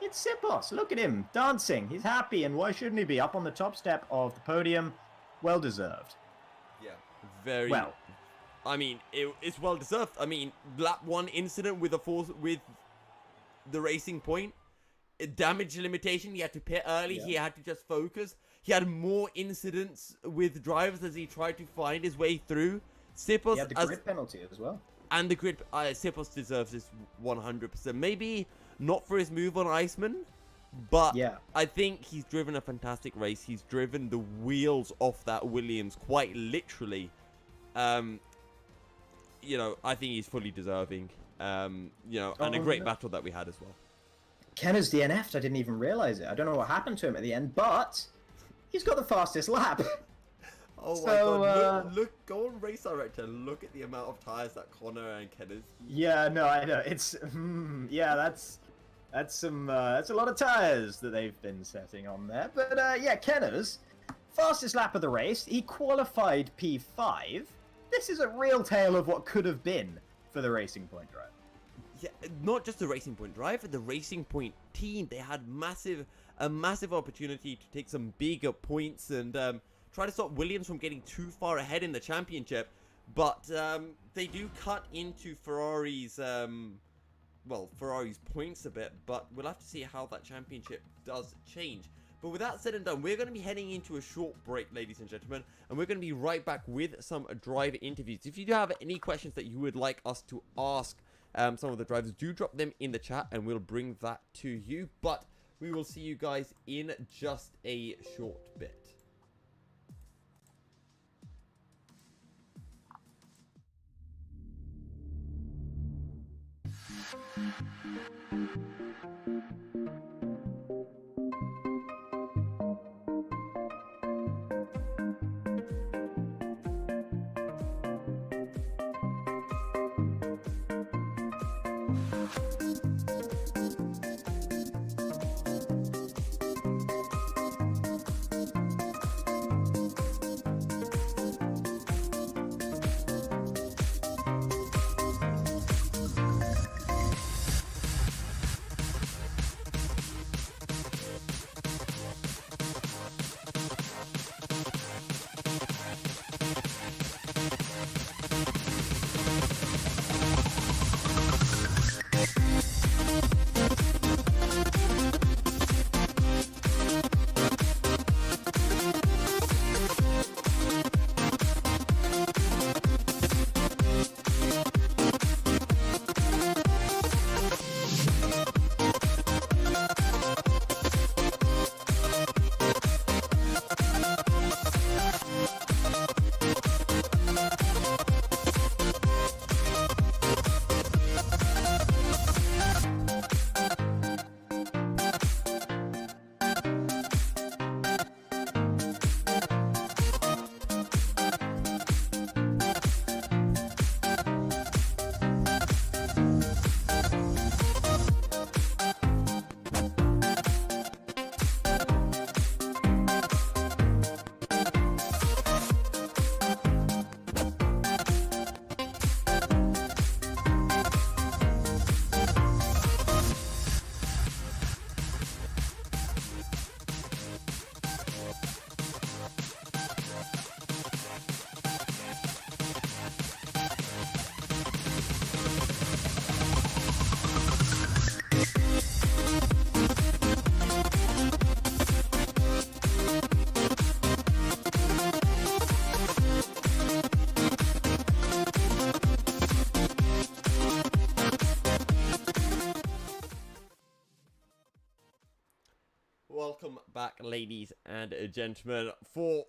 it's Sipos. Look at him dancing. He's happy, and why shouldn't he be up on the top step of the podium? Well deserved. Yeah, very well. I mean, it's well deserved. I mean, lap 1 incident with the Racing Point, damage limitation. He had to pit early. Yeah. He had to just focus. He had more incidents with drivers as he tried to find his way through. Sipos he had the grid penalty as well. And the grid, Sipos deserves this 100%. Maybe not for his move on Iceman, but yeah. I think he's driven a fantastic race. He's driven the wheels off that Williams quite literally. You know, I think he's fully deserving. You know, and a great battle that we had as well. Kenner's DNF'd. I didn't even realize it. I don't know what happened to him at the end, but he's got the fastest lap. Oh so, my god, look, go on Race Director and look at the amount of tyres that Connor and Kenner's. Yeah, no, I know. It's, yeah, that's a lot of tyres that they've been setting on there. But, yeah, Kenner's fastest lap of the race. He qualified P5. This is a real tale of what could have been for the Racing Point drive. Yeah, not just the Racing Point drive, the Racing Point team. They had a massive opportunity to take some bigger points and try to stop Williams from getting too far ahead in the championship. But they do cut into Ferrari's points a bit. But we'll have to see how that championship does change. But with that said and done, we're going to be heading into a short break, ladies and gentlemen, and we're going to be right back with some driver interviews. If you do have any questions that you would like us to ask some of the drivers, do drop them in the chat and we'll bring that to you. But we will see you guys in just a short bit. welcome back, ladies and gentlemen, for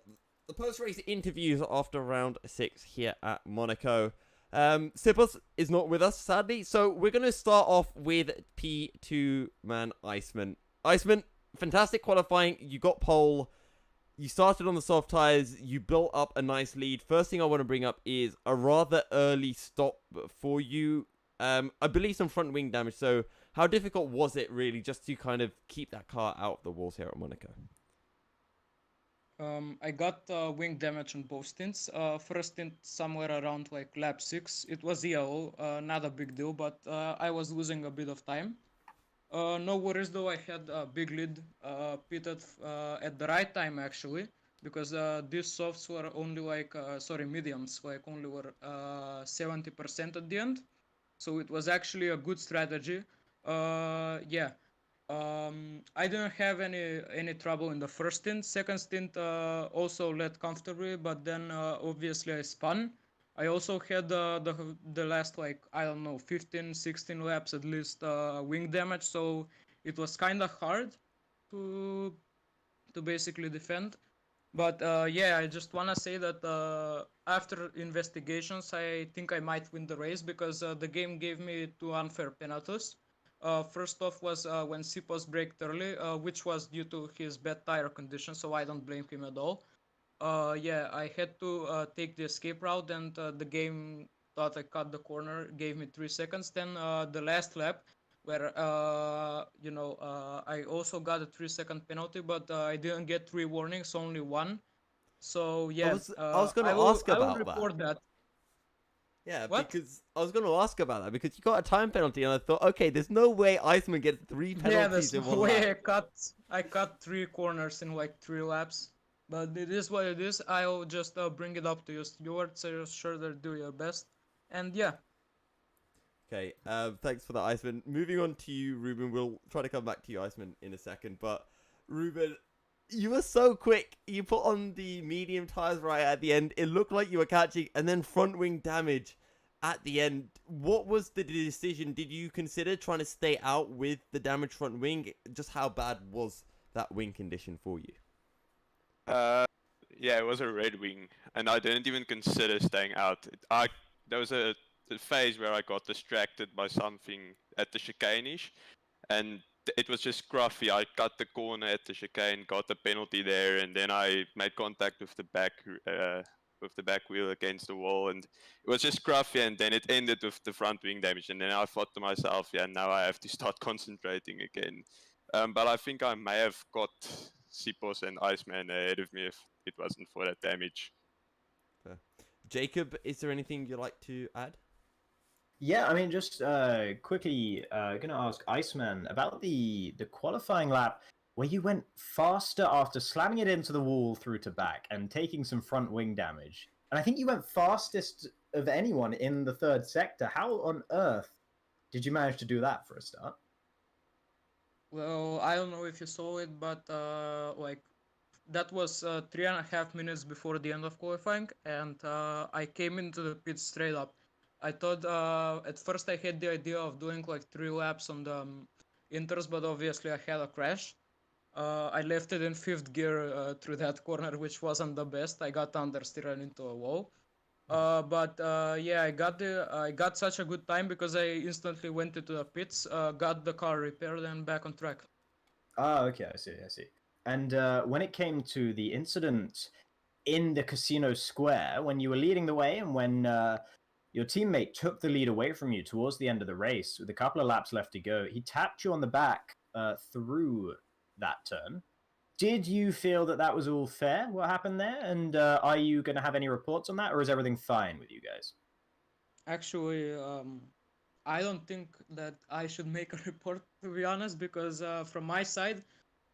the post-race interviews after round 6 here at Monaco. Sipos is not with us, sadly, so we're going to start off with P2 man Iceman. Iceman, fantastic qualifying. You got pole. You started on the soft tires. You built up a nice lead. First thing I want to bring up is a rather early stop for you. I believe some front wing damage, so how difficult was it really just to kind of keep that car out of the walls here at Monaco? I got wing damage on both stints. First stint somewhere around like lap 6. It was yellow, not a big deal, but I was losing a bit of time. No worries though, I had a big lead, pitted at the right time actually, because these softs were only like, mediums, like only were 70% at the end. So it was actually a good strategy. Yeah. I didn't have any trouble in the first stint. Second stint also led comfortably, but then obviously I spun. I also had the last like I don't know 15, 16 laps at least wing damage, so it was kind of hard to basically defend. But yeah, I just wanna say that after investigations, I think I might win the race because the game gave me 2 unfair penalties. First off was when Sipos braked early, which was due to his bad tire condition, so I don't blame him at all. Yeah, I had to take the escape route, and the game thought I cut the corner, gave me 3 seconds. Then the last lap, where I also got a 3 second penalty, but I didn't get 3 warnings, only one. So yeah, I was going to ask I will about report that. Yeah, What? because I was going to ask about that because you got a time penalty, and I thought, okay, there's no way Iceman gets 3 Yeah, penalties there's in no one way lap. I cut 3 corners in like 3 laps. But it is what it is. I'll just bring it up to you, Stuart. So sure they'll do your best. And yeah, Okay, thanks for that, Iceman. Moving on to you, Ruben. We'll try to come back to you, Iceman, in a second. But Ruben, you were so quick. You put on the medium tires right at the end. It looked like you were catching, and then front wing damage at the end. What was the decision? Did you consider trying to stay out with the damaged front wing? Just how bad was that wing condition for you? Yeah, it was a red wing, and I didn't even consider staying out. There was a phase where I got distracted by something at the chicane-ish, and it was just scruffy. I cut the corner at the chicane, got the penalty there, and then I made contact with the back wheel against the wall, and it was just scruffy. And then it ended with the front wing damage, and then I thought to myself, yeah, now I have to start concentrating again. But I think I may have got Sipos and Iceman ahead of me if it wasn't for that damage. Jacob, is there anything you'd like to add? Yeah, I mean, just quickly, gonna ask Iceman about the qualifying lap where you went faster after slamming it into the wall through to back and taking some front wing damage. And I think you went fastest of anyone in the third sector. How on earth did you manage to do that for a start? well, I don't know if you saw it, but like that was 3.5 minutes before the end of qualifying, and I came into the pit straight up. I thought at first I had the idea of doing like 3 laps on the inters, but obviously I had a crash. I left it in 5th gear through that corner, which wasn't the best. I got understeered into a wall. But yeah, I got such a good time because I instantly went into the pits, got the car repaired, and back on track. Ah, okay, I see, I see. And when it came to the incident in the casino square, when you were leading the way and when your teammate took the lead away from you towards the end of the race with a couple of laps left to go, he tapped you on the back through that turn. Did you feel that that was all fair, what happened there? And are you going to have any reports on that, or is everything fine with you guys? Actually, I don't think that I should make a report, to be honest, because from my side,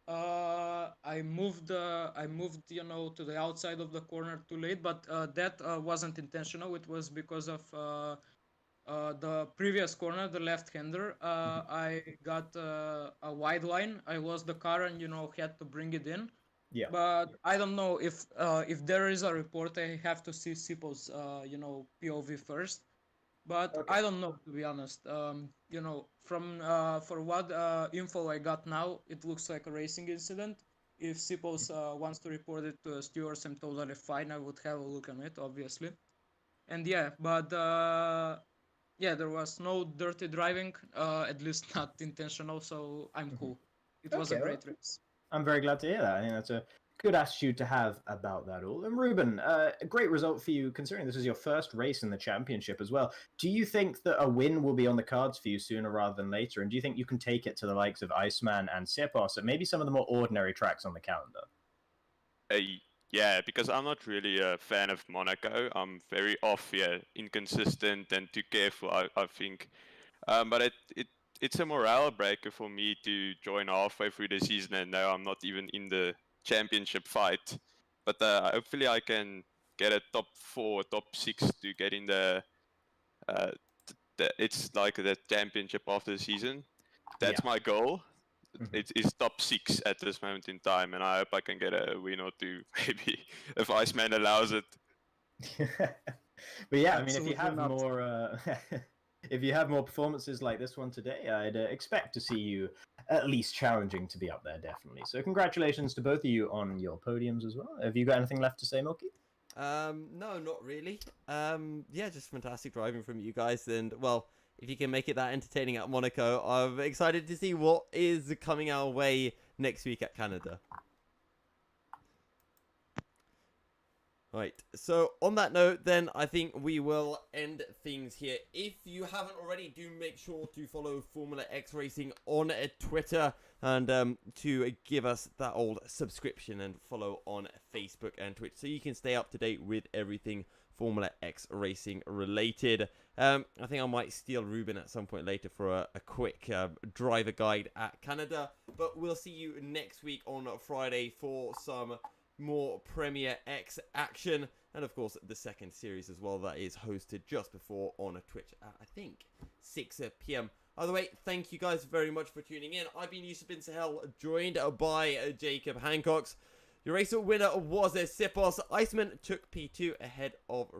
I moved, to the outside of the corner too late, but that wasn't intentional. It was because of the previous corner, the left-hander. I got a wide line. I lost the car and had to bring it in. Yeah. But I don't know if there is a report. I have to see Sipo's POV first. But Okay. I don't know, to be honest. From for what info I got now, it looks like a racing incident. If Sipos wants to report it to stewards, I'm totally fine. I would have a look on it, obviously. And yeah, but yeah, there was no dirty driving, at least not intentional, so I'm cool. It was a Okay, great race. I'm very glad to hear that. I think that's a good attitude to have about that all. And Ruben, a great result for you, considering this is your first race in the championship as well. Do you think that a win will be on the cards for you sooner rather than later? And do you think you can take it to the likes of Iceman and Sipos and maybe some of the more ordinary tracks on the calendar? Yeah, because I'm not really a fan of Monaco. I'm very off here, inconsistent and too careful, I think. But it's a morale breaker for me to join halfway through the season and now I'm not even in the championship fight. But hopefully I can get a top 4, top 6 to get in it's like the championship after the season. That's my goal. It's top 6 at this moment in time, and I hope I can get a win or two, maybe, if Iceman allows it. But yeah, I mean, if you Absolutely have not. more, if you have more performances like this one today, I'd expect to see you at least challenging to be up there, definitely. So congratulations to both of you on your podiums as well. Have you got anything left to say, Milky? No, not really. Yeah, just fantastic driving from you guys, and well, if you can make it that entertaining at Monaco, I'm excited to see what is coming our way next week at Canada. Right, so on that note, then, I think we will end things here. If you haven't already, do make sure to follow Formula X Racing on Twitter and to give us that old subscription and follow on Facebook and Twitch so you can stay up to date with everything Formula X Racing related. I think I might steal Ruben at some point later for a quick driver guide at Canada, but we'll see you next week on Friday for some more Premier X action, and of course the second series as well that is hosted just before on Twitch at I think 6 p.m. Either way, thank you guys very much for tuning in. I've been Yousuf bin-Suhayl, joined by Jacob Hancox. Your race winner was Sipos. Iceman took P2 ahead of